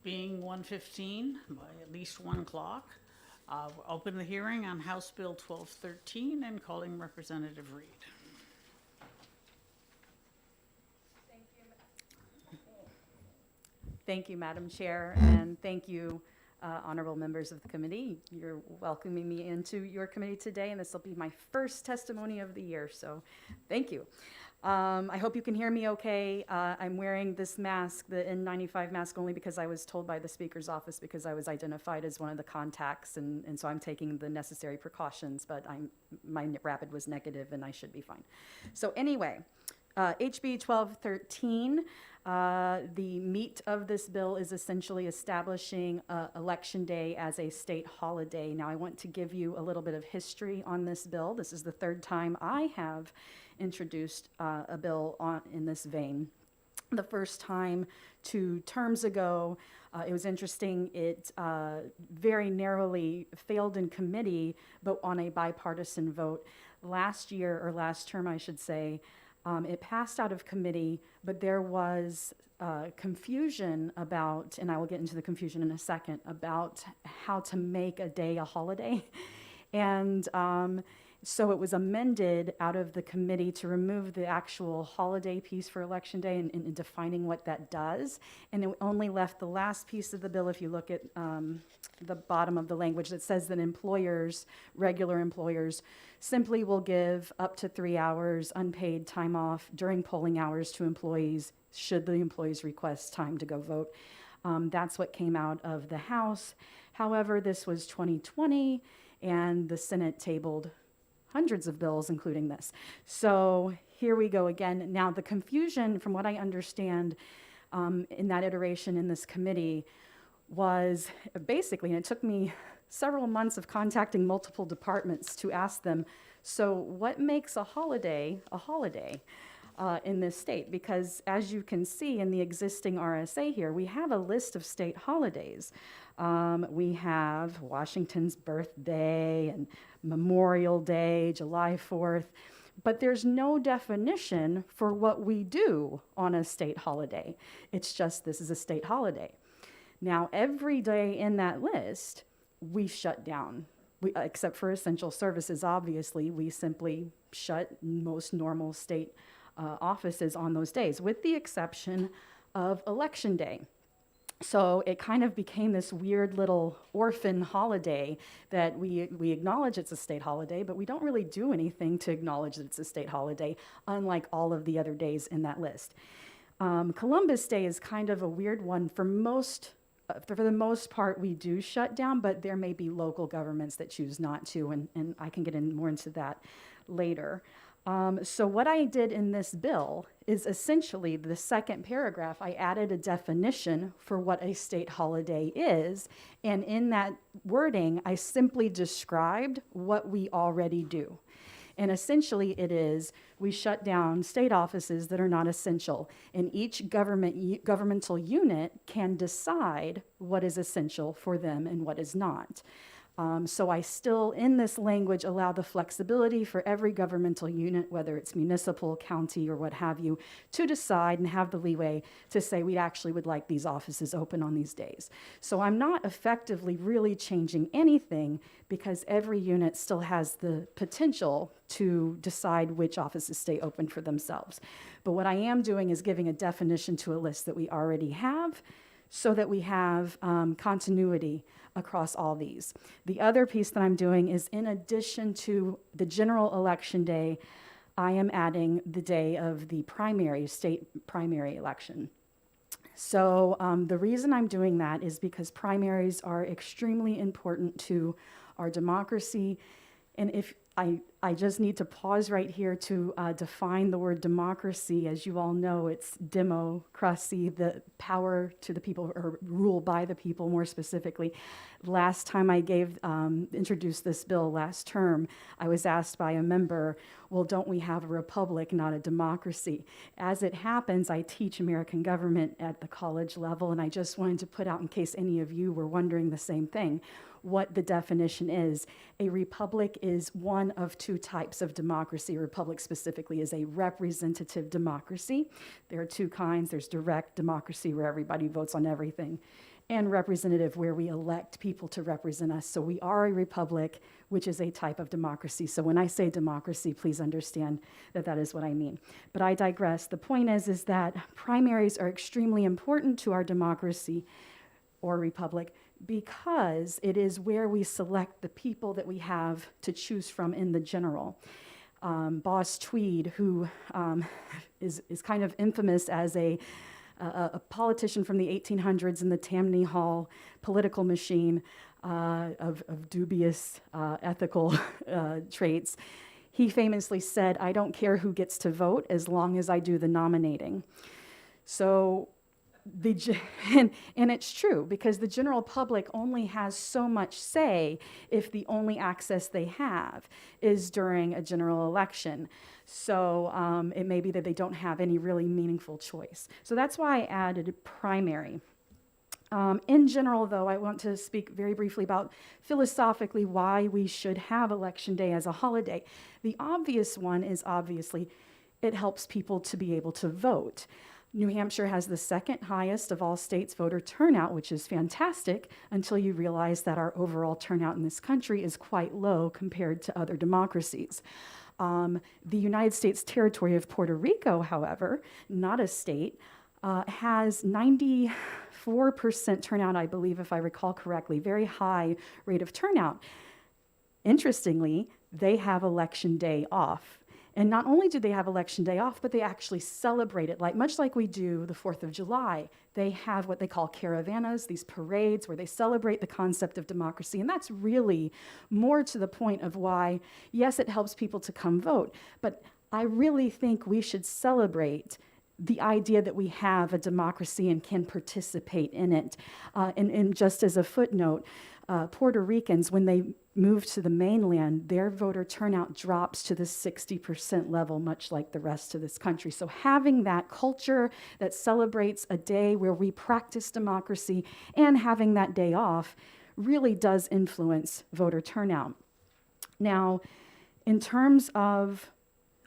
being 1:15, by at least 1 o'clock, we'll open the hearing on House Bill 1213 and calling Representative Reed. Thank you, Madam Chair, and thank you, honorable members of the committee. You're welcoming me into your committee today, and this will be my first testimony of the year, so thank you. I hope you can hear me okay. I'm wearing this mask, the N95 mask, only because I was told by the Speaker's office because I was identified as one of the contacts, and so I'm taking the necessary precautions, but my rapid was negative and I should be fine. So anyway, HB 1213, the meat of this bill is essentially establishing Election Day as a state holiday. Now I want to give you a little bit of history on this bill. This is the third time I have introduced a bill in this vein. The first time 2 terms ago, it was interesting, it very narrowly failed in committee, but on a bipartisan vote. Last year, or last term I should say, it passed out of committee, but there was confusion about, and I will get into the confusion in a second, about how to make a day a holiday. And so it was amended out of the committee to remove the actual holiday piece for Election Day and defining what that does. And it only left the last piece of the bill, if you look at the bottom of the language, that says that employers, regular employers, simply will give up to 3 hours unpaid time off during polling hours to employees should the employees request time to go vote. That's what came out of the House. However, this was 2020, and the Senate tabled hundreds of bills, including this. So here we go again. Now, the confusion, from what I understand, in that iteration in this committee was basically, and it took me several months of contacting multiple departments to ask them, so what makes a holiday in this state? Because as you can see in the existing RSA here, we have a list of state holidays. We have Washington's birthday and Memorial Day, July 4th, but there's no definition for what we do on a state holiday. It's just this is a state holiday. Now, every day in that list, we shut down. Except for essential services, obviously, we simply shut most normal state offices on those days, with the exception of Election Day. So it kind of became this weird little orphan holiday that we acknowledge it's a state holiday, but we don't really do anything to acknowledge that it's a state holiday, unlike all of the other days in that list. Columbus Day is kind of a weird one. For the most part, we do shut down, but there may be local governments that choose not to, and I can get more into that later. So what I did in this bill is essentially the second paragraph, I added a definition for what a state holiday is, and in that wording, I simply described what we already do. And essentially it is, we shut down state offices that are not essential, and each governmental unit can decide what is essential for them and what is not. So I still, in this language, allow the flexibility for every governmental unit, whether it's municipal, county, or what have you, to decide and have the leeway to say we actually would like these offices open on these days. So I'm not effectively really changing anything because every unit still has the potential to decide which offices stay open for themselves. But what I am doing is giving a definition to a list that we already have so that we have continuity across all these. The other piece that I'm doing is, in addition to the general election day, I am adding the day of the state primary election. So the reason I'm doing that is because primaries are extremely important to our democracy. And if I just need to pause right here to define the word democracy. As you all know, it's democracy, the power to the people, or rule by the people more specifically. Last time I introduced this bill last term, I was asked by a member, well, don't we have a republic, not a democracy? As it happens, I teach American government at the college level, and I just wanted to put out, in case any of you were wondering the same thing, what the definition is. A republic is one of two two types of democracy. A republic specifically is a representative democracy. There are two kinds. There's direct democracy, where everybody votes on everything, and representative, where we elect people to represent us. So we are a republic, which is a type of democracy. So when I say democracy, please understand that that is what I mean. But I digress. The point is that primaries are extremely important to our democracy or republic, because it is where we select the people that we have to choose from in the general. Boss Tweed, who is kind of infamous as a politician from the 1800s in the Tammany Hall political machine of dubious ethical traits, he famously said, "I don't care who gets to vote as long as I do the nominating." So, and it's true, because the general public only has so much say if the only access they have is during a general election. So it may be that they don't have any really meaningful choice. So that's why I added primary. In general, though, I want to speak very briefly about philosophically why we should have Election Day as a holiday. The obvious one is obviously it helps people to be able to vote. New Hampshire has the second highest of all states voter turnout, which is fantastic, until you realize that our overall turnout in this country is quite low compared to other democracies. The United States territory of Puerto Rico, however, not a state, has 94% turnout, I believe, if I recall correctly, very high rate of turnout. Interestingly, they have Election Day off. And not only do they have Election Day off, but they actually celebrate it, much like we do the 4th of July. They have what they call caravanas, these parades where they celebrate the concept of democracy. And that's really more to the point of why, yes, it helps people to come vote, but I really think we should celebrate the idea that we have a democracy and can participate in it. And just as a footnote, Puerto Ricans, when they move to the mainland, their voter turnout drops to the 60% level, much like the rest of this country. So having that culture that celebrates a day where we practice democracy and having that day off really does influence voter turnout. Now, in terms of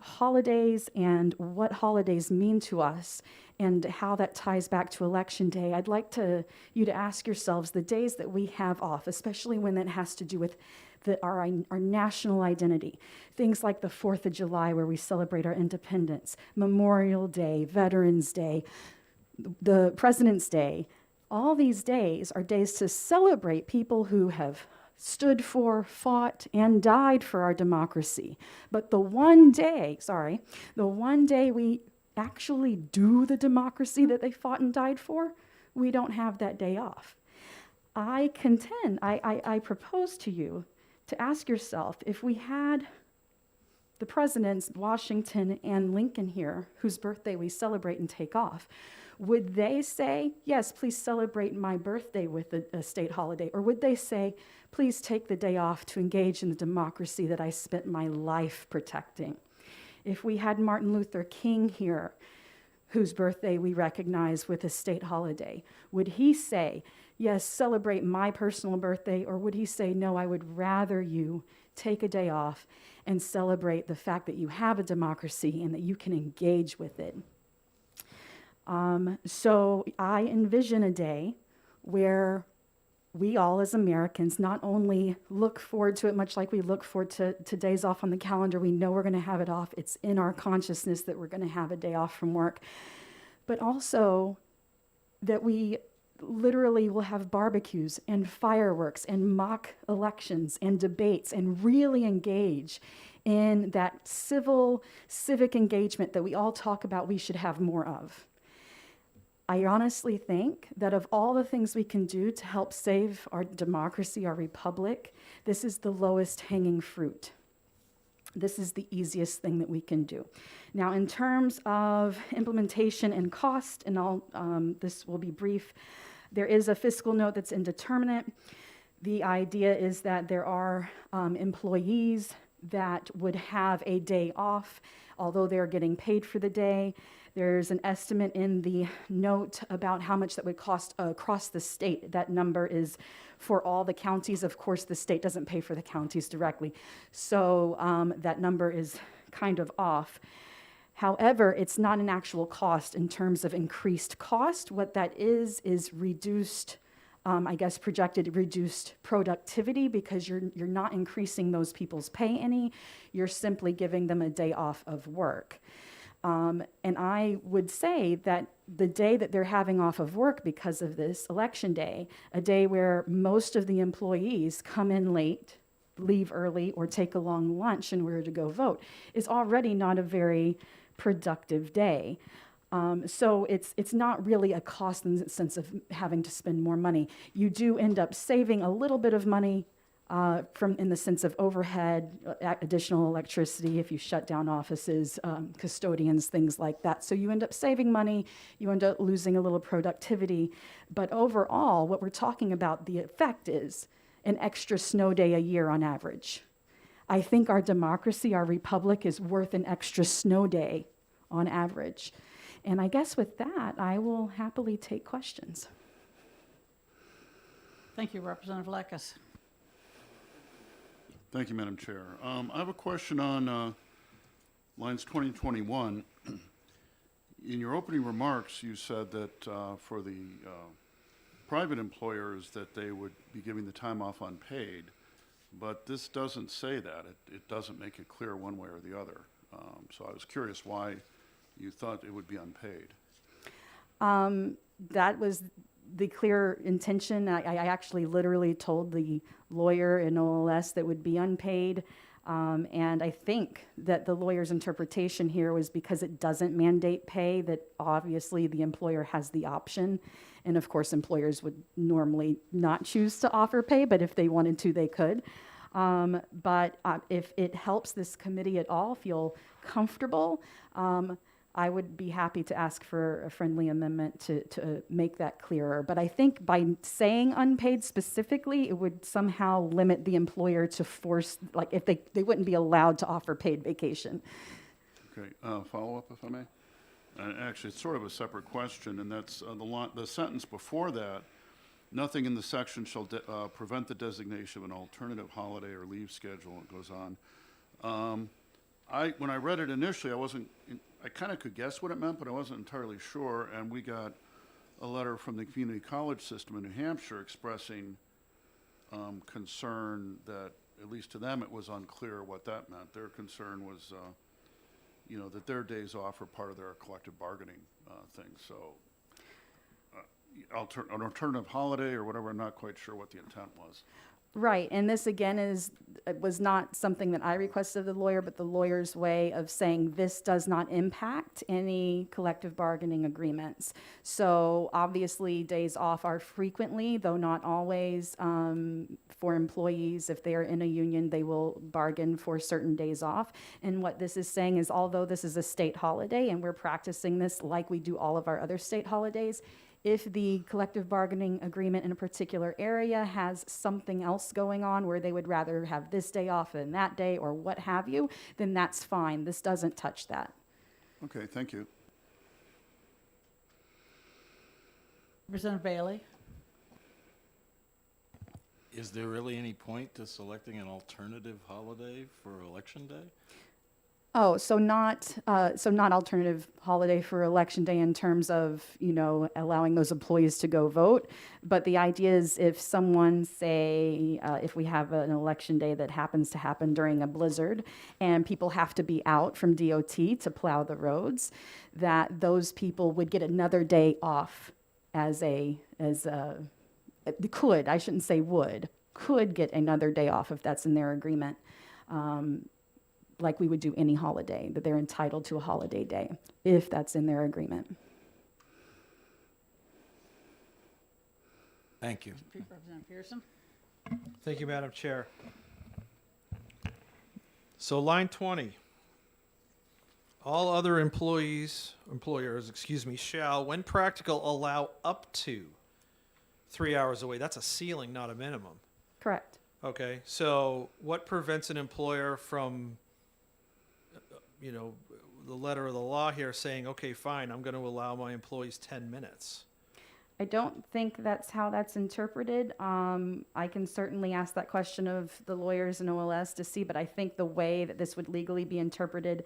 holidays and what holidays mean to us and how that ties back to Election Day, I'd like you to ask yourselves the days that we have off, especially when that has to do with our national identity. Things like the 4th of July, where we celebrate our independence, Memorial Day, Veterans Day, the President's Day. All these days are days to celebrate people who have stood for, fought, and died for our democracy. But the one day we actually do the democracy that they fought and died for, we don't have that day off. I propose to you to ask yourself, if we had the presidents, Washington and Lincoln here, whose birthday we celebrate and take off, would they say, yes, please celebrate my birthday with a state holiday? Or would they say, please take the day off to engage in the democracy that I spent my life protecting? If we had Martin Luther King here, whose birthday we recognize with a state holiday, would he say, yes, celebrate my personal birthday? Or would he say, no, I would rather you take a day off and celebrate the fact that you have a democracy and that you can engage with it? So I envision a day where we all as Americans not only look forward to it, much like we look forward to days off on the calendar, we know we're going to have it off, it's in our consciousness that we're going to have a day off from work, but also that we literally will have barbecues and fireworks and mock elections and debates and really engage in that civic engagement that we all talk about we should have more of. I honestly think that of all the things we can do to help save our democracy, our republic, this is the lowest hanging fruit. This is the easiest thing that we can do. Now, in terms of implementation and cost, and this will be brief, there is a fiscal note that's indeterminate. The idea is that there are employees that would have a day off, although they're getting paid for the day. There's an estimate in the note about how much that would cost across the state. That number is for all the counties. Of course, the state doesn't pay for the counties directly. So that number is kind of off. However, it's not an actual cost in terms of increased cost. What that is reduced, I guess, projected reduced productivity, because you're not increasing those people's pay any. You're simply giving them a day off of work. And I would say that the day that they're having off of work because of this election day, a day where most of the employees come in late, leave early, or take a long lunch in order to go vote, is already not a very productive day. So it's not really a cost in the sense of having to spend more money. You do end up saving a little bit of money in the sense of overhead, additional electricity if you shut down offices, custodians, things like that. So you end up saving money, you end up losing a little productivity. But overall, what we're talking about, the effect is an extra snow day a year on average. I think our democracy, our republic, is worth an extra snow day on average. And I guess with that, I will happily take questions. Thank you, Representative Lekes. Thank you, Madam Chair. I have a question on lines 20 and 21. In your opening remarks, you said that for the private employers that they would be giving the time off unpaid, but this doesn't say that. It doesn't make it clear one way or the other. So I was curious why you thought it would be unpaid. That was the clear intention. I actually literally told the lawyer in OLS that would be unpaid. And I think that the lawyer's interpretation here was because it doesn't mandate pay, that obviously the employer has the option. And of course, employers would normally not choose to offer pay, but if they wanted to, they could. But if it helps this committee at all feel comfortable, I would be happy to ask for a friendly amendment to make that clearer. But I think by saying unpaid specifically, it would somehow limit the employer to force, like if they wouldn't be allowed to offer paid vacation. Okay, follow up if I may? Actually, it's sort of a separate question, and that's the sentence before that. Nothing in the section shall prevent the designation of an alternative holiday or leave schedule. It goes on. When I read it initially, I kind of could guess what it meant, but I wasn't entirely sure. And we got a letter from the community college system in New Hampshire expressing concern that, at least to them, it was unclear what that meant. Their concern was, that their days off are part of their collective bargaining thing. So an alternative holiday or whatever, I'm not quite sure what the intent was. Right, and this again was not something that I requested of the lawyer, but the lawyer's way of saying this does not impact any collective bargaining agreements. So obviously days off are frequently, though not always, for employees. If they are in a union, they will bargain for certain days off. And what this is saying is, although this is a state holiday and we're practicing this like we do all of our other state holidays, if the collective bargaining agreement in a particular area has something else going on where they would rather have this day off than that day or what have you, then that's fine. This doesn't touch that. Okay, thank you. Representative Bailey. Is there really any point to selecting an alternative holiday for Election Day? Oh, so not alternative holiday for Election Day in terms of, allowing those employees to go vote. But the idea is if someone, say, if we have an Election Day that happens to happen during a blizzard and people have to be out from DOT to plow the roads, that those people would get another day off could get another day off if that's in their agreement. Like we would do any holiday, that they're entitled to a holiday day, if that's in their agreement. Thank you. Representative Pearson. Thank you, Madam Chair. So line 20. All other employers, shall, when practical, allow up to 3 hours away. That's a ceiling, not a minimum. Correct. Okay, so what prevents an employer from, the letter of the law here saying, okay, fine, I'm going to allow my employees 10 minutes. I don't think that's how that's interpreted. I can certainly ask that question of the lawyers in OLS to see, but I think the way that this would legally be interpreted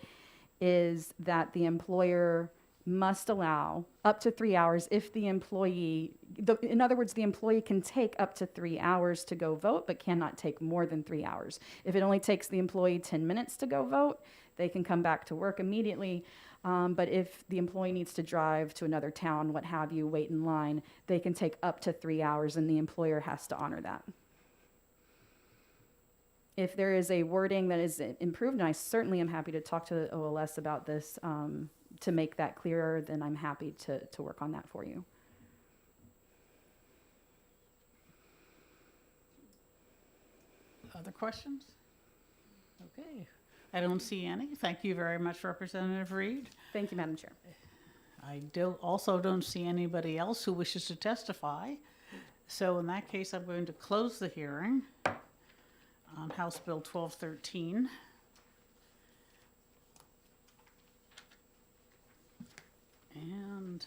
is that the employer must allow up to 3 hours if the employee, in other words, the employee can take up to 3 hours to go vote, but cannot take more than 3 hours. If it only takes the employee 10 minutes to go vote, they can come back to work immediately. But if the employee needs to drive to another town, what have you, wait in line, they can take up to 3 hours and the employer has to honor that. If there is a wording that is improved, and I certainly am happy to talk to the OLS about this to make that clearer, then I'm happy to work on that for you. Other questions? Okay. I don't see any. Thank you very much, Representative Reed. Thank you, Madam Chair. I also don't see anybody else who wishes to testify. So in that case, I'm going to close the hearing on House Bill 1213. And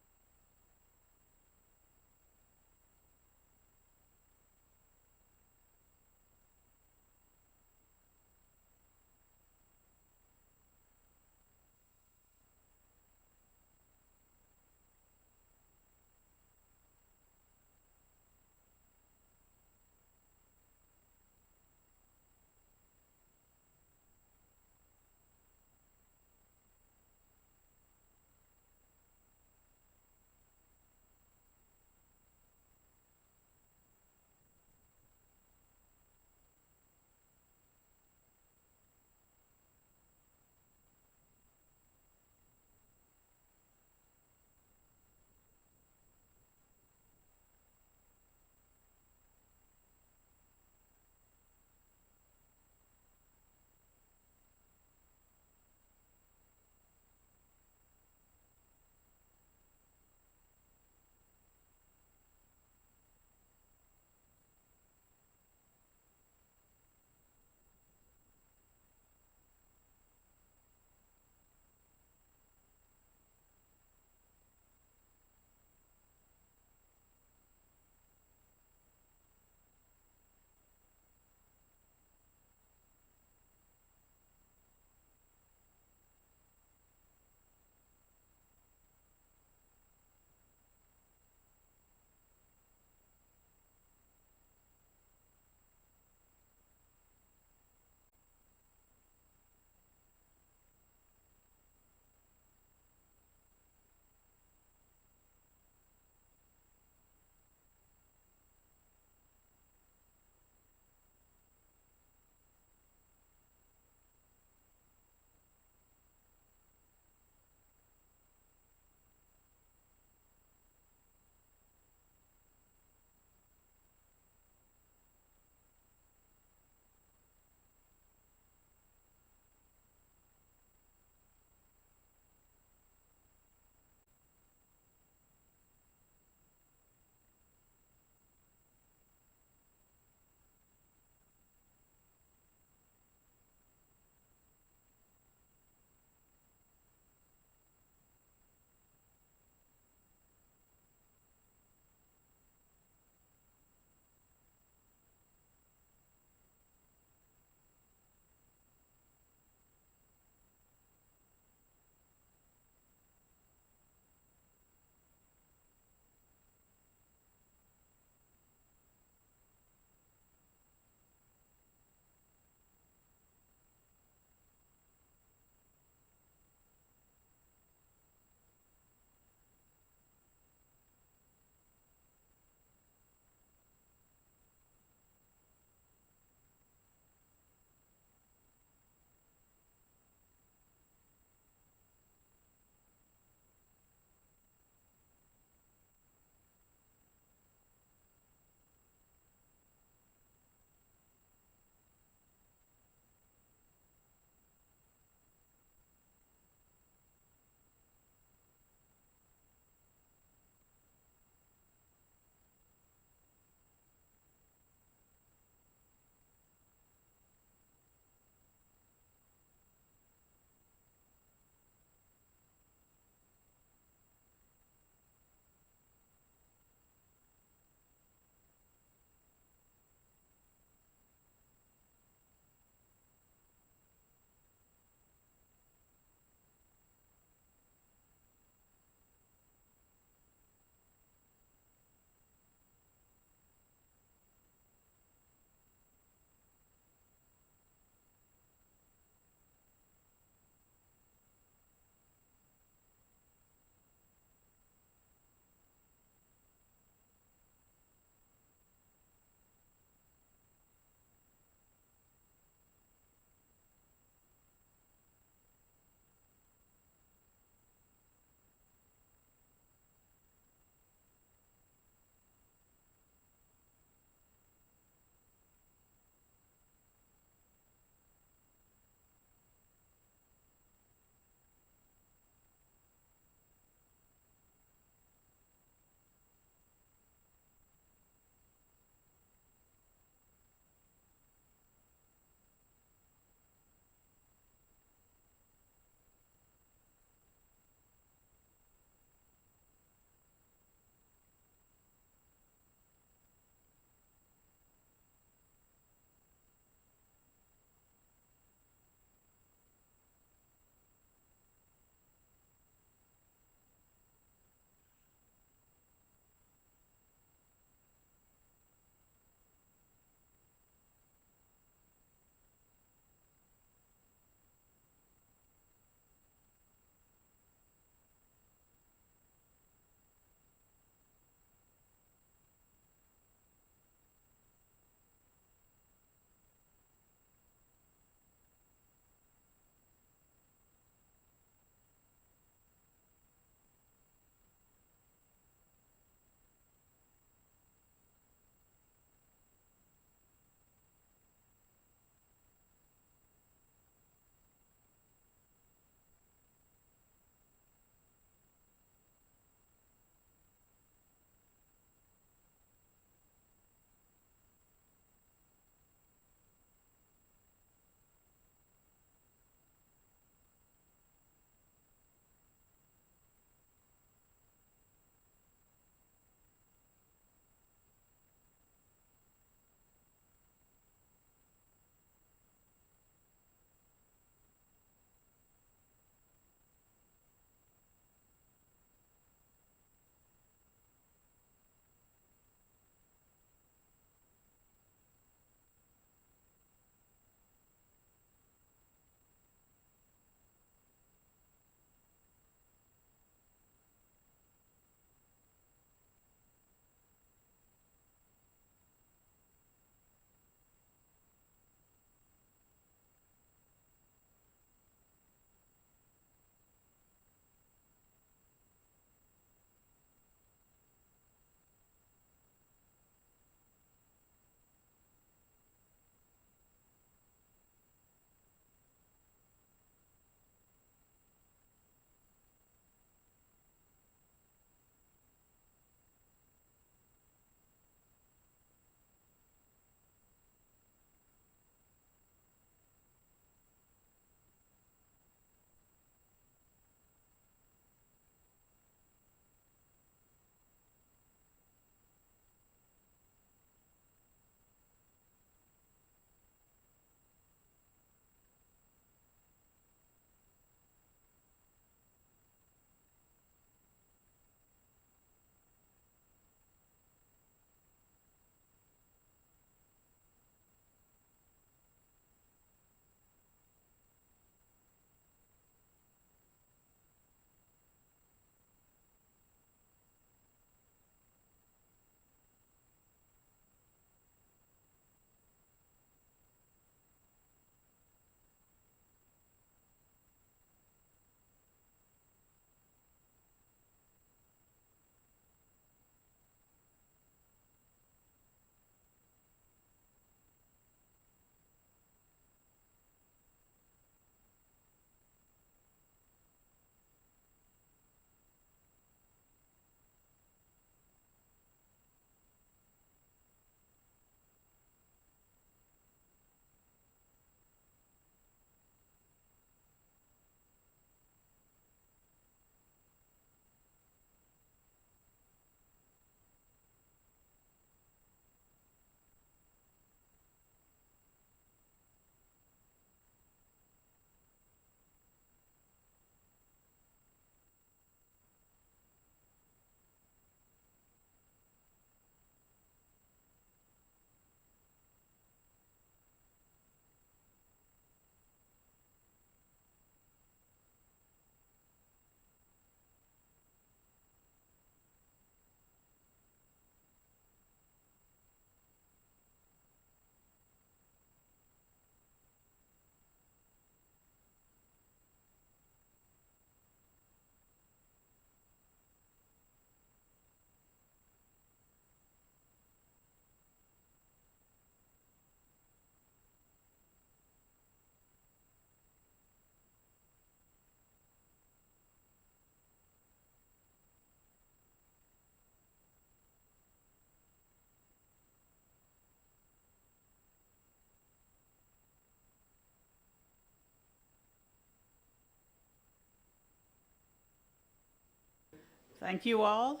Thank you all.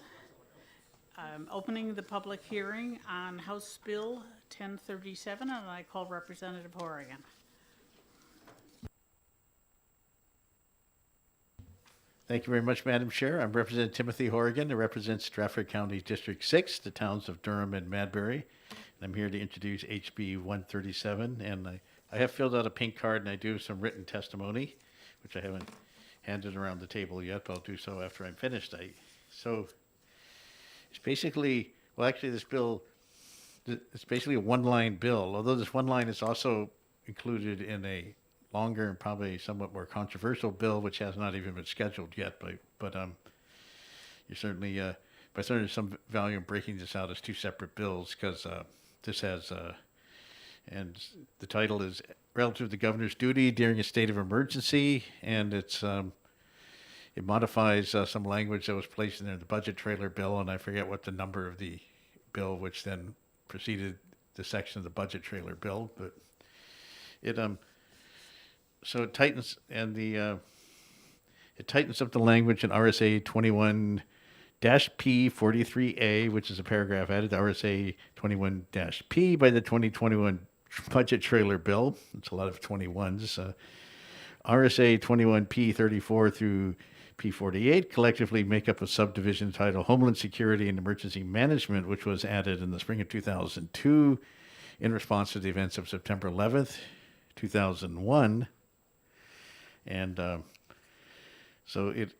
I'm opening the public hearing on House Bill 1037, and I call Representative Horrigan. Thank you very much, Madam Chair. I'm Representative Timothy Horrigan. I represent Stratford County District 6, the towns of Durham and Madbury. And I'm here to introduce HB 137. And I have filled out a pink card, and I do have some written testimony, which I haven't handed around the table yet, but I'll do so after I'm finished. So it's basically, well, actually, this bill, it's basically a one-line bill, although this one line is also included in a longer and probably somewhat more controversial bill, which has not even been scheduled yet. But you certainly, but there's some value in breaking this out as two separate bills, because this has, and the title is relative to the governor's duty during a state of emergency, and it's it modifies some language that was placed in there, the budget trailer bill, and I forget what the number of the bill, which then preceded the section of the budget trailer bill, but it so it tightens and it tightens up the language in RSA 21-P43A, which is a paragraph added to RSA 21-P by the 2021 budget trailer bill. It's a lot of 21s. RSA 21-P34 through P48 collectively make up a subdivision titled Homeland Security and Emergency Management, which was added in the spring of 2002 in response to the events of September 11th, 2001. And so it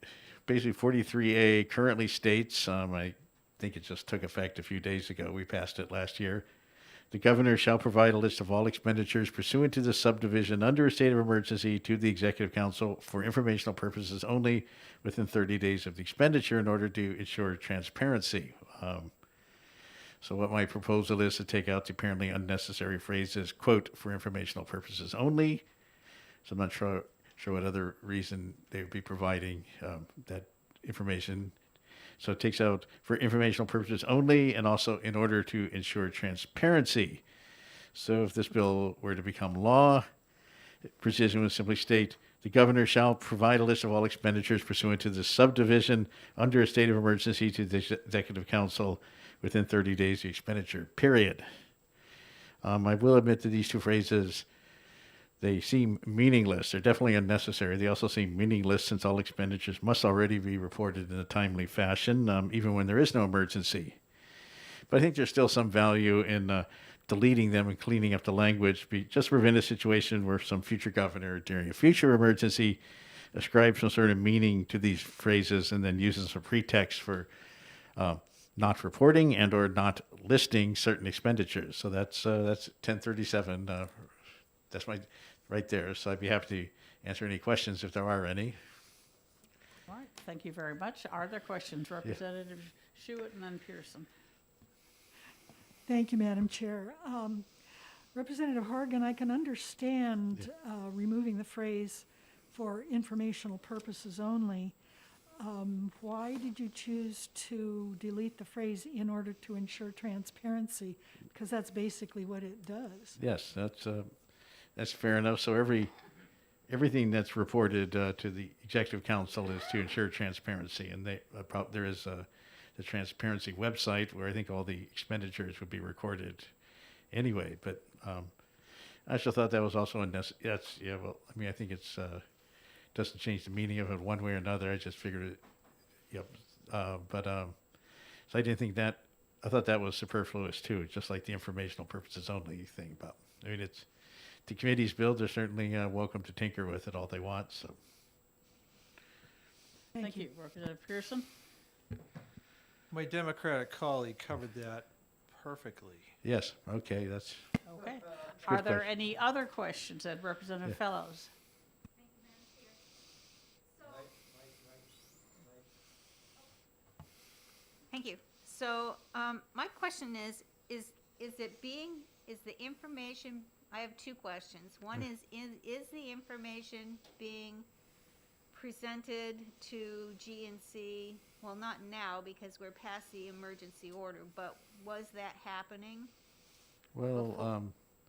basically 43A currently states, I think it just took effect a few days ago. We passed it last year. The governor shall provide a list of all expenditures pursuant to the subdivision under a state of emergency to the Executive Council for informational purposes only within 30 days of the expenditure in order to ensure transparency. So what my proposal is to take out the apparently unnecessary phrases, quote, for informational purposes only. So I'm not sure what other reason they would be providing that information. So it takes out for informational purposes only and also in order to ensure transparency. So if this bill were to become law, precision would simply state, the governor shall provide a list of all expenditures pursuant to the subdivision under a state of emergency to the Executive Council within 30 days of the expenditure, period. I will admit that these two phrases, they seem meaningless. They're definitely unnecessary. They also seem meaningless since all expenditures must already be reported in a timely fashion, even when there is no emergency. But I think there's still some value in deleting them and cleaning up the language, just to prevent a situation where some future governor during a future emergency ascribes some sort of meaning to these phrases and then uses some pretext for not reporting and or not listing certain expenditures. So that's 1037. That's my right there. So I'd be happy to answer any questions if there are any. All right, thank you very much. Are there questions? Representative Schuett and then Pearson. Thank you, Madam Chair. Representative Horgan, I can understand removing the phrase for informational purposes only. Why did you choose to delete the phrase in order to ensure transparency? Because that's basically what it does. Yes, that's fair enough. So everything that's reported to the Executive Council is to ensure transparency, and there is the transparency website where I think all the expenditures would be recorded anyway. But I also thought that was also unnecessary. Well, I mean, I think it's doesn't change the meaning of it one way or another. I just figured it. Yep. So I didn't think that. I thought that was superfluous too, just like the informational purposes only thing. But I mean, it's the committee's bill. They're certainly welcome to tinker with it all they want. So. Thank you. Representative Pearson. My Democratic colleague covered that perfectly. Yes. Okay. That's. Okay. Are there any other questions? And Representative Fellows. Thank you. So my question is the information, I have two questions. One is the information being presented to GNC, well, not now because we're past the emergency order, but was that happening? Well,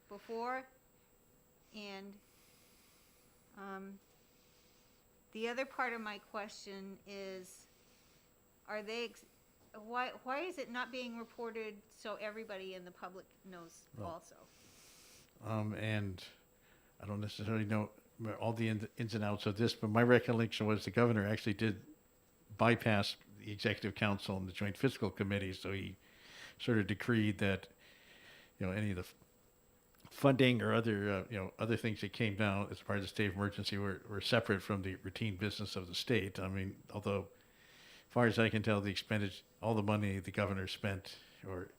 before? And the other part of my question is, are they, why is it not being reported so everybody in the public knows Well, also? And I don't necessarily know all the ins and outs of this, but my recollection was the governor actually did bypass the executive council and the joint fiscal committee, so he sort of decreed that, any of the funding or other, other things that came down as part of the state of emergency were separate from the routine business of the state. I mean, although, as far as I can tell, the expenditure, all the money the governor spent or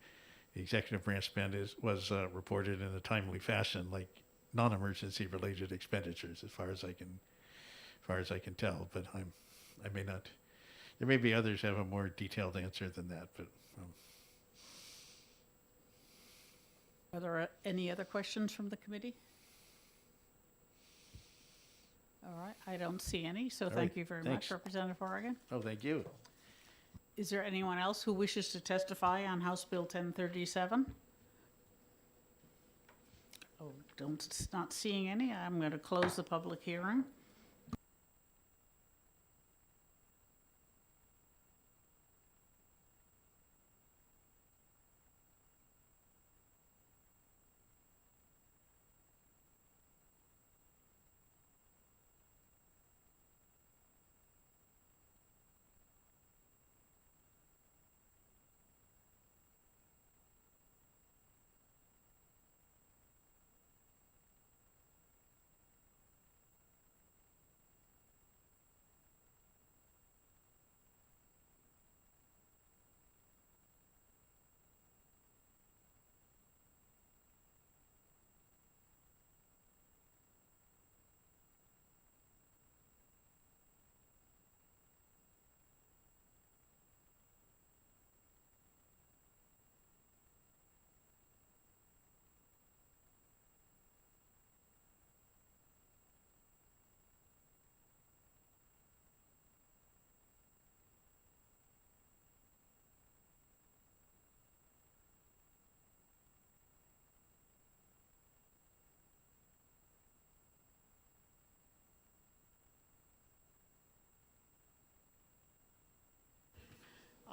the executive branch spent was reported in a timely fashion, like non-emergency related expenditures, as far as I can tell. But I may not. There may be others have a more detailed answer than that, but. Are there any other questions from the committee? All right, I don't see any, so All thank right, you very thanks. much, Representative Oregon. Oh, thank you. Is there anyone else who wishes to testify on House Bill 1037? Oh, not seeing any. I'm going to close the public hearing.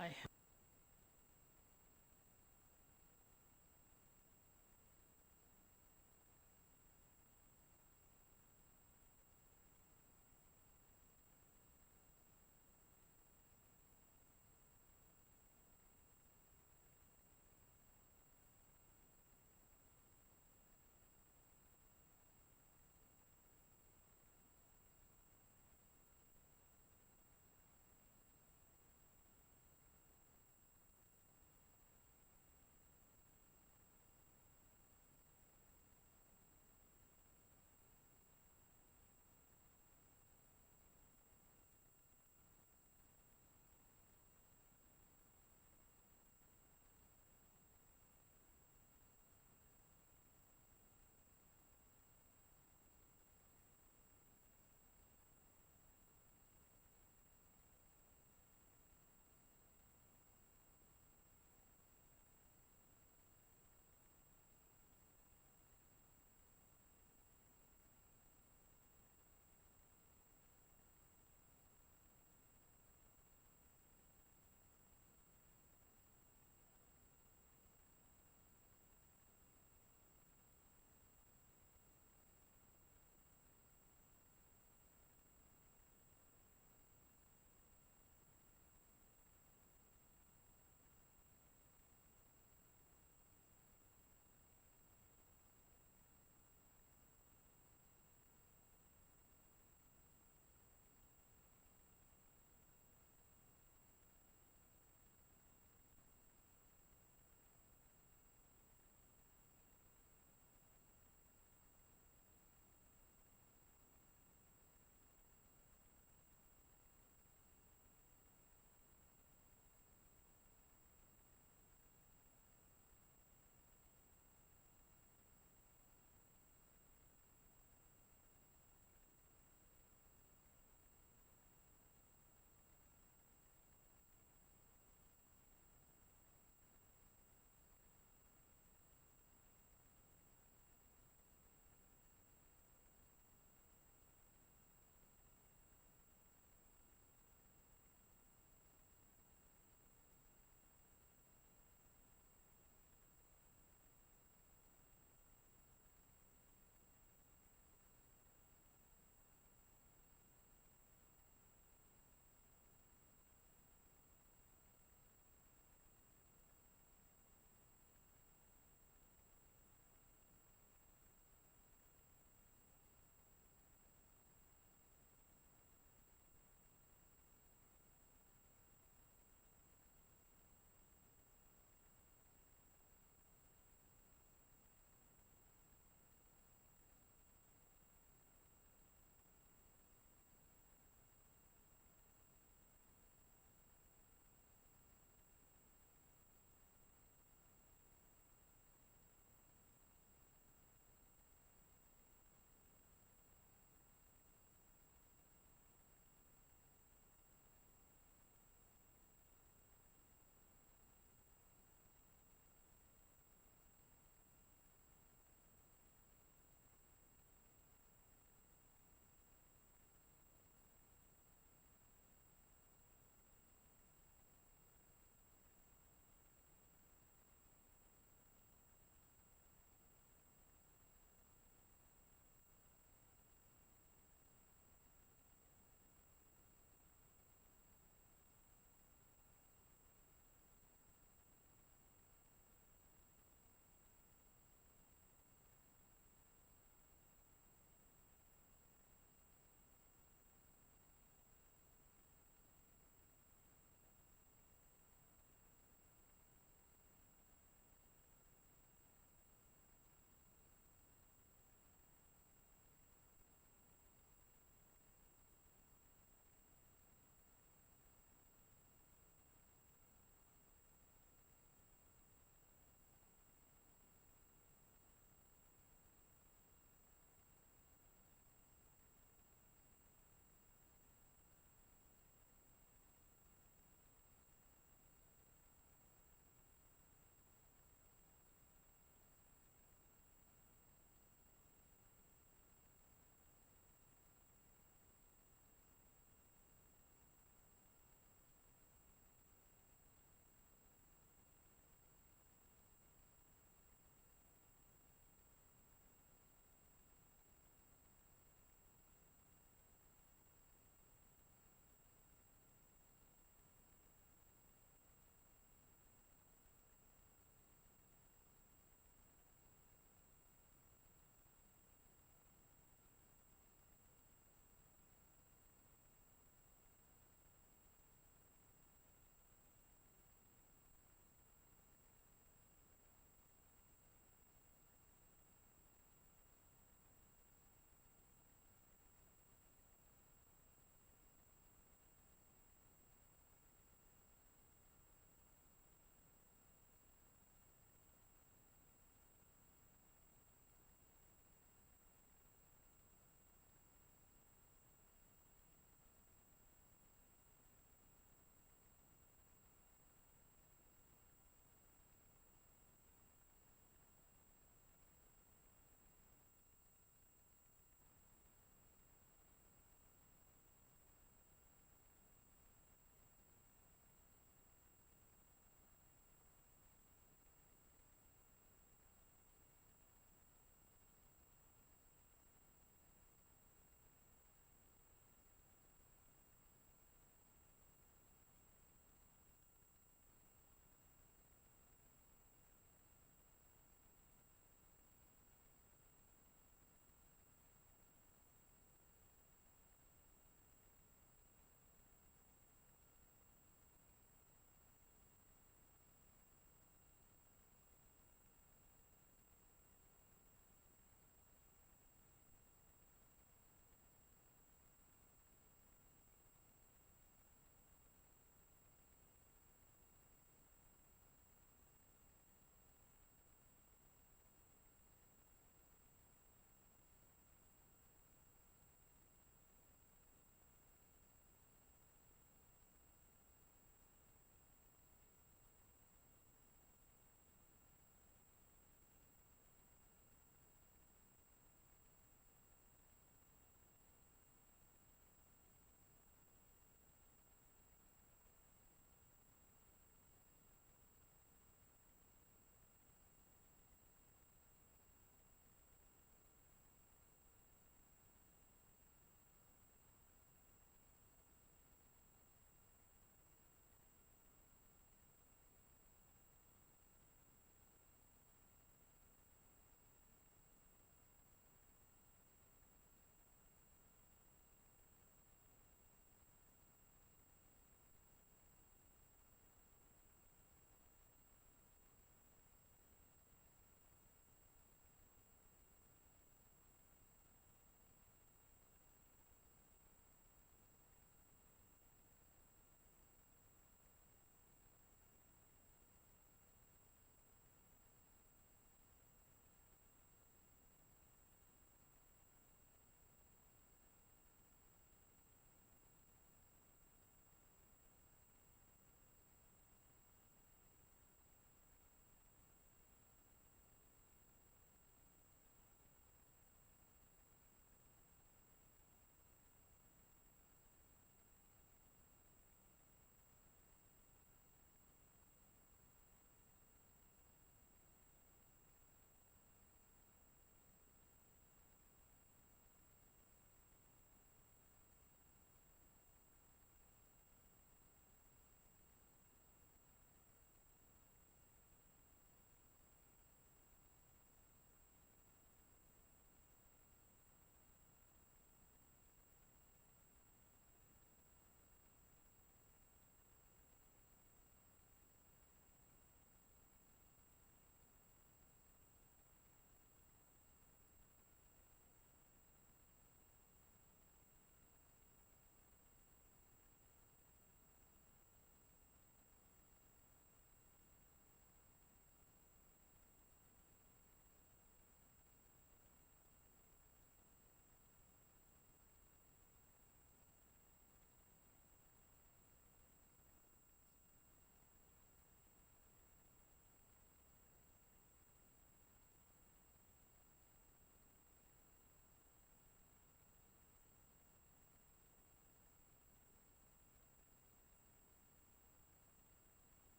I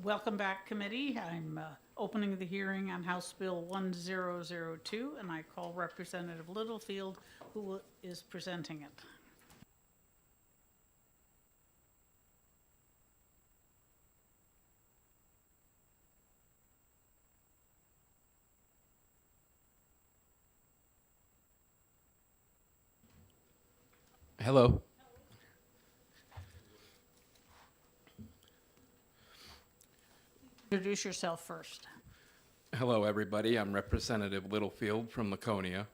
Welcome back, committee. I'm opening the hearing on House Bill 1002, and I call Representative Littlefield, who is presenting it. Hello. Introduce yourself first. Hello, everybody. I'm Representative Littlefield from Laconia,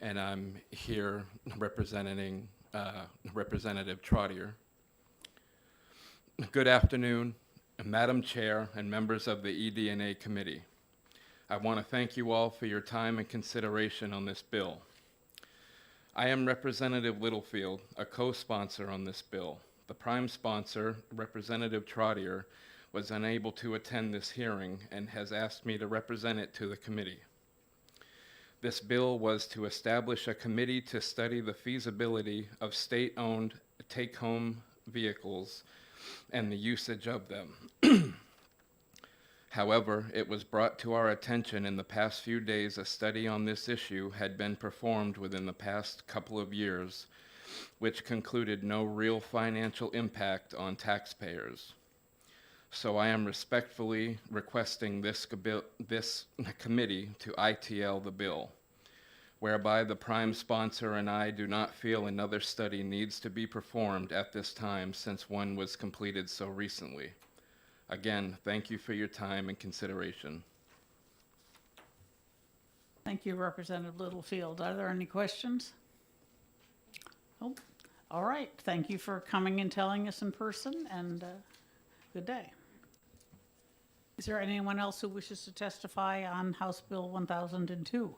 and I'm here representing Representative Trottier. Good afternoon, Madam Chair and members of the ED&A Committee. I want to thank you all for your time and consideration on this bill. I am Representative Littlefield, a co-sponsor on this bill. The prime sponsor, Representative Trottier, was unable to attend this hearing and has asked me to represent it to the committee. This bill was to establish a committee to study the feasibility of state-owned take-home vehicles and the usage of them. However, it was brought to our attention in the past few days a study on this issue had been performed within the past couple of years, which concluded no real financial impact on taxpayers. So I am respectfully requesting this committee to ITL the bill, whereby the prime sponsor and I do not feel another study needs to be performed at this time since one was completed so recently. Again, thank you for your time and consideration. Thank you, Representative Littlefield. Are there any questions? Nope. All right. Thank you for coming and telling us in person, and good day. Is there anyone else who wishes to testify on House Bill 1002?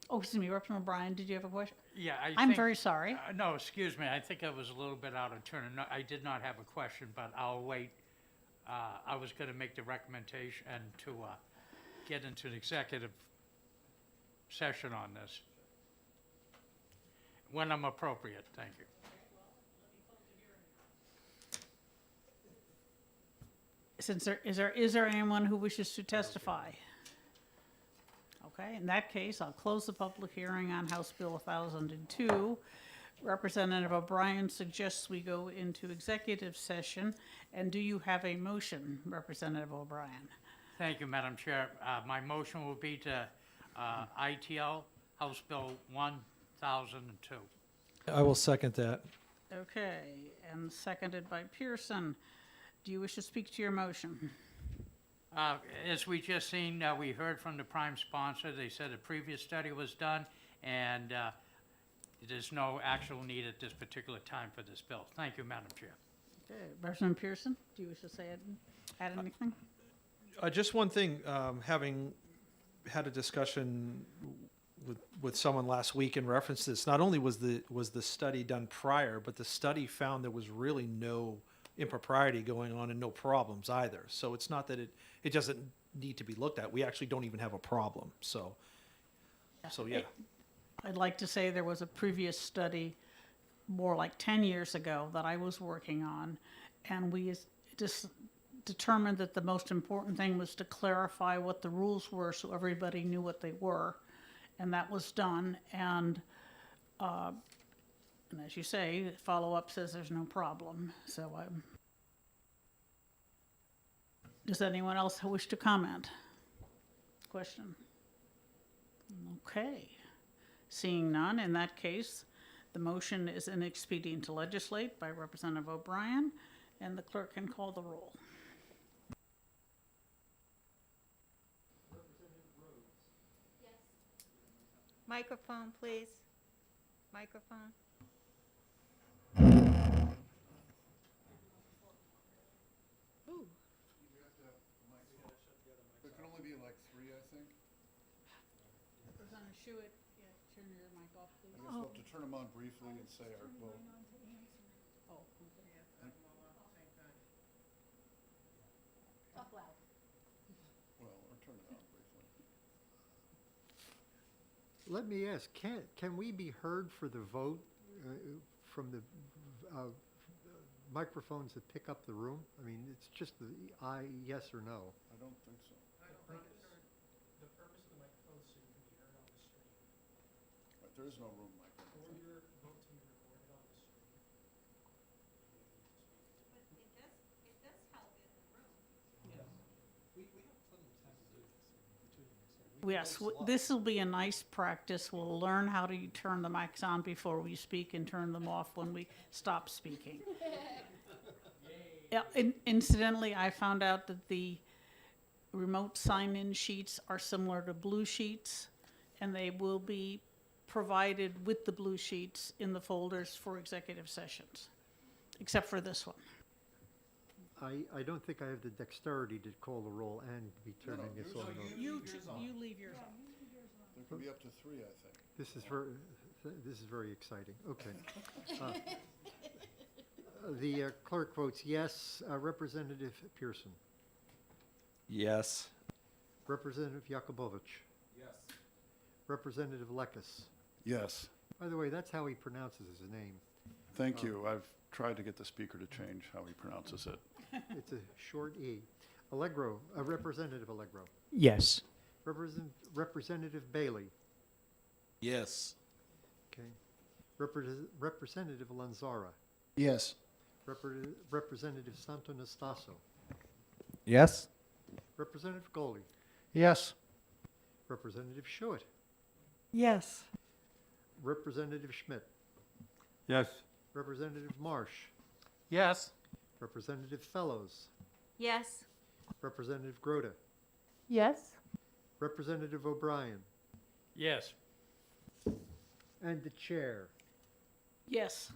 Oh, excuse me, Representative O'Brien, did you have a question? Yeah, I'm very sorry. No, excuse me, I think I was a little bit out of turn. No, I did not have a question, but I'll wait. I was going to make the recommendation and to get into an executive session on this. When I'm appropriate, thank you. Is there anyone who wishes to testify? Okay, in that case, I'll close the public hearing on House Bill 1002. Representative O'Brien suggests we go into executive session. And do you have a motion, Representative O'Brien? Thank you, Madam Chair. My motion will be to ITL House Bill 1002. I will second that. Okay, and seconded by Pearson. Do you wish to speak to your motion? As we just seen, we heard from the prime sponsor. They said a previous study was done, and there's no actual need at this particular time for this bill. Thank you, Madam Chair. Okay, Representative Pearson, do you wish to add anything? Just one thing, having had a discussion with someone last week in reference to this, not only was the study done prior, but the study found there was really no impropriety going on and no problems either. So it's not that it doesn't need to be looked at. We actually don't even have a problem. So yeah. I'd like to say there was a previous study more like 10 years ago that I was working on, and we just determined that the most important thing was to clarify what the rules were so everybody knew what they were, and that was done. And as you say, follow-up says there's no problem. So does anyone else wish to comment? Question? Okay. Seeing none, in that case, the motion is inexpedient to legislate by Representative O'Brien, and the clerk can call the roll. Microphone, please. Microphone. Ooh. There can only be like 3, I think. Representative Schuett, yeah, turn your mic off, please. I guess we'll have to turn them on briefly and say our vote. Oh, Talk loud. Well, or turn it on briefly. Let me ask, can we be heard for the vote from the microphones that pick up the room? I mean, it's just the yes or no. I don't think so. The purpose of the microphone is so you can be heard on the stream. Right, there is no room mic. Or your vote to be recorded on the stream. But it does help in the room. Yeah. We have plenty of time to do this between us. Yes, this will be a nice practice. We'll learn how to turn the mics on before we speak and turn them off when we stop speaking. Yeah, incidentally, I found out that the remote sign-in sheets are similar to blue sheets, and they will be provided with the blue sheets in the folders for executive sessions, except for this one. I don't think I have the dexterity to call the roll and be turning this on. and off. You leave yours on. There could be up to 3, I think. This is very exciting. Okay. The clerk votes yes. Representative Pearson. Yes. Representative Yakubovich. Yes. Representative Lekis. Yes. By the way, that's how he pronounces his name. Thank you. I've tried to get the speaker to change how he pronounces it. It's a short E. Representative Allegro. Yes. Representative Bailey. Yes. Okay. Representative Lanzara. Yes. Representative Santonastasso. Yes. Representative Goule. Yes. Representative Schuett. Yes. Representative Schmidt. Yes. Representative Marsh. Yes. Representative Fellows. Yes. Representative Grote. Yes. Representative O'Brien. Yes. And the chair. Yes.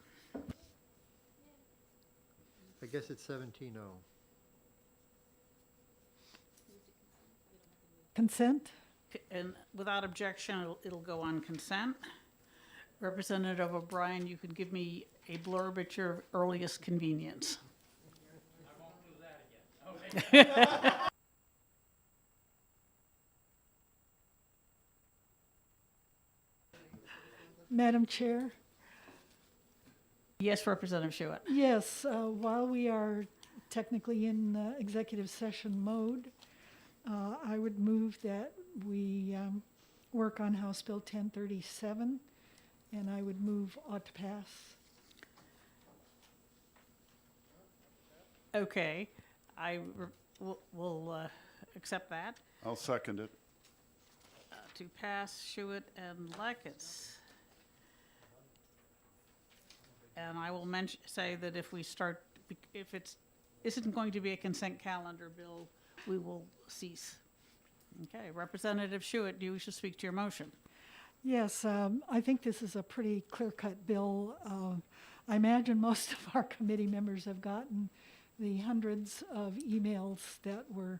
I guess it's 17-0. Consent? And without objection, it'll go on consent. Representative O'Brien, you could give me a blurb at your earliest convenience. I won't do that again. Okay. Madam Chair? Yes, Representative Schuett. Yes, while we are technically in executive session mode, I would move that we work on House Bill 1037, and I would move ought to pass. Okay, will accept that. I'll second it. To pass Schuett and Lekis. And I will say that if it isn't going to be a consent calendar bill, we will cease. Okay, Representative Schuett, do you wish to speak to your motion? Yes, I think this is a pretty clear-cut bill. I imagine most of our committee members have gotten the hundreds of emails that were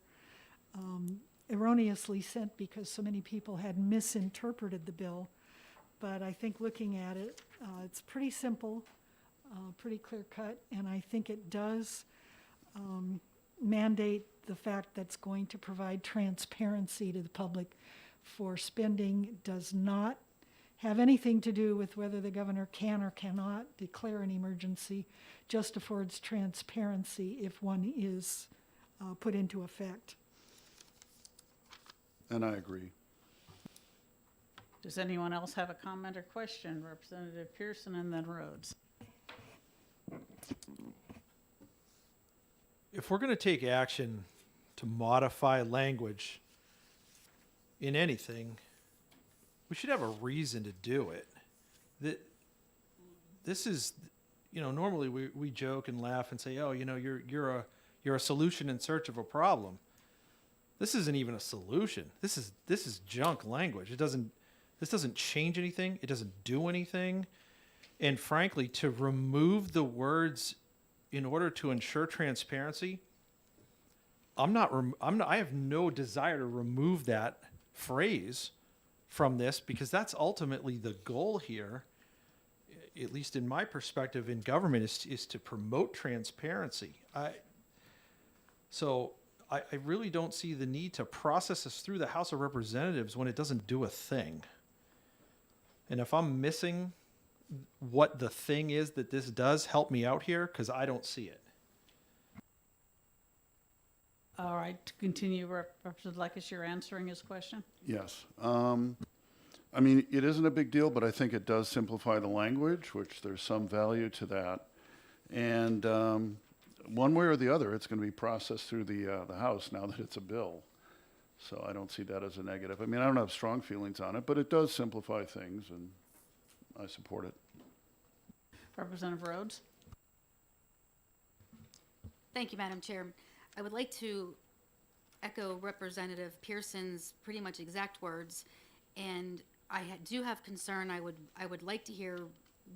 erroneously sent because so many people had misinterpreted the bill. But I think looking at it, it's pretty simple, pretty clear-cut, and I think it does mandate the fact that's going to provide transparency to the public for spending. It does not have anything to do with whether the governor can or cannot declare an emergency, just affords transparency if one is put into effect. And I agree. Does anyone else have a comment or question? Representative Pearson and then Rhodes. If we're going to take action to modify language in anything, we should have a reason to do it. This is, normally we joke and laugh and say, oh, you're a solution in search of a problem. This isn't even a solution. This is junk language. This doesn't change anything. It doesn't do anything. And frankly, to remove the words in order to ensure transparency, I have no desire to remove that phrase from this, because that's ultimately the goal here, at least in my perspective in government, is to promote transparency. So I really don't see the need to process this through the House of Representatives when it doesn't do a thing. And if I'm missing what the thing is that this does. Help me out here, because I don't see it. All right, to continue, Representative Lekis, you're answering his question? Yes. I mean, it isn't a big deal, but I think it does simplify the language, which there's some value to that. And one way or the other, it's going to be processed through the House now that it's a bill. So I don't see that as a negative. I mean, I don't have strong feelings on it, but it does simplify things, and I support it. Representative Rhodes? Thank you, Madam Chair. I would like to echo Representative Pearson's pretty much exact words, and I do have concern. I would like to hear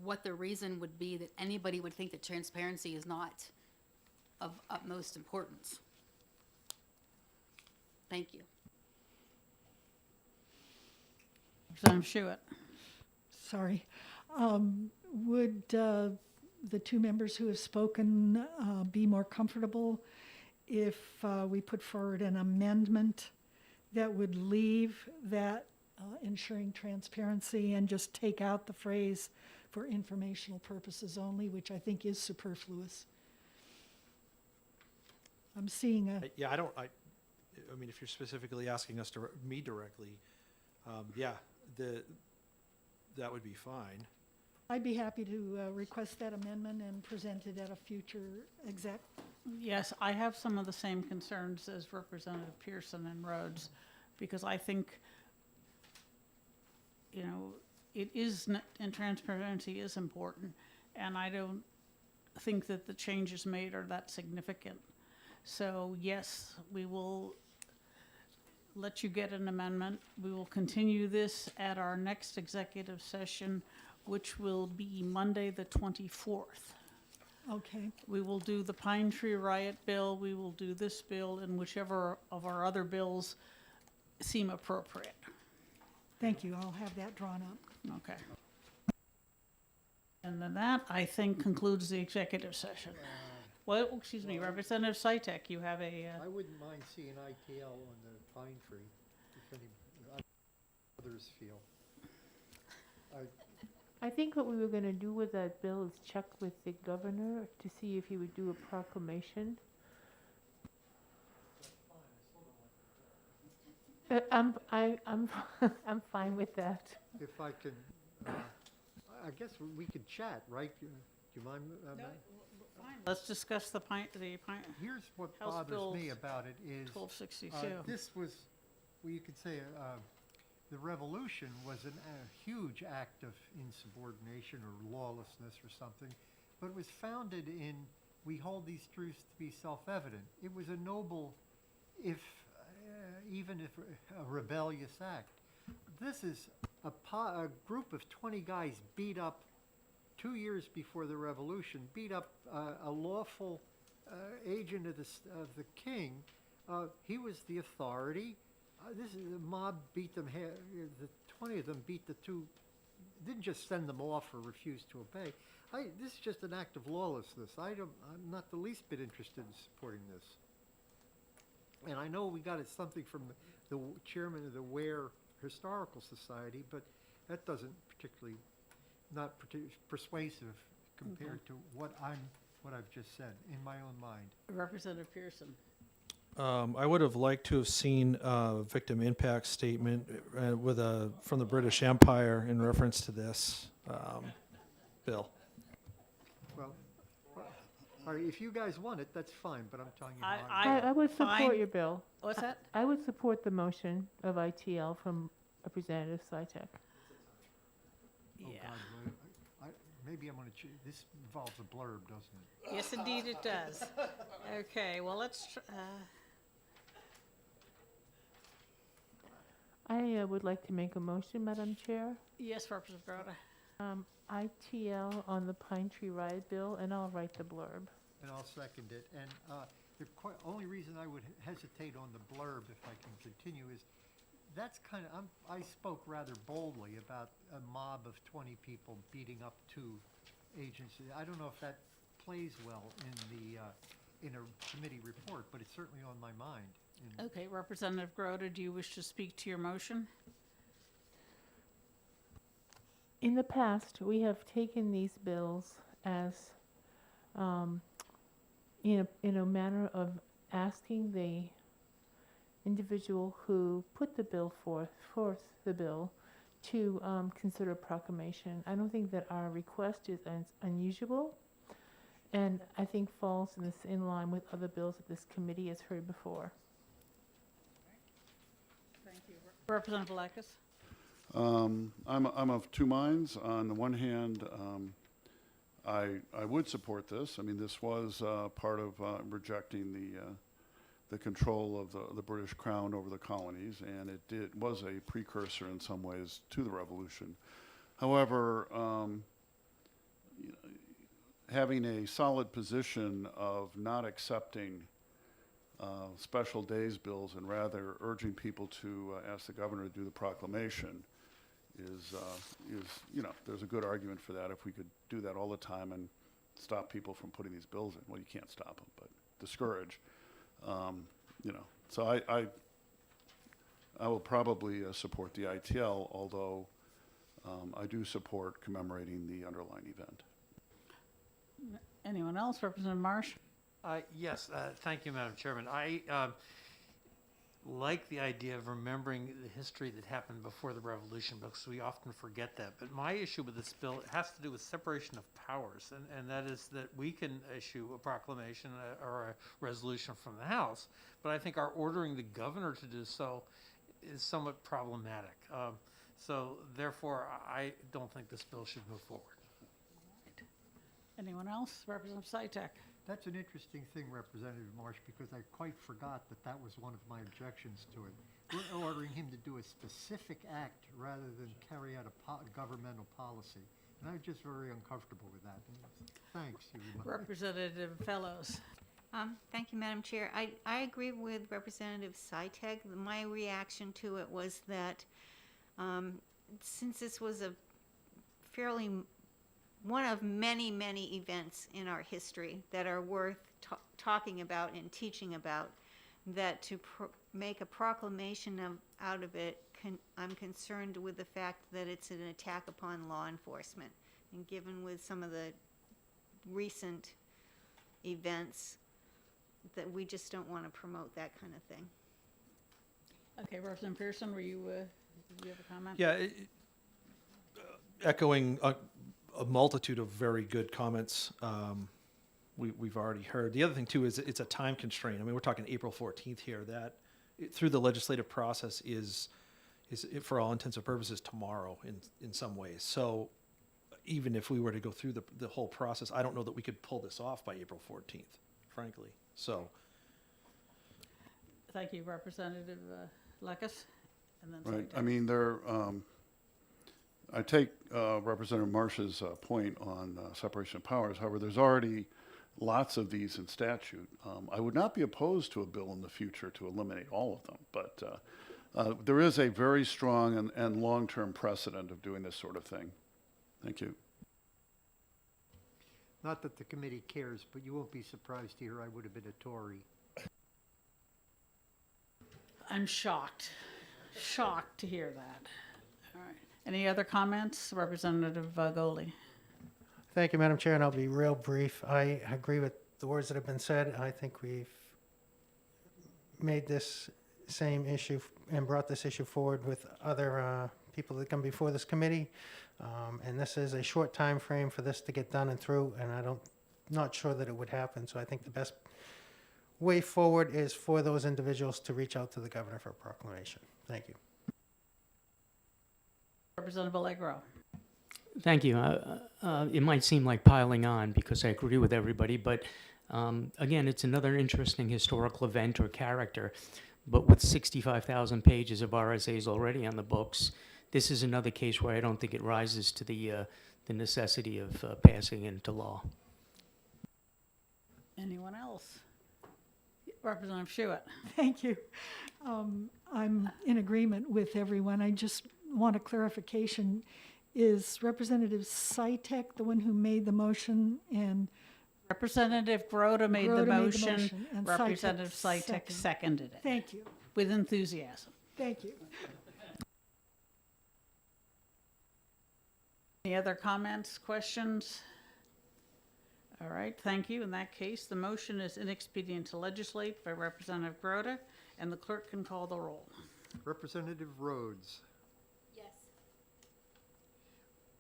what the reason would be that anybody would think that transparency is not of utmost importance. Thank you. Representative Schuett? Sorry. Would the two members who have spoken be more comfortable if we put forward an amendment that would leave that ensuring transparency and just take out the phrase for informational purposes only, which I think is superfluous? I'm seeing a... Yeah, I mean, if you're specifically asking us me directly, yeah, that would be fine. I'd be happy to request that amendment and present it at a future exec. Yes, I have some of the same concerns as Representative Pearson and Rhodes, because I think, you know, it is, and transparency is important, and I don't think that the changes made are that significant. So yes, we will let you get an amendment. We will continue this at our next executive session, which will be Monday, the 24th. Okay. We will do the Pine Tree Riot bill, we will do this bill, and whichever of our other bills seem appropriate. Thank you. I'll have that drawn up. Okay. And then that, I think, concludes the executive session. Well, excuse me, Representative Sytek, you have a... I wouldn't mind seeing ITL on the pine tree, if any others feel. I think what we were gonna do with that bill is check with the governor to see if he would do a proclamation. I'm fine with that. If I could, I guess we could chat, right? Do you mind? Fine. Let's discuss the pine. Here's what House bothers Bill me about it is 1262. This was, well, you could say, the revolution was a huge act of insubordination or lawlessness or something, but it was founded in, we hold these truths to be self-evident. It was a noble, even if a rebellious act. This is a group of 20 guys beat up 2 years before the revolution, beat up a lawful agent of the king. He was the authority. The mob beat them, the 20 of them beat the two, didn't just send them off or refuse to obey. This is just an act of lawlessness. I'm not the least bit interested in supporting this. And I know we got something from the chairman of the Ware Historical Society, but that doesn't not particularly persuasive compared to what I've just said in my own mind. Representative Pearson. I would have liked to have seen a victim impact statement from the British Empire in reference to this bill. Well, all right, if you guys want it, that's fine, but I'm telling you. I would support your bill. What's that? I would support the motion of ITL from Representative Sytek. Oh, Yeah. God, maybe I'm going to, this involves a blurb, doesn't it? Yes, indeed it does. Okay, well, let's, I would like to make a motion, Madam Chair. yes, Representative Grote. ITL on the Pine Tree Riot bill, and I'll write the blurb. And I'll second it. And the only reason I would hesitate on the blurb, if I can continue, is that's kind of, I spoke rather boldly about a mob of 20 people beating up two agents. I don't know if that plays well in a committee report, but it's certainly on my mind. Okay, Representative Grote, do you wish to speak to your motion? in the past, we have taken these bills as, in a manner of asking the individual who put the bill forth the bill, to consider proclamation. I don't think that our request is unusual, and I think falls in line with other bills that this committee has heard before. Thank you. Representative Lakis? I'm of two minds. On the one hand, I would support this. I mean, this was part of rejecting the control of the British Crown over the colonies, and it was a precursor in some ways to the Revolution. However, having a solid position of not accepting special days bills and rather urging people to ask the governor to do the proclamation is, there's a good argument for that if we could do that all the time and stop people from putting these bills in. Well, you can't stop them, but discourage. So I will probably support the ITL, although I do support commemorating the underlying event. Anyone else? Representative Marsh? Yes, thank you, Madam Chairman. I like the idea of remembering the history that happened before the Revolution, because we often forget that. But my issue with this bill has to do with separation of powers, and that is that we can issue a proclamation or a resolution from the House, but I think our ordering the governor to do so is somewhat problematic. So therefore, I don't think this bill should move forward. Anyone else? Representative Sytek? That's an interesting thing, Representative Marsh, because I quite forgot that that was one of my objections to it. We're ordering him to do a specific act rather than carry out a governmental policy. And I'm just very uncomfortable with that. Thanks. Representative Fellows? Thank you, Madam Chair. I agree with Representative Sytek. My reaction to it was that since this was a fairly one of many, many events in our history that are worth talking about and teaching about, that to make a proclamation out of it, I'm concerned with the fact that it's an attack upon law enforcement. And given with some of the recent events, that we just don't want to promote that kind of thing. Okay, Representative Pearson, did you have a comment? Yeah, echoing a multitude of very good comments we've already heard. The other thing, too, is it's a time constraint. I mean, we're talking April 14th here. That through the legislative process is for all intents and purposes, tomorrow in some ways. So even if we were to go through the whole process, I don't know that we could pull this off by April 14th, frankly. So. Thank you, Representative Lakis. And then Right. I mean, I take Representative Marsh's point on separation of powers. However, there's already lots of these in statute. I would not be opposed to a bill in the future to eliminate all of them, but there is a very strong and long-term precedent of doing this sort of thing. Thank you. Not that the committee cares, but you won't be surprised to hear I would have been a Tory. I'm shocked to hear that. All right. Any other comments? Representative Goule. Thank you, Madam Chair, and I'll be real brief. I agree with the words that have been said. I think we've made this same issue and brought this issue forward with other people that come before this committee. And this is a short time frame for this to get done and through, and not sure that it would happen. So I think the best way forward is for those individuals to reach out to the governor for a proclamation. Thank you. Representative Allegro. Thank you. It might seem like piling on because I agree with everybody, but again, it's another interesting historical event or character. But with 65,000 pages of RSAs already on the books, this is another case where I don't think it rises to the necessity of passing into law. Anyone else? Representative Schuett. Thank you. I'm in agreement with everyone. I just want a clarification. Is Representative Sytek the one who made the motion, and Representative Grota made the motion, and Representative Sytek seconded it. Thank you. With enthusiasm. Thank you. Any other comments, questions? All right, thank you. In that case, the motion is inexpedient to legislate by Representative Grote, and the clerk can call the roll. Representative Rhodes. Yes.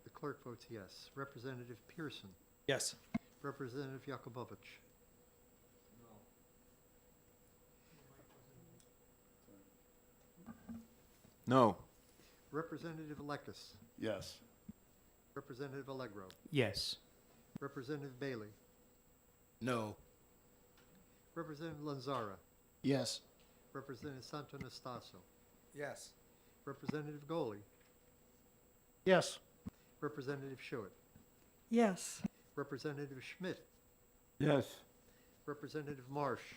The clerk votes yes. Representative Pearson. Yes. Representative Yakubovich. No. Representative Lekis. Yes. Representative Allegro. Yes. Representative Bailey. No. Representative Lanzara. Yes. Representative Santonastaso. Yes. Representative Goule. Yes. Representative Schuett. Yes. Representative Schmidt. Yes. Representative Marsh.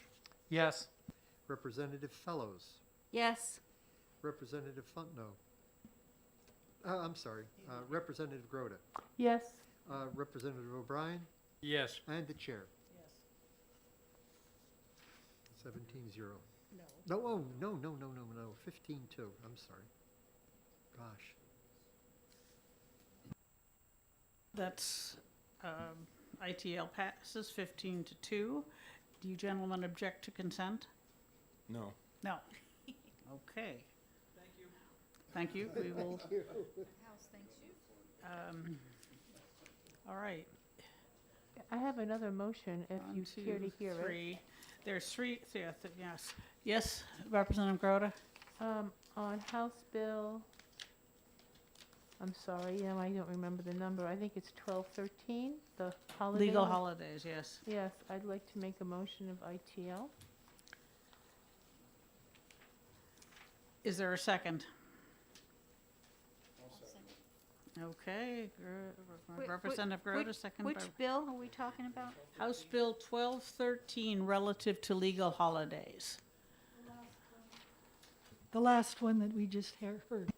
Yes. Representative Fellows. Yes. Representative Fontenot. I'm sorry, Representative Grote. Yes. Representative O'Brien, Yes. and the chair. Yes. 17-0. No. No, oh, no, 15-2, I'm sorry. Gosh. That's, ITL passes 15-2. Do you gentlemen object to consent? No. No. Okay. Thank you. We will, House thanks you. all right. I have another motion if One, you care to two, hear it. three. There's three, yes. Yes, Representative Grote? On House Bill, I'm sorry, I don't remember the number. I think it's 1213, the holiday. Legal holidays, yes. Yes, I'd like to make a motion of ITL. Is there a second? Okay, Representative Grote, second by. Which bill are we talking about? House Bill 1213 relative to legal holidays. The last one that we just heard.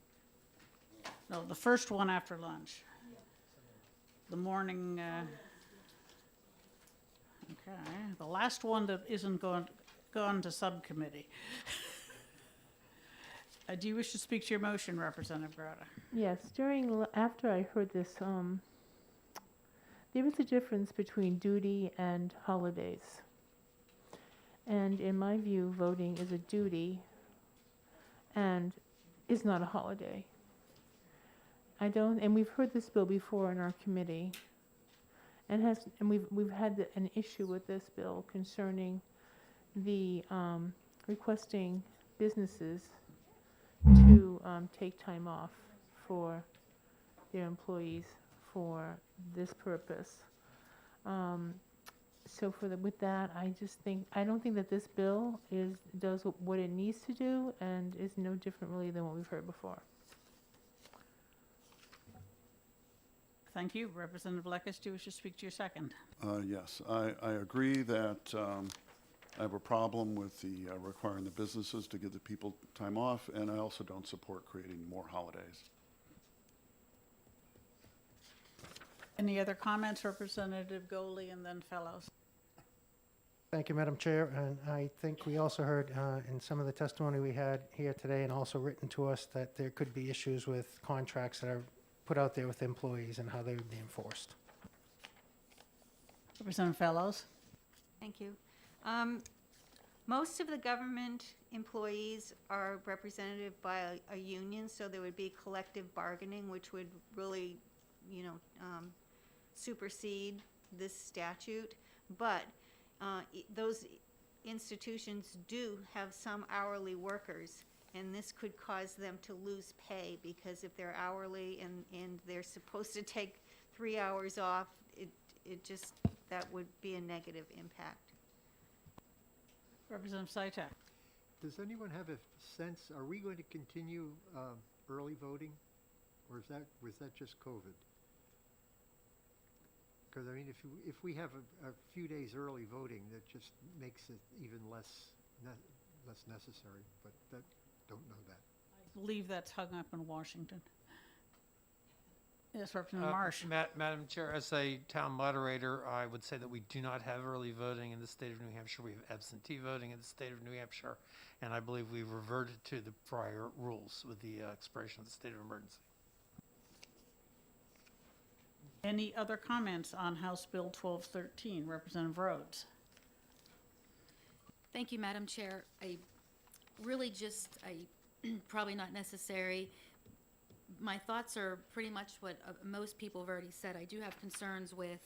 No, the first one after lunch. The morning, okay, the last one that isn't gone to subcommittee. Do you wish to speak to your motion, Representative Grote? Yes, after I heard this, there is a difference between duty and holidays. And in my view, voting is a duty and is not a holiday. And we've heard this bill before in our committee, and we've had an issue with this bill concerning the requesting businesses to take time off for their employees for this purpose. So with that, I don't think that this bill does what it needs to do and is no different really than what we've heard before. Thank you. Representative Lekis, do you wish to speak to your second? Yes, I agree that I have a problem with the requiring the businesses to give the people time off, and I also don't support creating more holidays. Any other comments, Representative Goule and then Fellows? Thank you, Madam Chair. And I think we also heard in some of the testimony we had here today and also written to us that there could be issues with contracts that are put out there with employees and how they would be enforced. Representative Fellows? Thank you. Most of the government employees are represented by a union, so there would be collective bargaining, which would really, supersede this statute. But those institutions do have some hourly workers, and this could cause them to lose pay, because if they're hourly and they're supposed to take 3 hours off, that would be a negative impact. Representative Saitak? Does anyone have a sense, are we going to continue early voting? Or was that just COVID? Because, I mean, if we have a few days early voting, that just makes it even less necessary, but don't know that. I believe that's hung up in Washington. Yes, Representative Marsh. Madam Chair, as a town moderator, I would say that we do not have early voting in the state of New Hampshire. We have absentee voting in the state of New Hampshire, and I believe we've reverted to the prior rules with the expiration of the state of emergency. Any other comments on House Bill 1213, Representative Rhodes? Thank you, Madam Chair. I really just, probably not necessary. My thoughts are pretty much what most people have already said. I do have concerns with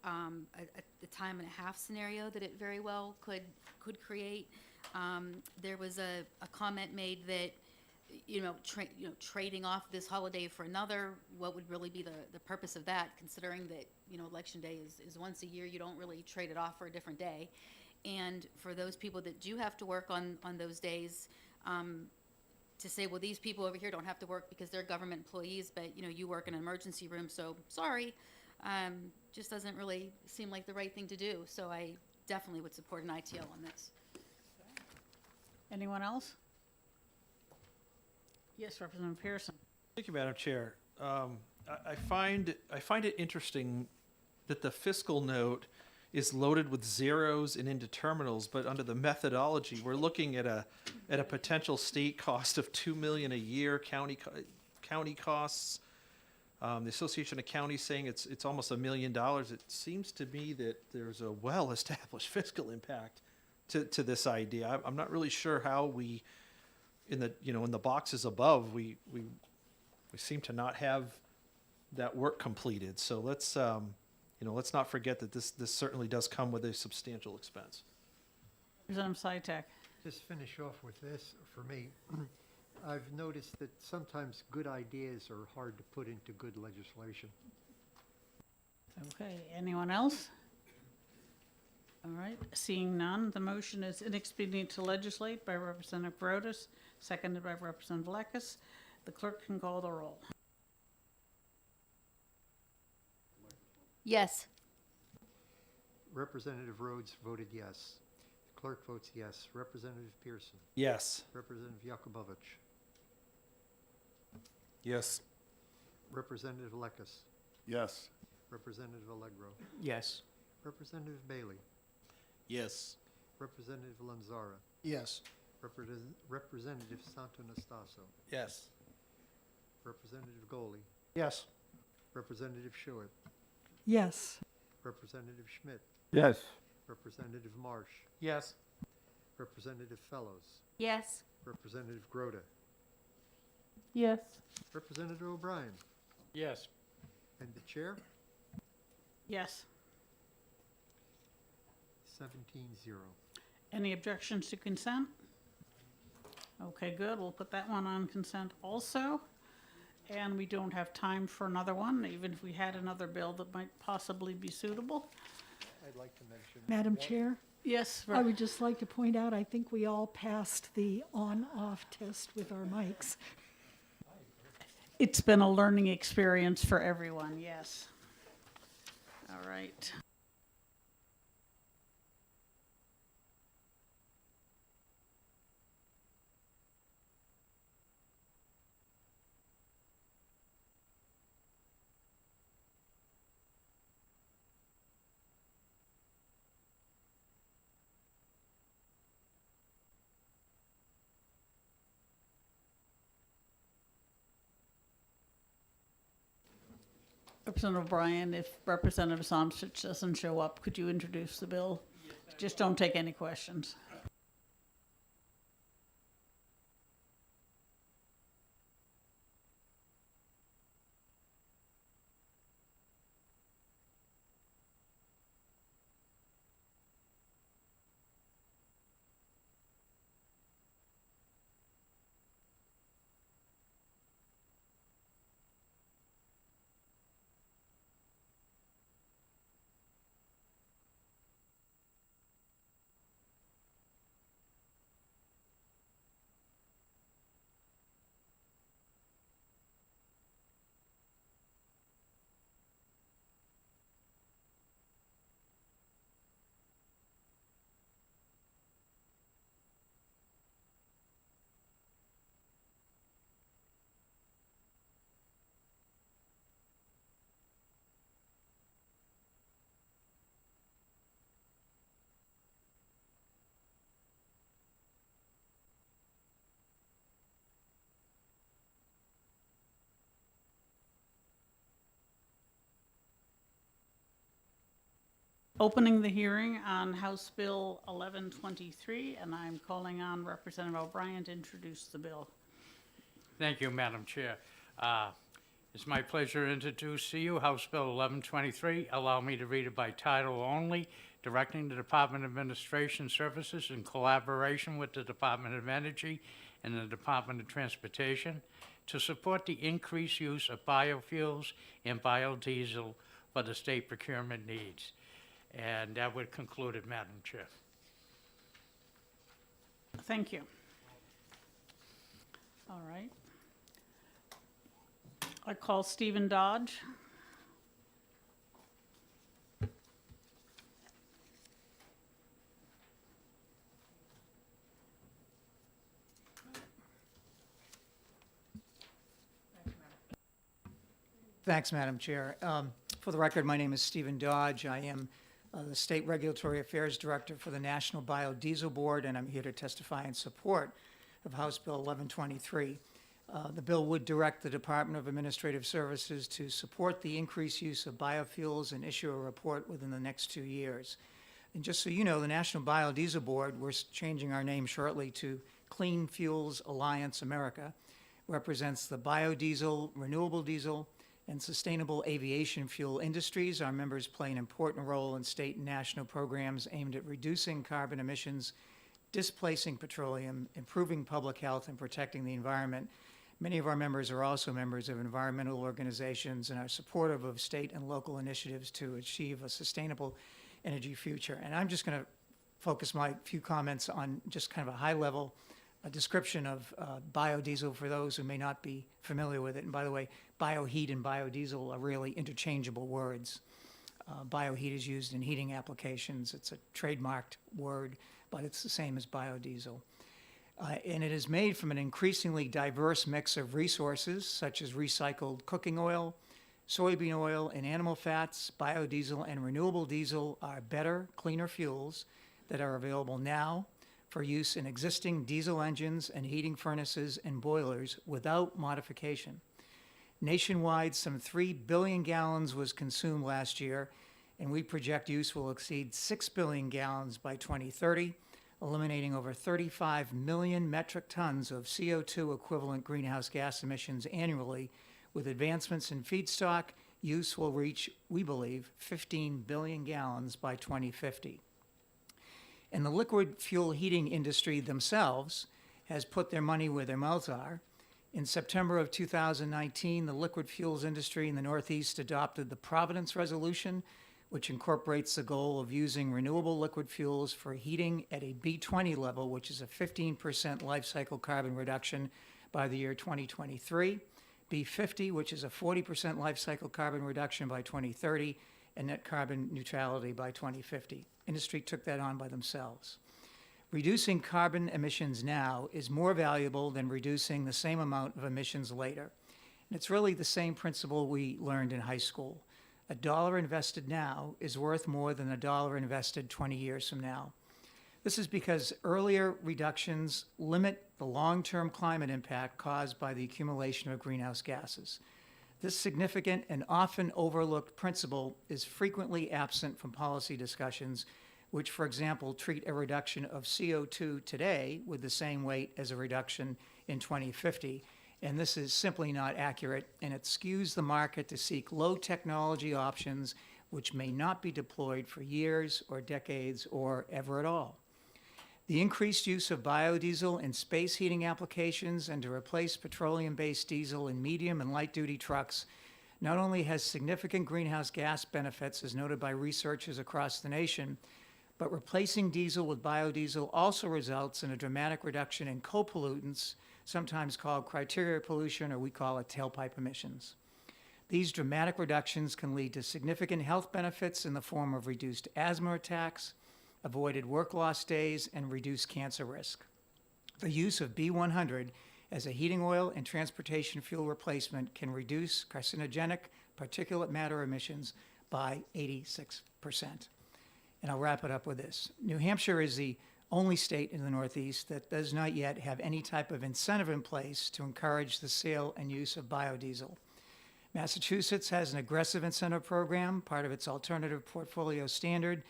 the time and a half scenario that it very well could create. There was a comment made that, trading off this holiday for another, what would really be the purpose of that, considering that, Election Day is once a year, you don't really trade it off for a different day. And for those people that do have to work on those days, to say, well, these people over here don't have to work because they're government employees, but, you work in an emergency room, so sorry, just doesn't really seem like the right thing to do. So I definitely would support an ITL on this. Anyone else? Yes, Representative Pearson. Thank you, Madam Chair. I find it interesting that the fiscal note is loaded with zeros and indeterminals, but under the methodology, we're looking at a potential state cost of $2 million a year, county costs. The Association of Counties saying it's almost $1 million. It seems to me that there's a well-established fiscal impact to this idea. I'm not really sure how we, in the boxes above, we seem to not have that work completed. So let's not forget that this certainly does come with a substantial expense. Representative Sitek. Just finish off with this, for me. I've noticed that sometimes good ideas are hard to put into good legislation. Okay, anyone else? All right, seeing none, the motion is inexpedient to legislate by Representative Broadus, seconded by Representative Lekus. The clerk can call the roll. Yes. Representative Rhodes voted yes. The clerk votes yes. Representative Pearson. Yes. Representative Yakubovich. Yes. Representative Lekus. Yes. Representative Allegro. Yes. Representative Bailey. Yes. Representative Lanzara. Yes. Representative Santo-Nastaso. Yes. Representative Goule. Yes. Representative Schuett. Yes. Representative Schmidt. Yes. Representative Marsh. Yes. Representative Fellows. Yes. Representative Grote. Yes. Representative O'Brien. Yes. And the chair? Yes. 17-0. Any objections to consent? Okay, good. We'll put that one on consent also. And we don't have time for another one, even if we had another bill that might possibly be suitable. I'd like to mention. Madam Chair, Yes, I would just like to point out, I think we all passed the on-off test with our mics. it's been a learning experience for everyone, yes. All right. Representative Bryan, if Representative Somstich doesn't show up, could you introduce the bill? Just don't take any questions. opening the hearing on House Bill 1123, and I'm calling on Representative O'Brien to introduce the bill. Thank you, Madam Chair. It's my pleasure to introduce to you House Bill 1123. Allow me to read it by title only, directing the Department of Administration Services in collaboration with the Department of Energy and the Department of Transportation to support the increased use of biofuels and biodiesel for the state procurement needs. And that would conclude it, Madam Chair. Thank you. All right. I call Stephen Dodge. Thanks, Madam Chair. For the record, my name is Stephen Dodge. I am the State Regulatory Affairs Director for the National Biodiesel Board, and I'm here to testify in support of House Bill 1123. The bill would direct the Department of Administrative Services to support the increased use of biofuels and issue a report within the next 2 years. And just so you know, the National Biodiesel Board, we're changing our name shortly to Clean Fuels Alliance America, represents the biodiesel, renewable diesel, and sustainable aviation fuel industries. Our members play an important role in state and national programs aimed at reducing carbon emissions, displacing petroleum, improving public health, and protecting the environment. Many of our members are also members of environmental organizations and are supportive of state and local initiatives to achieve a sustainable energy future. And I'm just going to focus my few comments on just kind of a high-level description of biodiesel for those who may not be familiar with it. And by the way, bioheat and biodiesel are really interchangeable words. Bioheat is used in heating applications. It's a trademarked word, but it's the same as biodiesel. And it is made from an increasingly diverse mix of resources, such as recycled cooking oil, soybean oil, and animal fats. Biodiesel and renewable diesel are better, cleaner fuels that are available now for use in existing diesel engines and heating furnaces and boilers without modification. Nationwide, some 3 billion gallons was consumed last year, and we project use will exceed 6 billion gallons by 2030, eliminating over 35 million metric tons of CO2 equivalent greenhouse gas emissions annually. With advancements in feedstock, use will reach, we believe, 15 billion gallons by 2050. And the liquid fuel heating industry themselves has put their money where their mouths are. In September of 2019, the liquid fuels industry in the Northeast adopted the Providence Resolution, which incorporates the goal of using renewable liquid fuels for heating at a B20 level, which is a 15% life cycle carbon reduction by the year 2023, B50, which is a 40% life cycle carbon reduction by 2030, and net carbon neutrality by 2050. Industry took that on by themselves. Reducing carbon emissions now is more valuable than reducing the same amount of emissions later. And it's really the same principle we learned in high school. A dollar invested now is worth more than a dollar invested 20 years from now. This is because earlier reductions limit the long-term climate impact caused by the accumulation of greenhouse gases. This significant and often overlooked principle is frequently absent from policy discussions, which, for example, treat a reduction of CO2 today with the same weight as a reduction in 2050. And this is simply not accurate, and it skews the market to seek low technology options which may not be deployed for years or decades or ever at all. The increased use of biodiesel in space heating applications and to replace petroleum-based diesel in medium and light-duty trucks not only has significant greenhouse gas benefits, as noted by researchers across the nation, but replacing diesel with biodiesel also results in a dramatic reduction in co-pollutants, sometimes called criteria pollution, or we call it tailpipe emissions. These dramatic reductions can lead to significant health benefits in the form of reduced asthma attacks, avoided work loss days, and reduced cancer risk. The use of B100 as a heating oil and transportation fuel replacement can reduce carcinogenic particulate matter emissions by 86%. And I'll wrap it up with this. New Hampshire is the only state in the Northeast that does not yet have any type of incentive in place to encourage the sale and use of biodiesel. Massachusetts has an aggressive incentive program, part of its alternative portfolio standard,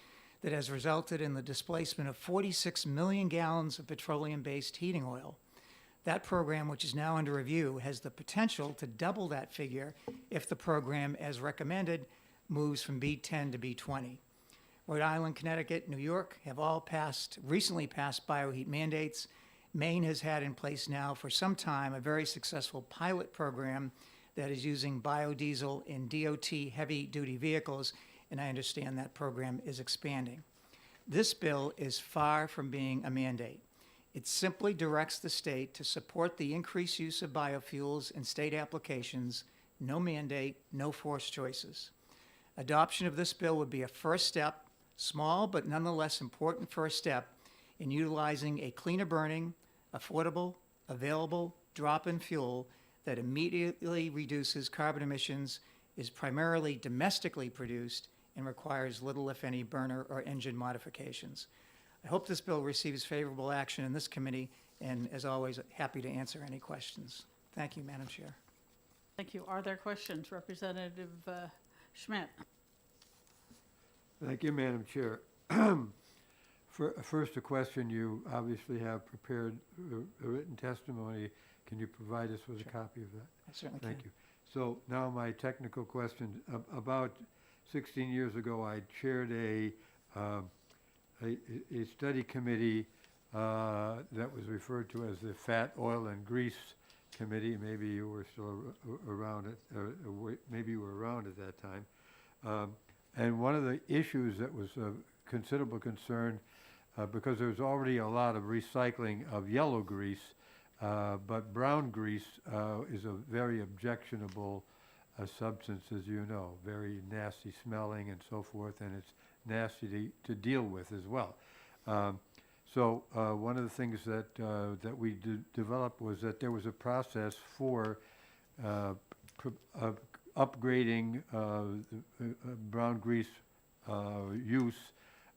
that has resulted in the displacement of 46 million gallons of petroleum-based heating oil. That program, which is now under review, has the potential to double that figure if the program, as recommended, moves from B10 to B20. Rhode Island, Connecticut, New York have all recently passed bioheat mandates. Maine has had in place now for some time a very successful pilot program that is using biodiesel in DOT heavy-duty vehicles, and I understand that program is expanding. This bill is far from being a mandate. It simply directs the state to support the increased use of biofuels in state applications, no mandate, no forced choices. Adoption of this bill would be a first step, small but nonetheless important first step, in utilizing a cleaner burning, affordable, available drop-in fuel that immediately reduces carbon emissions, is primarily domestically produced, and requires little, if any, burner or engine modifications. I hope this bill receives favorable action in this committee, and as always, happy to answer any questions. Thank you, Madam Chair. Thank you. Are there questions? Representative Schmidt. Thank you, Madam Chair. First, a question. You obviously have prepared a written testimony. Can you provide us with a copy of that? I certainly Thank can. you. So now my technical question. About 16 years ago, I chaired a study committee that was referred to as the Fat, Oil, and Grease Committee. Maybe you were still around maybe you were around at that time. And one of the issues that was of considerable concern, because there's already a lot of recycling of yellow grease, but brown grease is a very objectionable substance, as you know, very nasty smelling and so forth, and it's nasty to deal with as well. So one of the things that we developed was that there was a process for upgrading brown grease use,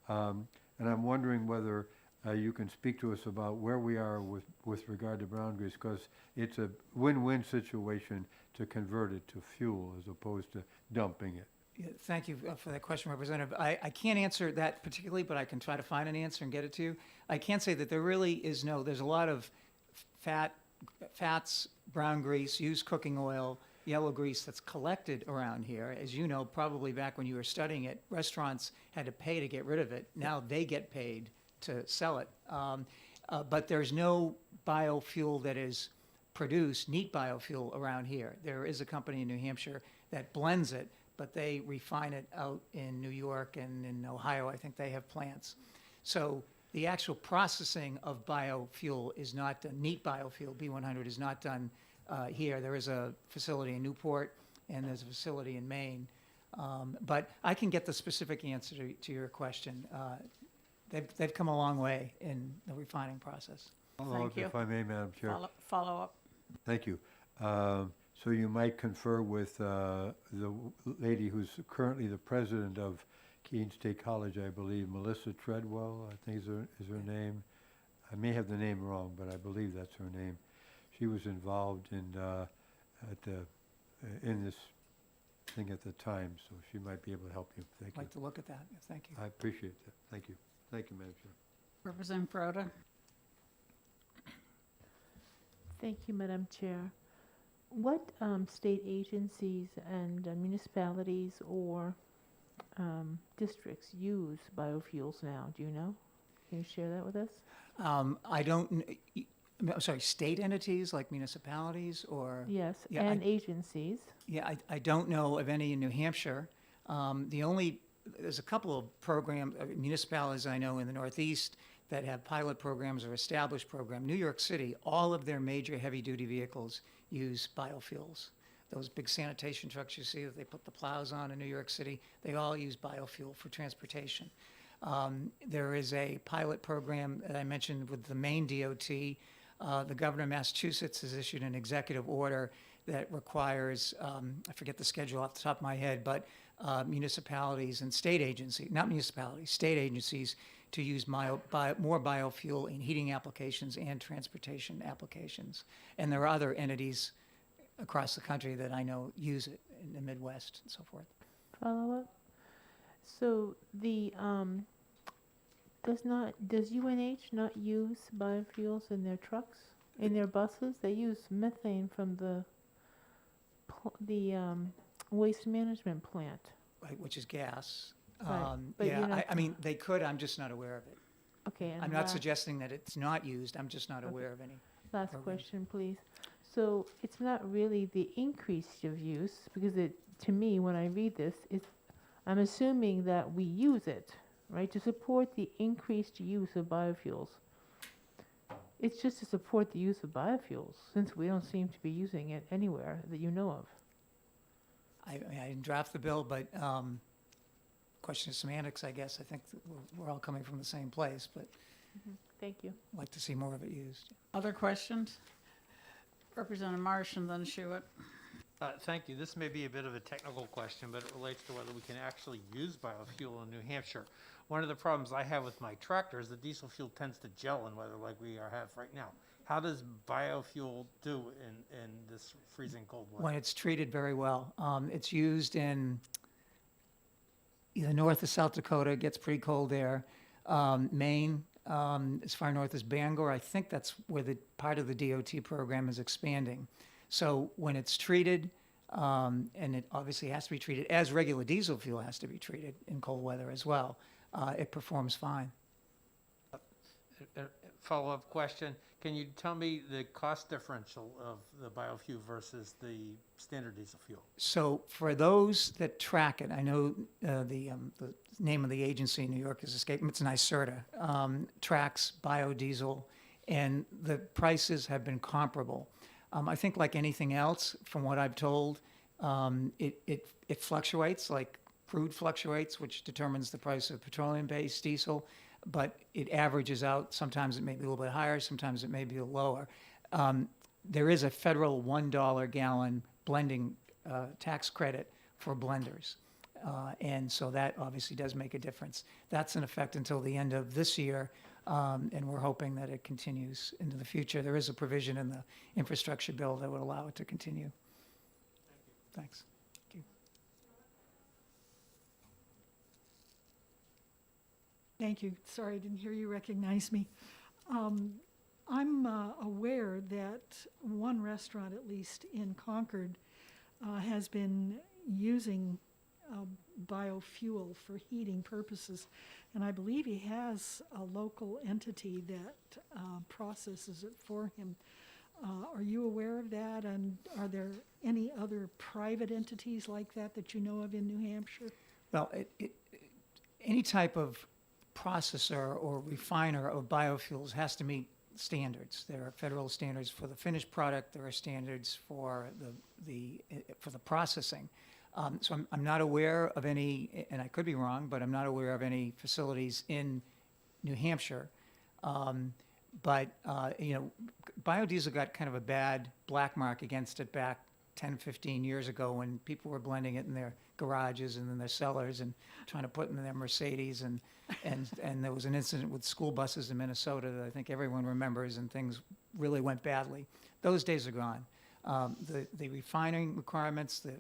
and I'm wondering whether you can speak to us about where we are with regard to brown grease, because it's a win-win situation to convert it to fuel as opposed to dumping it. Yeah, thank you for that question, Representative. I can't answer that particularly, but I can try to find an answer and get it to you. I can say that there really is there's a lot of fats, brown grease, used cooking oil, yellow grease that's collected around here. As you know, probably back when you were studying it, restaurants had to pay to get rid of it. Now they get paid to sell it. But there's no biofuel that is produced, neat biofuel around here. There is a company in New Hampshire that blends it, but they refine it out in New York and in Ohio. I think they have plants. So the actual processing of biofuel is not done, neat biofuel, B100, is not done here. There is a facility in Newport and there's a facility in Maine. But I can get the specific answer to your question. They've come a long way in the refining process. Thank you. If I may, Madam Chair. Follow up. Thank you. So you might confer with the lady who's currently the president of Keene State College, I believe, Melissa Treadwell, I think is her name. I may have the name wrong, but I believe that's her name. She was involved in this thing at the time, so she might be able to help you. Thank you. I'd like to look at that. Yeah, thank you. I appreciate that. Thank you. Thank you, Madam Chair. Representative Broda. Thank you, Madam Chair. What state agencies and municipalities or districts use biofuels now? Do you know? Can you share that with us? I don't, I'm sorry, state entities like municipalities or? Yes, Yeah, and agencies. Yeah, I don't know of any in New Hampshire. There's a couple of municipalities I know in the Northeast that have pilot programs or established program. New York City, all of their major heavy-duty vehicles use biofuels. Those big sanitation trucks you see that they put the plows on in New York City, they all use biofuel for transportation. There is a pilot program that I mentioned with the Maine DOT. The governor of Massachusetts has issued an executive order that requires, I forget the schedule off the top of my head, but municipalities and state agencies, not municipalities, state agencies to use more biofuel in heating applications and transportation applications. And there are other entities across the country that I know use it in the Midwest and so forth. Follow up? So the, does UNH not use biofuels in their trucks, in their buses? They use methane from the waste management plant. Right, which is gas. Right, but Yeah, you're not I mean, they could, I'm just not aware of it. Okay, and I'm not suggesting that it's not used, I'm just not aware of any. last programs. question, please. So it's not really the increase of use, because to me, when I read this, I'm assuming that we use it, right, to support the increased use of biofuels. It's just to support the use of biofuels, since we don't seem to be using it anywhere that you know of. I didn't draft the bill, but question of semantics, I guess. I think that we're all coming from the same place, but Thank you. I'd like to see more of it used. Other questions? Representative Marsh and then Shuhart. Thank you. This may be a bit of a technical question, but it relates to whether we can actually use biofuel in New Hampshire. One of the problems I have with my tractor is the diesel fuel tends to gel in weather like we have right now. How does biofuel do in this freezing cold weather? When it's treated very well. It's used in either North or South Dakota, it gets pretty cold there. Maine, as far north as Bangor, I think that's where the part of the DOT program is expanding. So when it's treated, and it obviously has to be treated as regular diesel fuel has to be treated in cold weather as well, it performs fine. Follow-up question. Can you tell me the cost differential of the biofuel versus the standard diesel fuel? So for those that track it, I know the name of the agency in New York is escaping. It's NYSERDA, tracks biodiesel, and the prices have been comparable. I think like anything else, from what I've told, it fluctuates, like crude fluctuates, which determines the price of petroleum-based diesel, but it averages out. Sometimes it may be a little bit higher, sometimes it may be lower. There is a federal $1 gallon blending tax credit for blenders. And so that obviously does make a difference. That's in effect until the end of this year, and we're hoping that it continues into the future. There is a provision in the infrastructure bill that would allow it to continue. Thanks. Thank you. Thank you. Sorry, I didn't hear you recognize me. I'm aware that one restaurant, at least in Concord, has been using biofuel for heating purposes. And I believe he has a local entity that processes it for him. Are you aware of that? And are there any other private entities like that that you know of in New Hampshire? Well, any type of processor or refiner of biofuels has to meet standards. There are federal standards for the finished product. There are standards for the processing. So I'm not aware of any, and I could be wrong, but I'm not aware of any facilities in New Hampshire. But biodiesel got kind of a bad black mark against it back 10, 15 years ago when people were blending it in their garages and in their cellars and trying to put it in their Mercedes. And there was an incident with school buses in Minnesota that I think everyone remembers, and things really went badly. Those days are gone. The refining requirements, the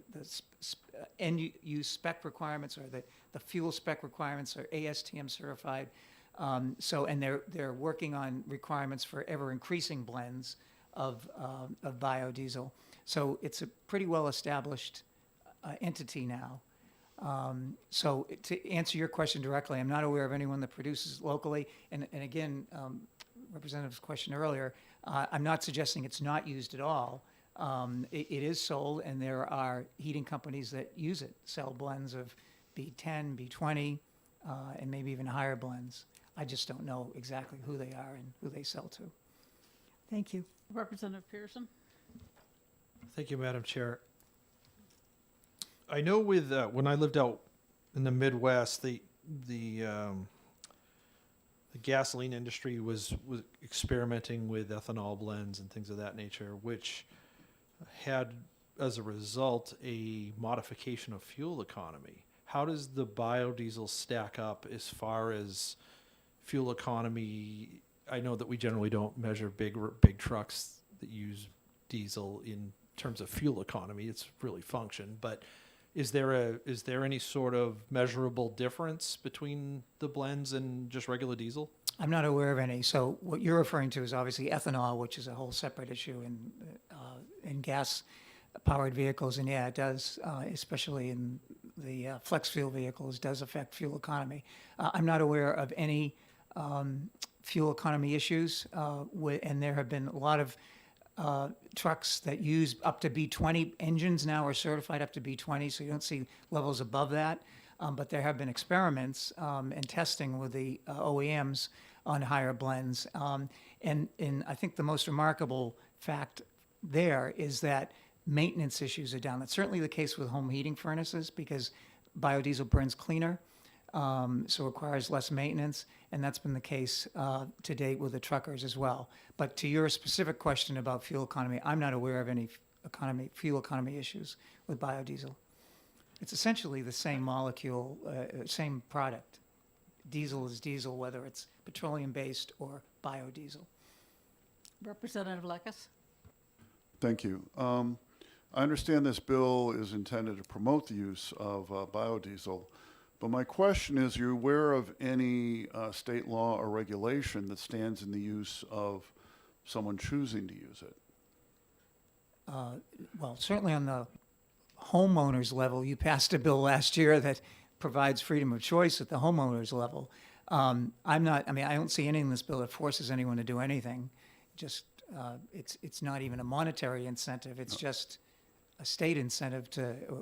end-use spec requirements, or the fuel spec requirements are ASTM certified. And they're working on requirements for ever-increasing blends of biodiesel. So it's a pretty well-established entity now. So to answer your question directly, I'm not aware of anyone that produces locally. And again, Representative's question earlier, I'm not suggesting it's not used at all. It is sold, and there are heating companies that use it, sell blends of B10, B20, and maybe even higher blends. I just don't know exactly who they are and who they sell to. Thank you. Representative Pearson. Thank you, Madam Chair. I know with when I lived out in the Midwest, the gasoline industry was experimenting with ethanol blends and things of that nature, which had, as a result, a modification of fuel economy. How does the biodiesel stack up as far as fuel economy? I know that we generally don't measure big trucks that use diesel in terms of fuel economy, it's really function. But is there any sort of measurable difference between the blends and just regular diesel? I'm not aware of any. So what you're referring to is obviously ethanol, which is a whole separate issue in gas-powered vehicles, and yeah, it does, especially in the flex fuel vehicles, does affect fuel economy. I'm not aware of any fuel economy issues, and there have been a lot of trucks that use up to B20 engines now are certified up to B20, so you don't see levels above that. But there have been experiments and testing with the OEMs on higher blends. And I think the most remarkable fact there is that maintenance issues are down. That's certainly the case with home heating furnaces because biodiesel burns cleaner, so requires less maintenance. And that's been the case to date with the truckers as well. But to your specific question about fuel economy, I'm not aware of any fuel economy issues with biodiesel. It's essentially the same molecule, same product. Diesel is diesel, whether it's petroleum-based or biodiesel. Representative Lekes? Thank you. I understand this bill is intended to promote the use of biodiesel, but my question is, are you aware of any state law or regulation that stands in the use of someone choosing to use it? Well, certainly on the homeowners level, you passed a bill last year that provides freedom of choice at the homeowners level. I don't see anything in this bill that forces anyone to do anything. Just, it's not even a monetary incentive. It's just a state incentive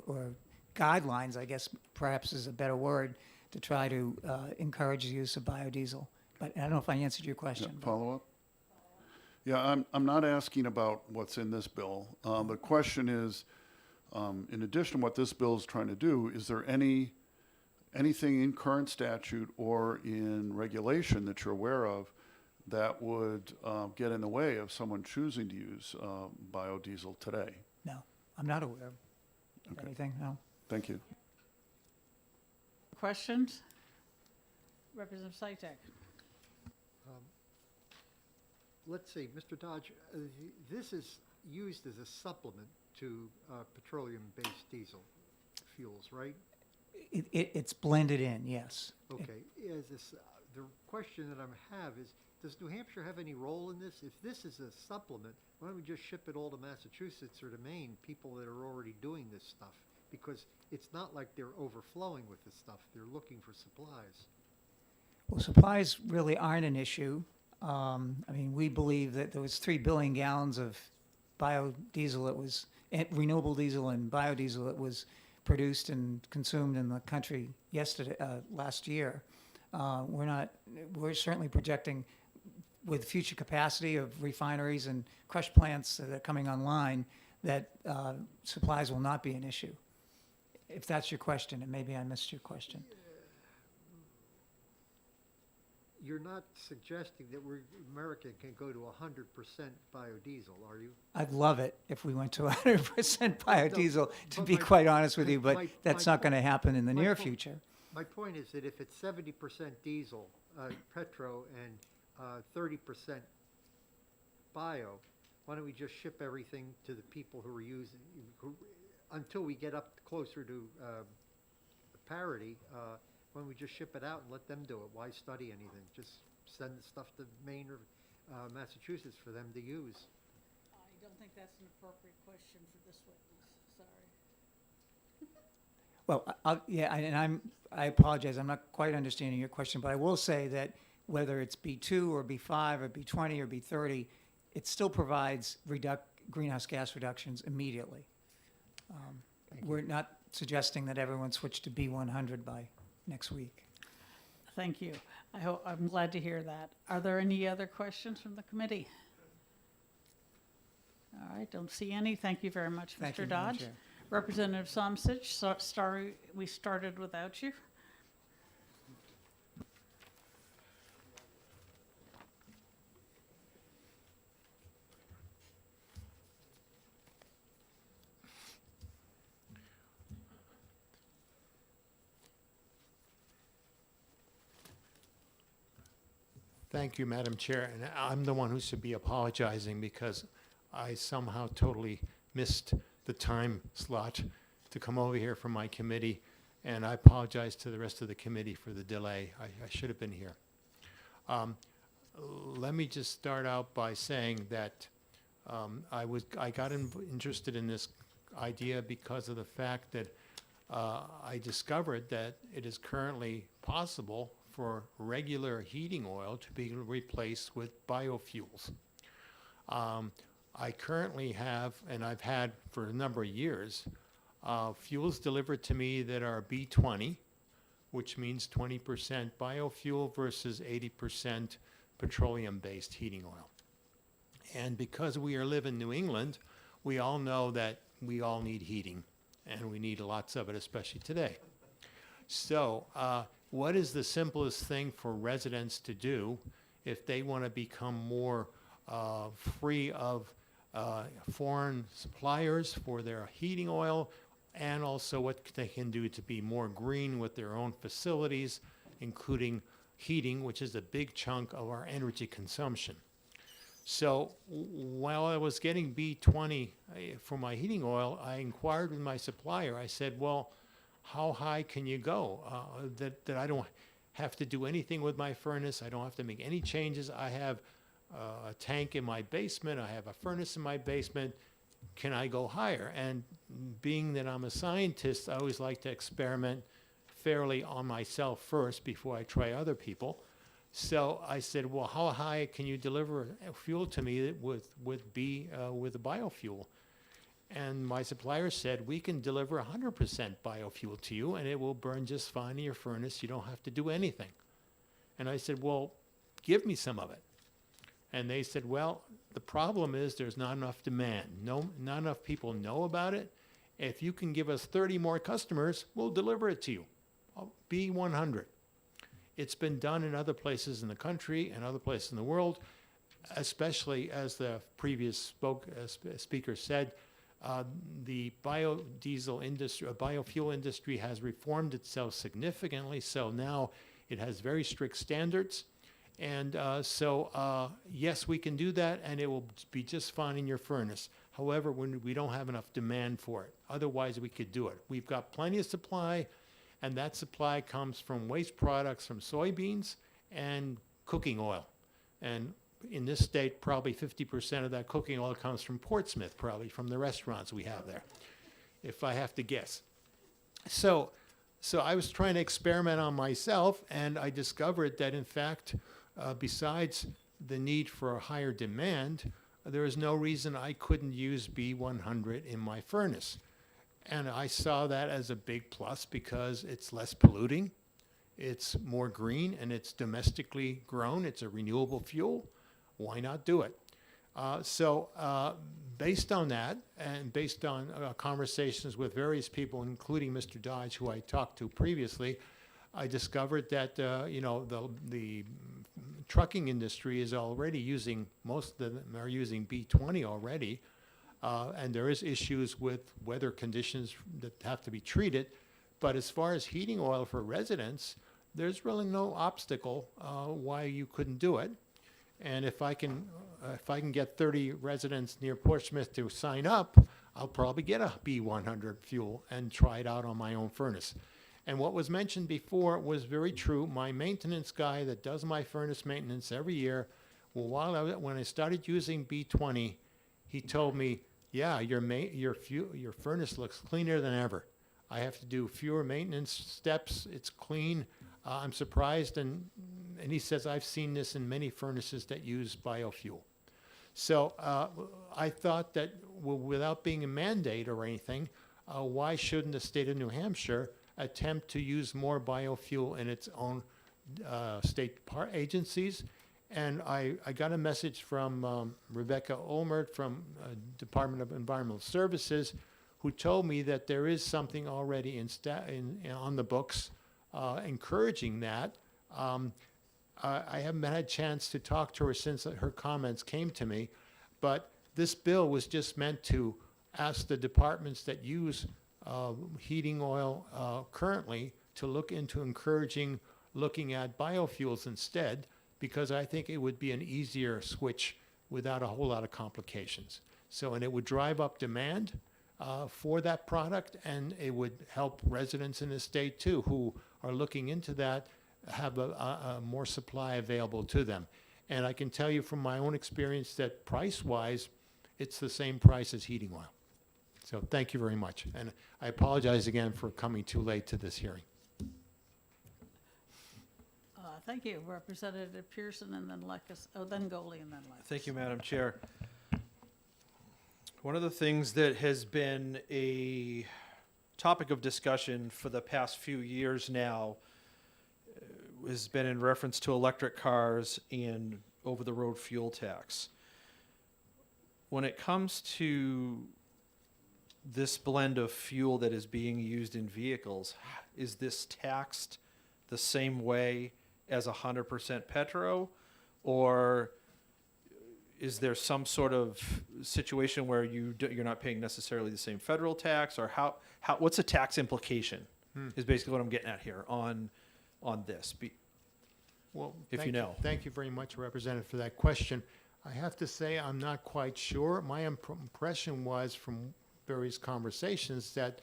or guidelines, I guess perhaps is a better word, to try to encourage the use of biodiesel. But I don't know if I answered your question. Yeah, follow up? Yeah, I'm not asking about what's in this bill. The question is, in addition to what this bill is trying to do, is there anything in current statute or in regulation that you're aware of that would get in the way of someone choosing to use biodiesel today? No, I'm not aware of anything, no. Thank you. Questions? Representative Sitek. Let's see, Mr. Dodge, this is used as a supplement to petroleum-based diesel fuels, right? It's blended in, yes. Okay. The question that I have is, does New Hampshire have any role in this? If this is a supplement, why don't we just ship it all to Massachusetts or to Maine, people that are already doing this stuff? Because it's not like they're overflowing with this stuff. They're looking for supplies. Well, supplies really aren't an issue. We believe that there was 3 billion gallons of biodiesel that was, renewable diesel and biodiesel that was produced and consumed in the country last year. We're certainly projecting with future capacity of refineries and crush plants that are coming online that supplies will not be an issue. If that's your question, and maybe I missed your question. You're not suggesting that America can go to 100% biodiesel, are you? I'd love it if we went to 100% biodiesel, to be quite honest with you, but that's not going to happen in the near future. My point is that if it's 70% diesel, petro, and 30% bio, why don't we just ship everything to the people who are using, until we get up closer to parity, why don't we just ship it out and let them do it? Why study anything? Just send the stuff to Maine or Massachusetts for them to use. I don't think that's an appropriate question for this witness, sorry. Well, I apologize, I'm not quite understanding your question, but I will say that whether it's B2 or B5 or B20 or B30, it still provides greenhouse gas reductions immediately. We're not suggesting that everyone switch to B100 by next week. Thank you. I'm glad to hear that. Are there any other questions from the committee? All right, don't see any. Thank you very much, Thank you, Mr. Madam Dodge. Chair. Representative Somsich, sorry we started without you. Thank you, Madam Chair. And I'm the one who should be apologizing because I somehow totally missed the time slot to come over here from my committee, and I apologize to the rest of the committee for the delay. I should have been here. Let me just start out by saying that I got interested in this idea because of the fact that I discovered that it is currently possible for regular heating oil to be replaced with biofuels. I currently have, and I've had for a number of years, fuels delivered to me that are B20, which means 20% biofuel versus 80% petroleum-based heating oil. And because we live in New England, we all know that we all need heating, and we need lots of it, especially today. So what is the simplest thing for residents to do if they want to become more free of foreign suppliers for their heating oil, and also what they can do to be more green with their own facilities, including heating, which is a big chunk of our energy consumption. So while I was getting B20 for my heating oil, I inquired with my supplier. I said, well, how high can you go that I don't have to do anything with my furnace? I don't have to make any changes. I have a tank in my basement. I have a furnace in my basement. Can I go higher? And being that I'm a scientist, I always like to experiment fairly on myself first before I try other people. So I said, well, how high can you deliver fuel to me with a biofuel? And my supplier said, we can deliver 100% biofuel to you, and it will burn just fine in your furnace. You don't have to do anything. And I said, well, give me some of it. And they said, well, the problem is there's not enough demand. Not enough people know about it. If you can give us 30 more customers, we'll deliver it to you. B100. It's been done in other places in the country and other places in the world, especially as the previous speaker said, the biodiesel industry, biofuel industry has reformed itself significantly. So now it has very strict standards. And yes, we can do that, and it will be just fine in your furnace. However, when we don't have enough demand for it. Otherwise, we could do it. We've got plenty of supply, and that supply comes from waste products from soybeans and cooking oil. And in this state, probably 50% of that cooking oil comes from Portsmouth, probably from the restaurants we have there, if I have to guess. So I was trying to experiment on myself, and I discovered that, in fact, besides the need for a higher demand, there is no reason I couldn't use B100 in my furnace. And I saw that as a big plus because it's less polluting, it's more green, and it's domestically grown. It's a renewable fuel. Why not do it? Based on that, and based on conversations with various people, including Mr. Dodge, who I talked to previously, I discovered that the trucking industry is already using, most of them are using B20 already, and there is issues with weather conditions that have to be treated. But as far as heating oil for residents, there's really no obstacle why you couldn't do it. And if I can get 30 residents near Portsmouth to sign up, I'll probably get a B100 fuel and try it out on my own furnace. And what was mentioned before was very true. My maintenance guy that does my furnace maintenance every year, well, when I started using B20, he told me, yeah, your furnace looks cleaner than ever. I have to do fewer maintenance steps. It's clean. I'm surprised, and he says, I've seen this in many furnaces that use biofuel. So I thought that without being a mandate or anything, why shouldn't the state of New Hampshire attempt to use more biofuel in its own state agencies? And I got a message from Rebecca Olmert from Department of Environmental Services, who told me that there is something already on the books encouraging that. I haven't had a chance to talk to her since her comments came to me, but this bill was just meant to ask the departments that use heating oil currently to look into encouraging looking at biofuels instead, because I think it would be an easier switch without a whole lot of complications. So, and it would drive up demand for that product, and it would help residents in the state too, who are looking into that, have a more supply available to them. And I can tell you from my own experience that price-wise, it's the same price as heating oil. So thank you very much. And I apologize again for coming too late to this hearing. Thank you, Representative Pearson, and then Leckus, then Goule, and then Leckus. Thank you, Madam Chair. One of the things that has been a topic of discussion for the past few years now has been in reference to electric cars and over-the-road fuel tax. When it comes to this blend of fuel that is being used in vehicles, is this taxed the same way as 100% petro, or is there some sort of situation where you're not paying necessarily the same federal tax, or what's the tax implication? Is basically what I'm getting at here on this. Well, if you know. Thank you very much, Representative, for that question. I have to say I'm not quite sure. My impression was from various conversations that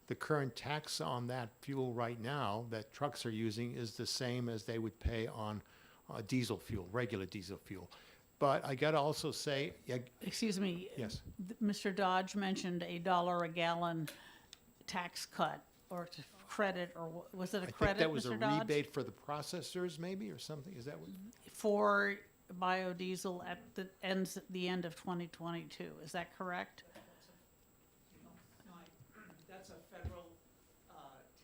the current tax on that fuel right now that trucks are using is the same as they would pay on diesel fuel, regular diesel fuel. But I got to also say, Excuse me. Yes. Mr. Dodge mentioned $1 a gallon tax cut or credit, or was it a I credit, think that was Mr. a Dodge? rebate for the processors, maybe, or something. Is that what? For biodiesel ends at the end of 2022. Is that correct? That's a federal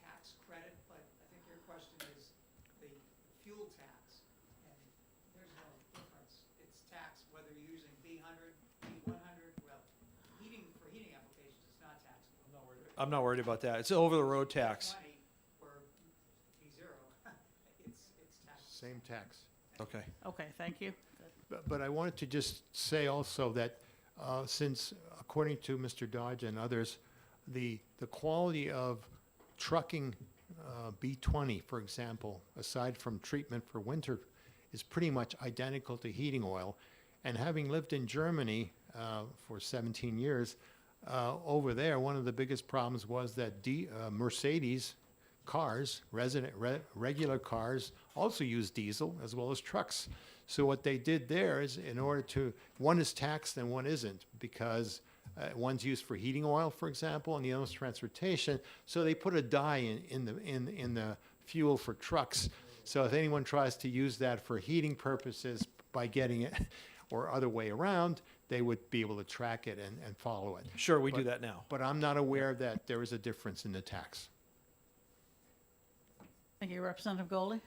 tax credit, but I think your question is the fuel tax. And there's no difference. It's taxed whether you're using B100, B100, well, for heating applications, it's not taxable. I'm not worried about that. It's over-the-road tax. Or B0, it's taxed. Same tax. Okay. Okay, thank you. But I wanted to just say also that since, according to Mr. Dodge and others, the quality of trucking B20, for example, aside from treatment for winter, is pretty much identical to heating oil. And having lived in Germany for 17 years, over there, one of the biggest problems was that Mercedes cars, regular cars, also use diesel as well as trucks. So what they did there is, in order to, one is taxed and one isn't, because one's used for heating oil, for example, and the other's transportation. So they put a dye in the fuel for trucks. So if anyone tries to use that for heating purposes by getting it, or other way around, they would be able to track it and follow it. Sure, we do that now. But I'm not aware that there is a difference in the tax. Thank you, Representative Goule.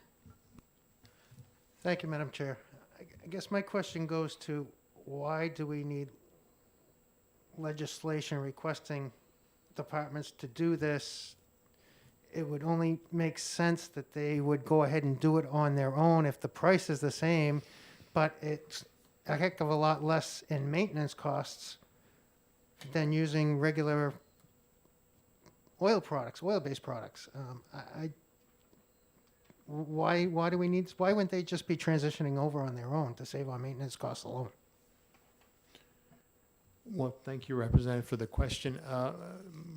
Thank you, Madam Chair. I guess my question goes to, why do we need legislation requesting departments to do this? It would only make sense that they would go ahead and do it on their own if the price is the same, but it's a heck of a lot less in maintenance costs than using regular oil products, oil-based products. Why do we need, why wouldn't they just be transitioning over on their own to save on maintenance costs alone? Well, thank you, Representative, for the question.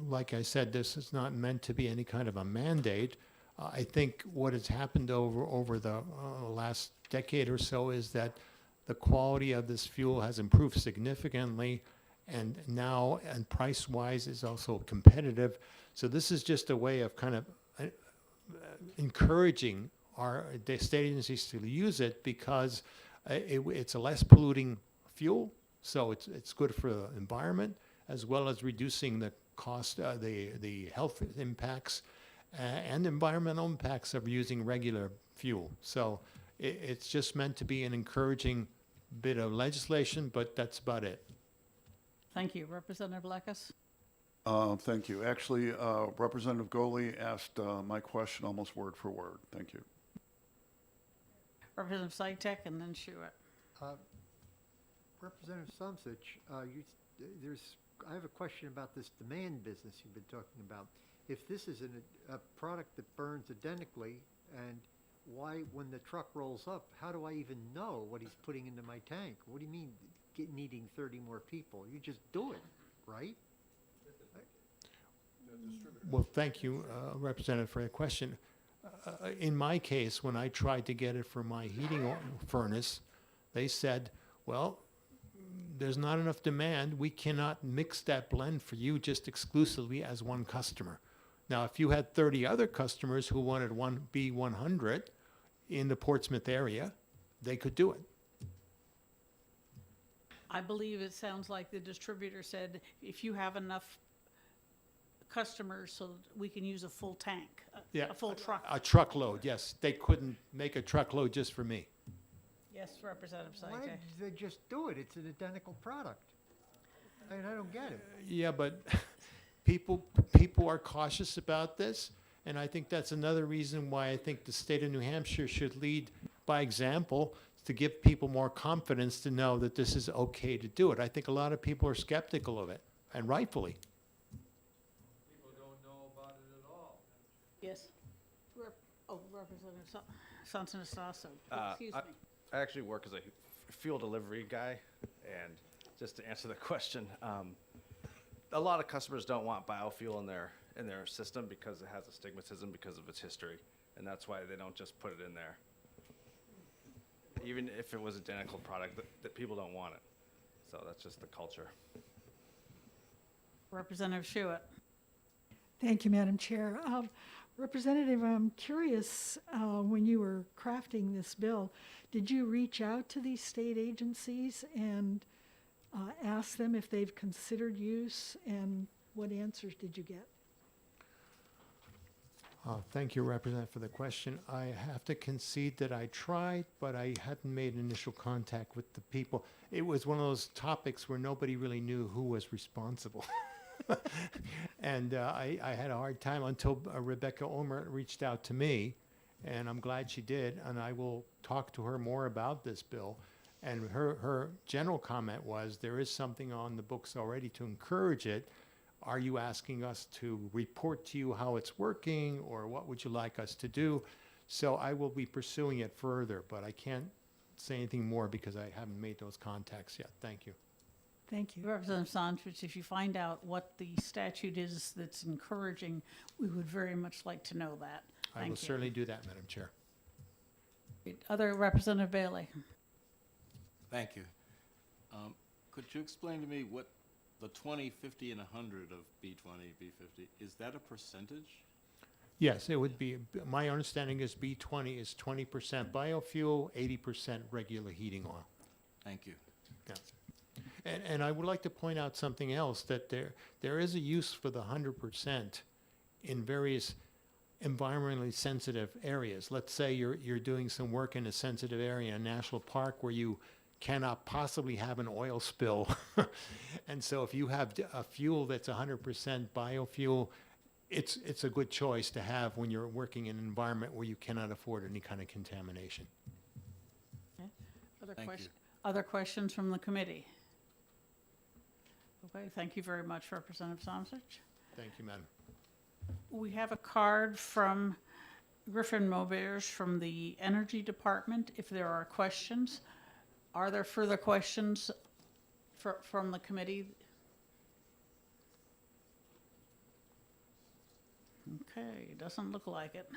Like I said, this is not meant to be any kind of a mandate. I think what has happened over the last decade or so is that the quality of this fuel has improved significantly, and now, and price-wise, is also competitive. So this is just a way of kind of encouraging the state agencies to use it, because it's a less polluting fuel, so it's good for the environment, as well as reducing the cost, the health impacts and environmental impacts of using regular fuel. So it's just meant to be an encouraging bit of legislation, but that's about it. Thank you. Representative Leckus. Thank you. Actually, Representative Goule asked my question almost word for word. Thank you. Representative Sitek, and then Schuett. Representative Sumsich, I have a question about this demand business you've been talking about. If this is a product that burns identically, and why, when the truck rolls up, how do I even know what he's putting into my tank? What do you mean? needing 30 more people. You just do it, right? Well, thank you, Representative, for that question. In my case, when I tried to get it for my heating furnace, they said, well, there's not enough demand. We cannot mix that blend for you just exclusively as one customer. Now, if you had 30 other customers who wanted one B100 in the Portsmouth area, they could do it. I believe it sounds like the distributor said, if you have enough customers so we can use a full tank, a full truck. A truckload, yes. They couldn't make a truckload just for me. Yes, Representative Why Saite. did they just do it? It's an identical product. I mean, I don't get it. Yeah, but people are cautious about this, and I think that's another reason why I think the state of New Hampshire should lead by example to give people more confidence to know that this is okay to do it. I think a lot of people are skeptical of it, and rightfully. People don't know about it at all. Yes. Representative Santonastasso. Excuse me. I actually work as a fuel delivery guy, and just to answer the question, a lot of customers don't want biofuel in their system because it has a stigmatism because of its history, and that's why they don't just put it in there. Even if it was identical product, that people don't want it. So that's just the culture. Representative Schuett. Thank you, Madam Chair. Representative, I'm curious, when you were crafting this bill, did you reach out to these state agencies and ask them if they've considered use, and what answers did you get? Thank you, Representative, for the question. I have to concede that I tried, but I hadn't made initial contact with the people. It was one of those topics where nobody really knew who was responsible. And I had a hard time until Rebecca Ulmer reached out to me, and I'm glad she did, and I will talk to her more about this bill. And her general comment was, there is something on the books already to encourage it. Are you asking us to report to you how it's working, or what would you like us to do? So I will be pursuing it further, but I can't say anything more because I haven't made those contacts yet. Thank you. Thank you. Representative Sanchez, if you find out what the statute is that's encouraging, we would very much like to know that. I will certainly do that, Madam Chair. Other Representative Bailey. Thank you. Could you explain to me what the 20, 50, and 100 of B20, B50, is that a percentage? Yes, it would be. My understanding is B20 is 20% biofuel, 80% regular heating oil. Thank you. Yeah. And I would like to point out something else, that there is a use for the 100% in various environmentally sensitive areas. Let's say you're doing some work in a sensitive area, a national park, where you cannot possibly have an oil spill. And so if you have a fuel that's 100% biofuel, it's a good choice to have when you're working in an environment where you cannot afford any kind of contamination. Okay. Thank you. Other questions from the committee? Okay, thank you very much, Representative Sanchez. Thank you, Madam. We have a card from Griffin Maubers from the Energy Department, if there are questions. Are there further questions from the committee? Okay, doesn't look like it.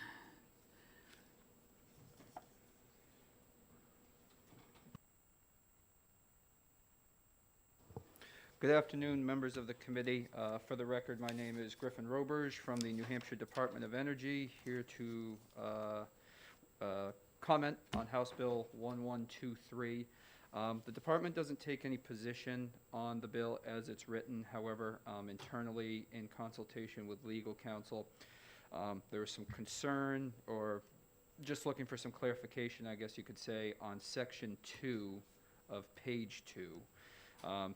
Good afternoon, members of the committee. For the record, my name is Griffin Roberge from the New Hampshire Department of Energy, here to comment on House Bill 1123. The department doesn't take any position on the bill as it's written. However, internally, in consultation with legal counsel, there was some concern, or just looking for some clarification, I guess you could say, on section 2 of page 2.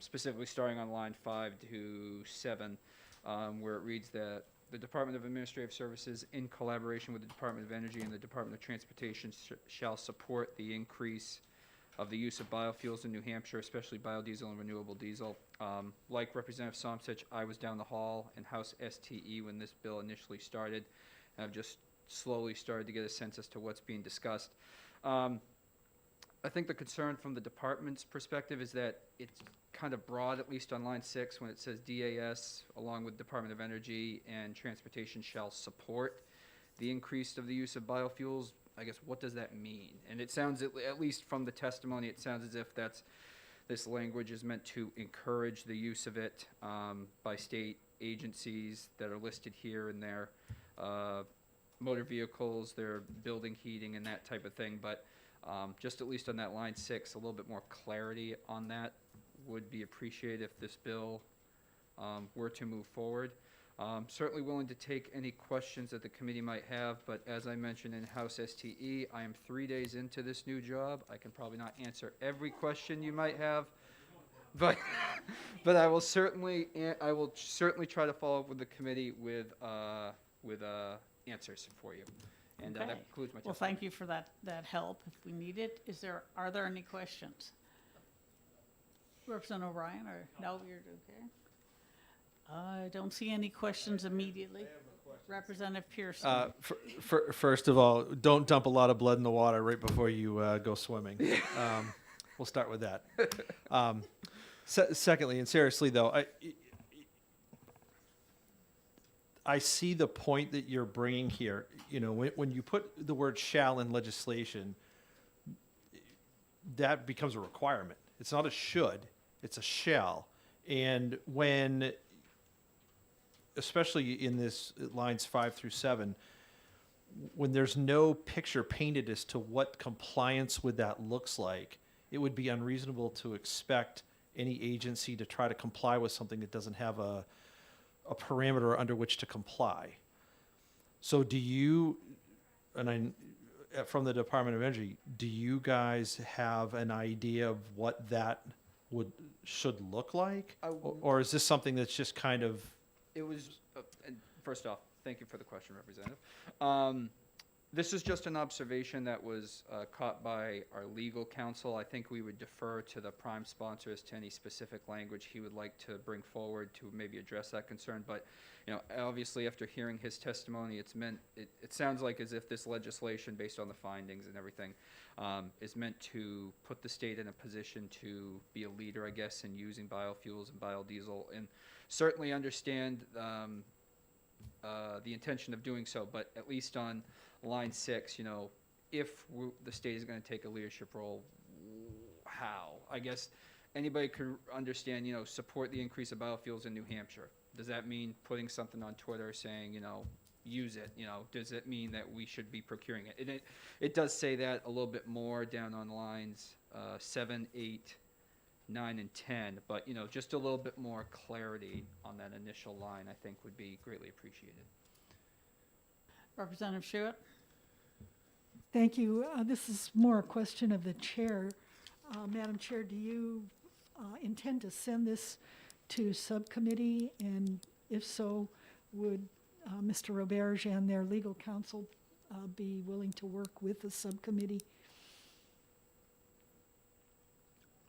Specifically starting on line 5 to 7, where it reads that the Department of Administrative Services, in collaboration with the Department of Energy and the Department of Transportation, shall support the increase of the use of biofuels in New Hampshire, especially biodiesel and renewable diesel. Like Representative Somsich, I was down the hall in House STE when this bill initially started, and I've just slowly started to get a sense as to what's being discussed. I think the concern from the department's perspective is that it's kind of broad, at least on line 6, when it says DAS, along with Department of Energy and Transportation shall support the increase of the use of biofuels. I guess, what does that mean? And it sounds, at least from the testimony, it sounds as if this language is meant to encourage the use of it by state agencies that are listed here in their motor vehicles, their building heating and that type of thing. But just at least on that line 6, a little bit more clarity on that would be appreciated if this bill were to move forward. Certainly willing to take any questions that the committee might have, but as I mentioned in House STE, I am 3 days into this new job. I can probably not answer every question you might have, but but I will certainly try to follow up with the committee with answers for you. And Okay. that concludes my testimony. Well, thank you for that help, if we need it. Are there any questions? Representative O'Brien, or, no, you're okay? I don't see any questions immediately. Representative Pearson. First of all, don't dump a lot of blood in the water right before you go swimming. We'll start with that. Secondly, and seriously though, I see the point that you're bringing here. You know, when you put the word shall in legislation, that becomes a requirement. It's not a should, it's a shall. And when, especially in this lines 5 through 7, when there's no picture painted as to what compliance with that looks like, it would be unreasonable to expect any agency to try to comply with something that doesn't have a parameter under which to comply. So do you, from the Department of Energy, do you guys have an idea of what that should look like? Or is this something that's just kind of... It was, and first off, thank you for the question, Representative. This is just an observation that was caught by our legal counsel. I think we would defer to the prime sponsor as to any specific language he would like to bring forward to maybe address that concern. But, you know, obviously after hearing his testimony, it sounds like as if this legislation, based on the findings and everything, is meant to put the state in a position to be a leader, I guess, in using biofuels and biodiesel, and certainly understand the intention of doing so. But at least on line 6, you know, if the state is going to take a leadership role, how? I guess anybody could understand, you know, support the increase of biofuels in New Hampshire. Does that mean putting something on Twitter saying, you know, use it? You know, does it mean that we should be procuring it? And it does say that a little bit more down on lines 7, 8, 9, and 10. But, you know, just a little bit more clarity on that initial line, I think, would be greatly appreciated. Representative Schuett? Thank you. This is more a question of the chair. Madam Chair, do you intend to send this to subcommittee? And if so, would Mr. Roberge and their legal counsel be willing to work with the subcommittee?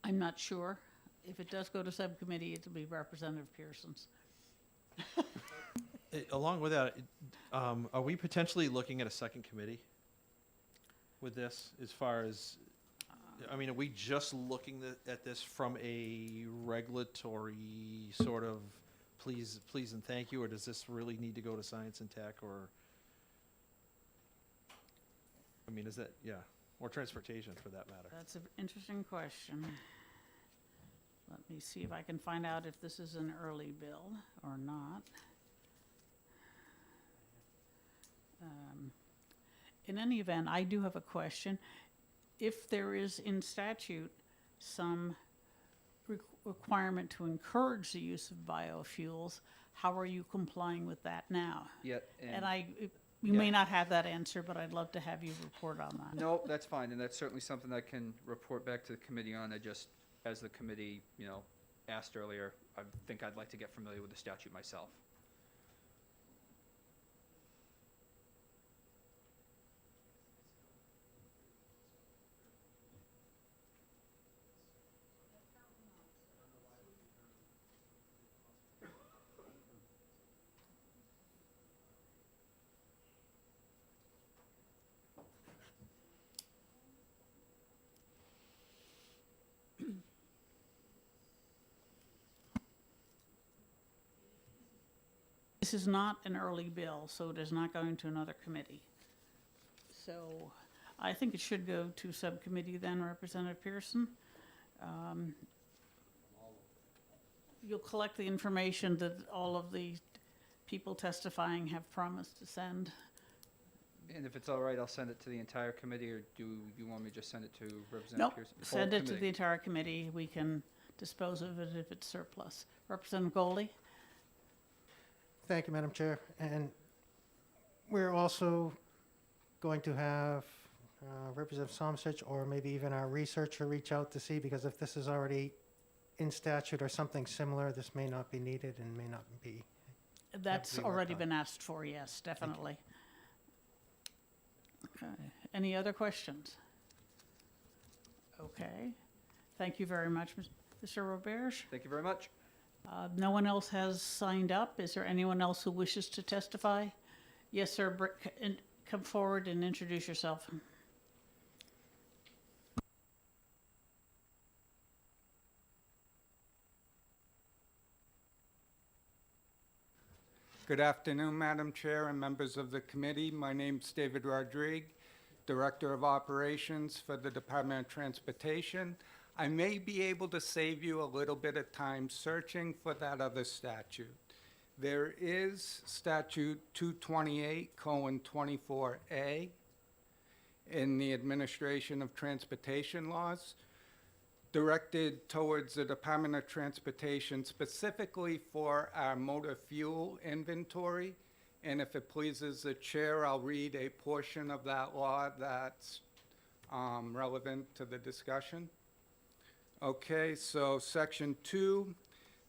I'm not sure. If it does go to subcommittee, it'll be Representative Pearson's. Along with that, are we potentially looking at a second committee with this, as far as, I mean, are we just looking at this from a regulatory sort of please and thank you, or does this really need to go to science and tech, or, I mean, is that, yeah, or transportation for that matter? That's an interesting question. Let me see if I can find out if this is an early bill or not. In any event, I do have a question. If there is in statute some requirement to encourage the use of biofuels, how are you complying with that now? Yeah, You may not have that answer, but I'd love to have you report on that. No, that's fine, and that's certainly something I can report back to the committee on. I just, as the committee, you know, asked earlier, I think I'd like to get familiar with the statute myself. This is not an early bill, so it is not going to another committee. So I think it should go to subcommittee then, Representative Pearson. You'll collect the information that all of the people testifying have promised to send. And if it's all right, I'll send it to the entire committee, or do you want me to just send it to Representative Nope, Pearson? Full send it to committee. the entire committee. We can dispose of it if it's surplus. Representative Goule? Thank you, Madam Chair. And we're also going to have Representative Somsich or maybe even our researcher reach out to see, because if this is already in statute or something similar, this may not be needed and may not be. That's be worked already on. been asked for, yes, definitely. Okay. Any other questions? Okay. Thank you very much, Mr. Roberge. Thank you very much. No one else has signed up. Is there anyone else who wishes to testify? Yes, sir. Come forward and introduce yourself. Good afternoon, Madam Chair and members of the committee. My name's David Rodriguez, Director of Operations for the Department of Transportation. I may be able to save you a little bit of time searching for that other statute. There is statute 228:24A in the Administration of Transportation laws, directed towards the Department of Transportation specifically for our motor fuel inventory. And if it pleases the chair, I'll read a portion of that law that's relevant to the discussion. Okay, so section 2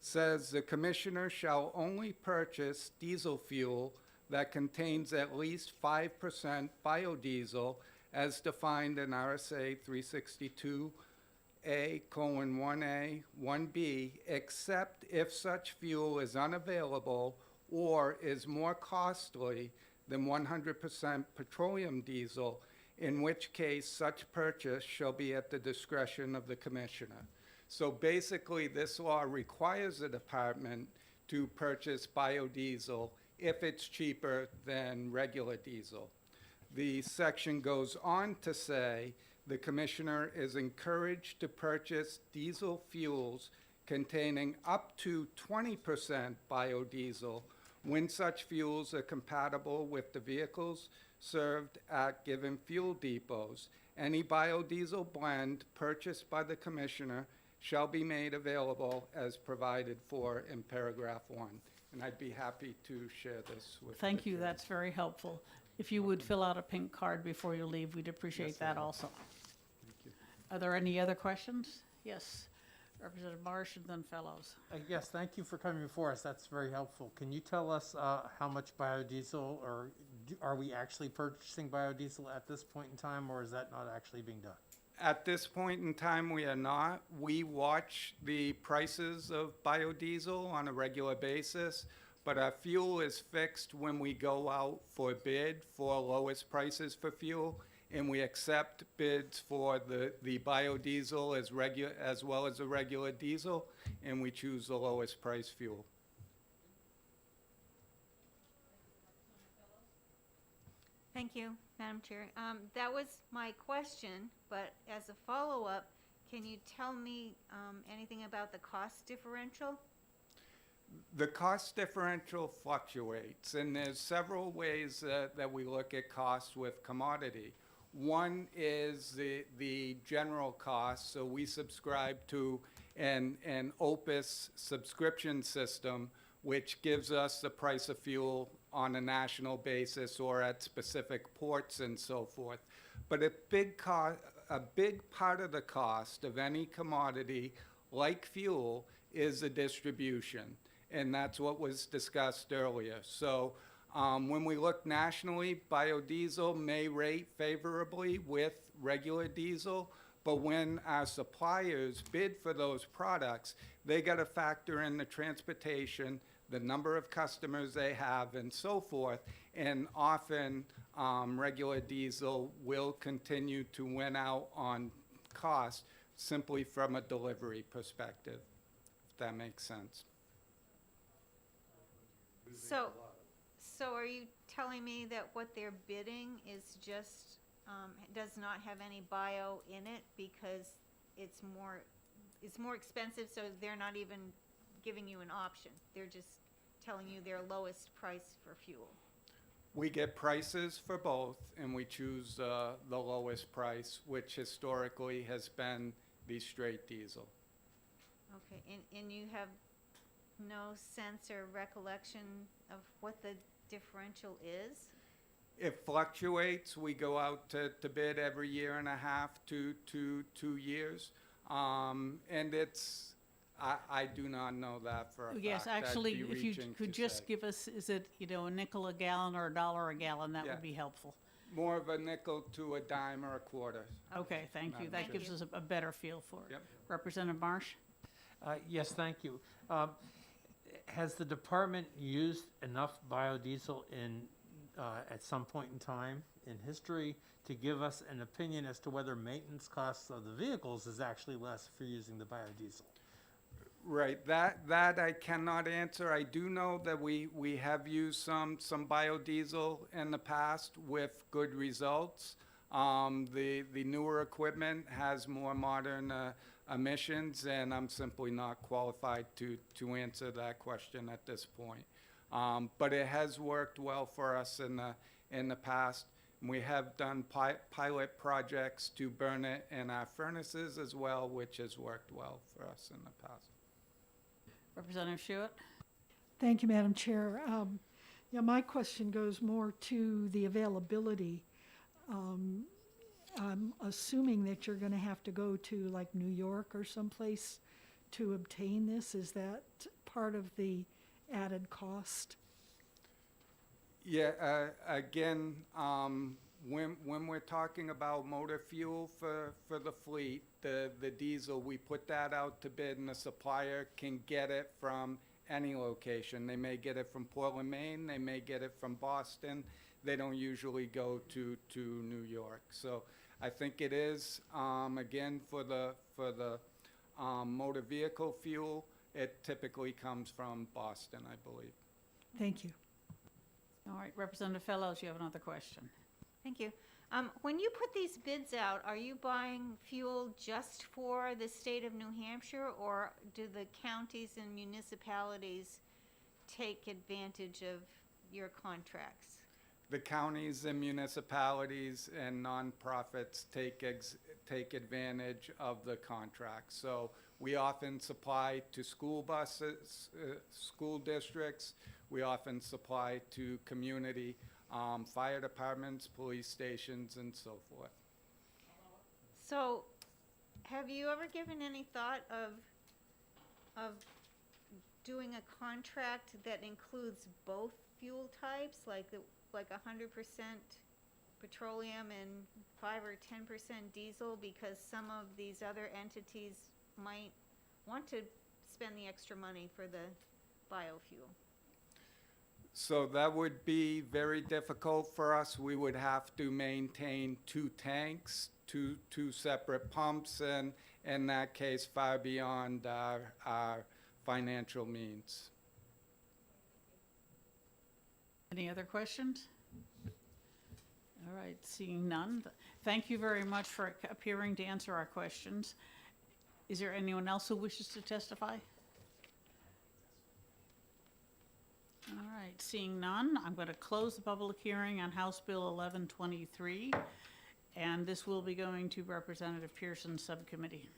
says the commissioner shall only purchase diesel fuel that contains at least 5% biodiesel as defined in RSA 362A:1A, 1B, except if such fuel is unavailable or is more costly than 100% petroleum diesel, in which case such purchase shall be at the discretion of the commissioner. So basically, this law requires the department to purchase biodiesel if it's cheaper than regular diesel. The section goes on to say the commissioner is encouraged to purchase diesel fuels containing up to 20% biodiesel when such fuels are compatible with the vehicles served at given fuel depots. Any biodiesel blend purchased by the commissioner shall be made available as provided for in paragraph 1. And I'd be happy to share this with Thank the you. chair. That's very helpful. If you would fill out a pink card before you leave, we'd appreciate that also. Are there any other questions? Yes. Representative Marsh and then Fellows. Yes, thank you for coming before us. That's very helpful. Can you tell us how much biodiesel, or are we actually purchasing biodiesel at this point in time, or is that not actually being done? At this point in time, we are not. We watch the prices of biodiesel on a regular basis, but our fuel is fixed when we go out for bid for lowest prices for fuel, and we accept bids for the biodiesel as well as the regular diesel, and we choose the lowest price fuel. Thank you, Madam Chair. That was my question, but as a follow-up, can you tell me anything about the cost differential? The cost differential fluctuates, and there's several ways that we look at costs with commodity. One is the general cost, so we subscribe to an Opus subscription system, which gives us the price of fuel on a national basis or at specific ports and so forth. But a big part of the cost of any commodity, like fuel, is the distribution, and that's what was discussed earlier. So when we look nationally, biodiesel may rate favorably with regular diesel, but when our suppliers bid for those products, they got to factor in the transportation, the number of customers they have, and so forth. And often, regular diesel will continue to win out on cost simply from a delivery perspective, if that makes sense. So So are you telling me that what they're bidding is just, does not have any bio in it because it's more expensive, so they're not even giving you an option? They're just telling you their lowest price for fuel? We get prices for both, and we choose the lowest price, which historically has been the straight diesel. Okay, and you have no sense or recollection of what the differential is? It fluctuates. We go out to bid every year and a half to 2 years. And it's, I do not know that for a fact. Yes, That'd actually, be if you reaching could to just say. give us, is it, a nickel a gallon or $1 a gallon, that Yeah. would be helpful. More of a nickel to a dime or a quarter. Okay, thank you. That gives us a better feel for it. Yep. Representative Marsh? Yes, thank you. Has the department used enough biodiesel at some point in time in history to give us an opinion as to whether maintenance costs of the vehicles is actually less if you're using the biodiesel? Right, that I cannot answer. I do know that we have used some biodiesel in the past with good results. The newer equipment has more modern emissions, and I'm simply not qualified to answer that question at this point. But it has worked well for us in the past. We have done pilot projects to burn it in our furnaces as well, which has worked well for us in the past. Representative Schuett? Thank you, Madam Chair. Yeah, my question goes more to the availability. I'm assuming that you're going to have to go to like New York or someplace to obtain this. Is that part of the added cost? Yeah, again, when we're talking about motor fuel for the fleet, the diesel, we put that out to bid, and the supplier can get it from any location. They may get it from Portland, Maine, they may get it from Boston. They don't usually go to New York. So I think it is, again, for the motor vehicle fuel, it typically comes from Boston, I believe. Thank you. All right, Representative Fellows, you have another question. Thank you. When you put these bids out, are you buying fuel just for the state of New Hampshire, or do the counties and municipalities take advantage of your contracts? The counties and municipalities and nonprofits take advantage of the contract. So we often supply to school buses, school districts. We often supply to community fire departments, police stations, and so forth. So, have you ever given any thought of doing a contract that includes both fuel types, like 100% petroleum and 5 or 10% diesel, because some of these other entities might want to spend the extra money for the biofuel? So that would be very difficult for us. We would have to maintain 2 tanks, two separate pumps, and in that case, far beyond our financial means. Any other questions? All right, seeing none. Thank you very much for appearing to answer our questions. Is there anyone else who wishes to testify? All right, seeing none, I'm going to close the public hearing on House Bill 1123, and this will be going to Representative Pearson's subcommittee.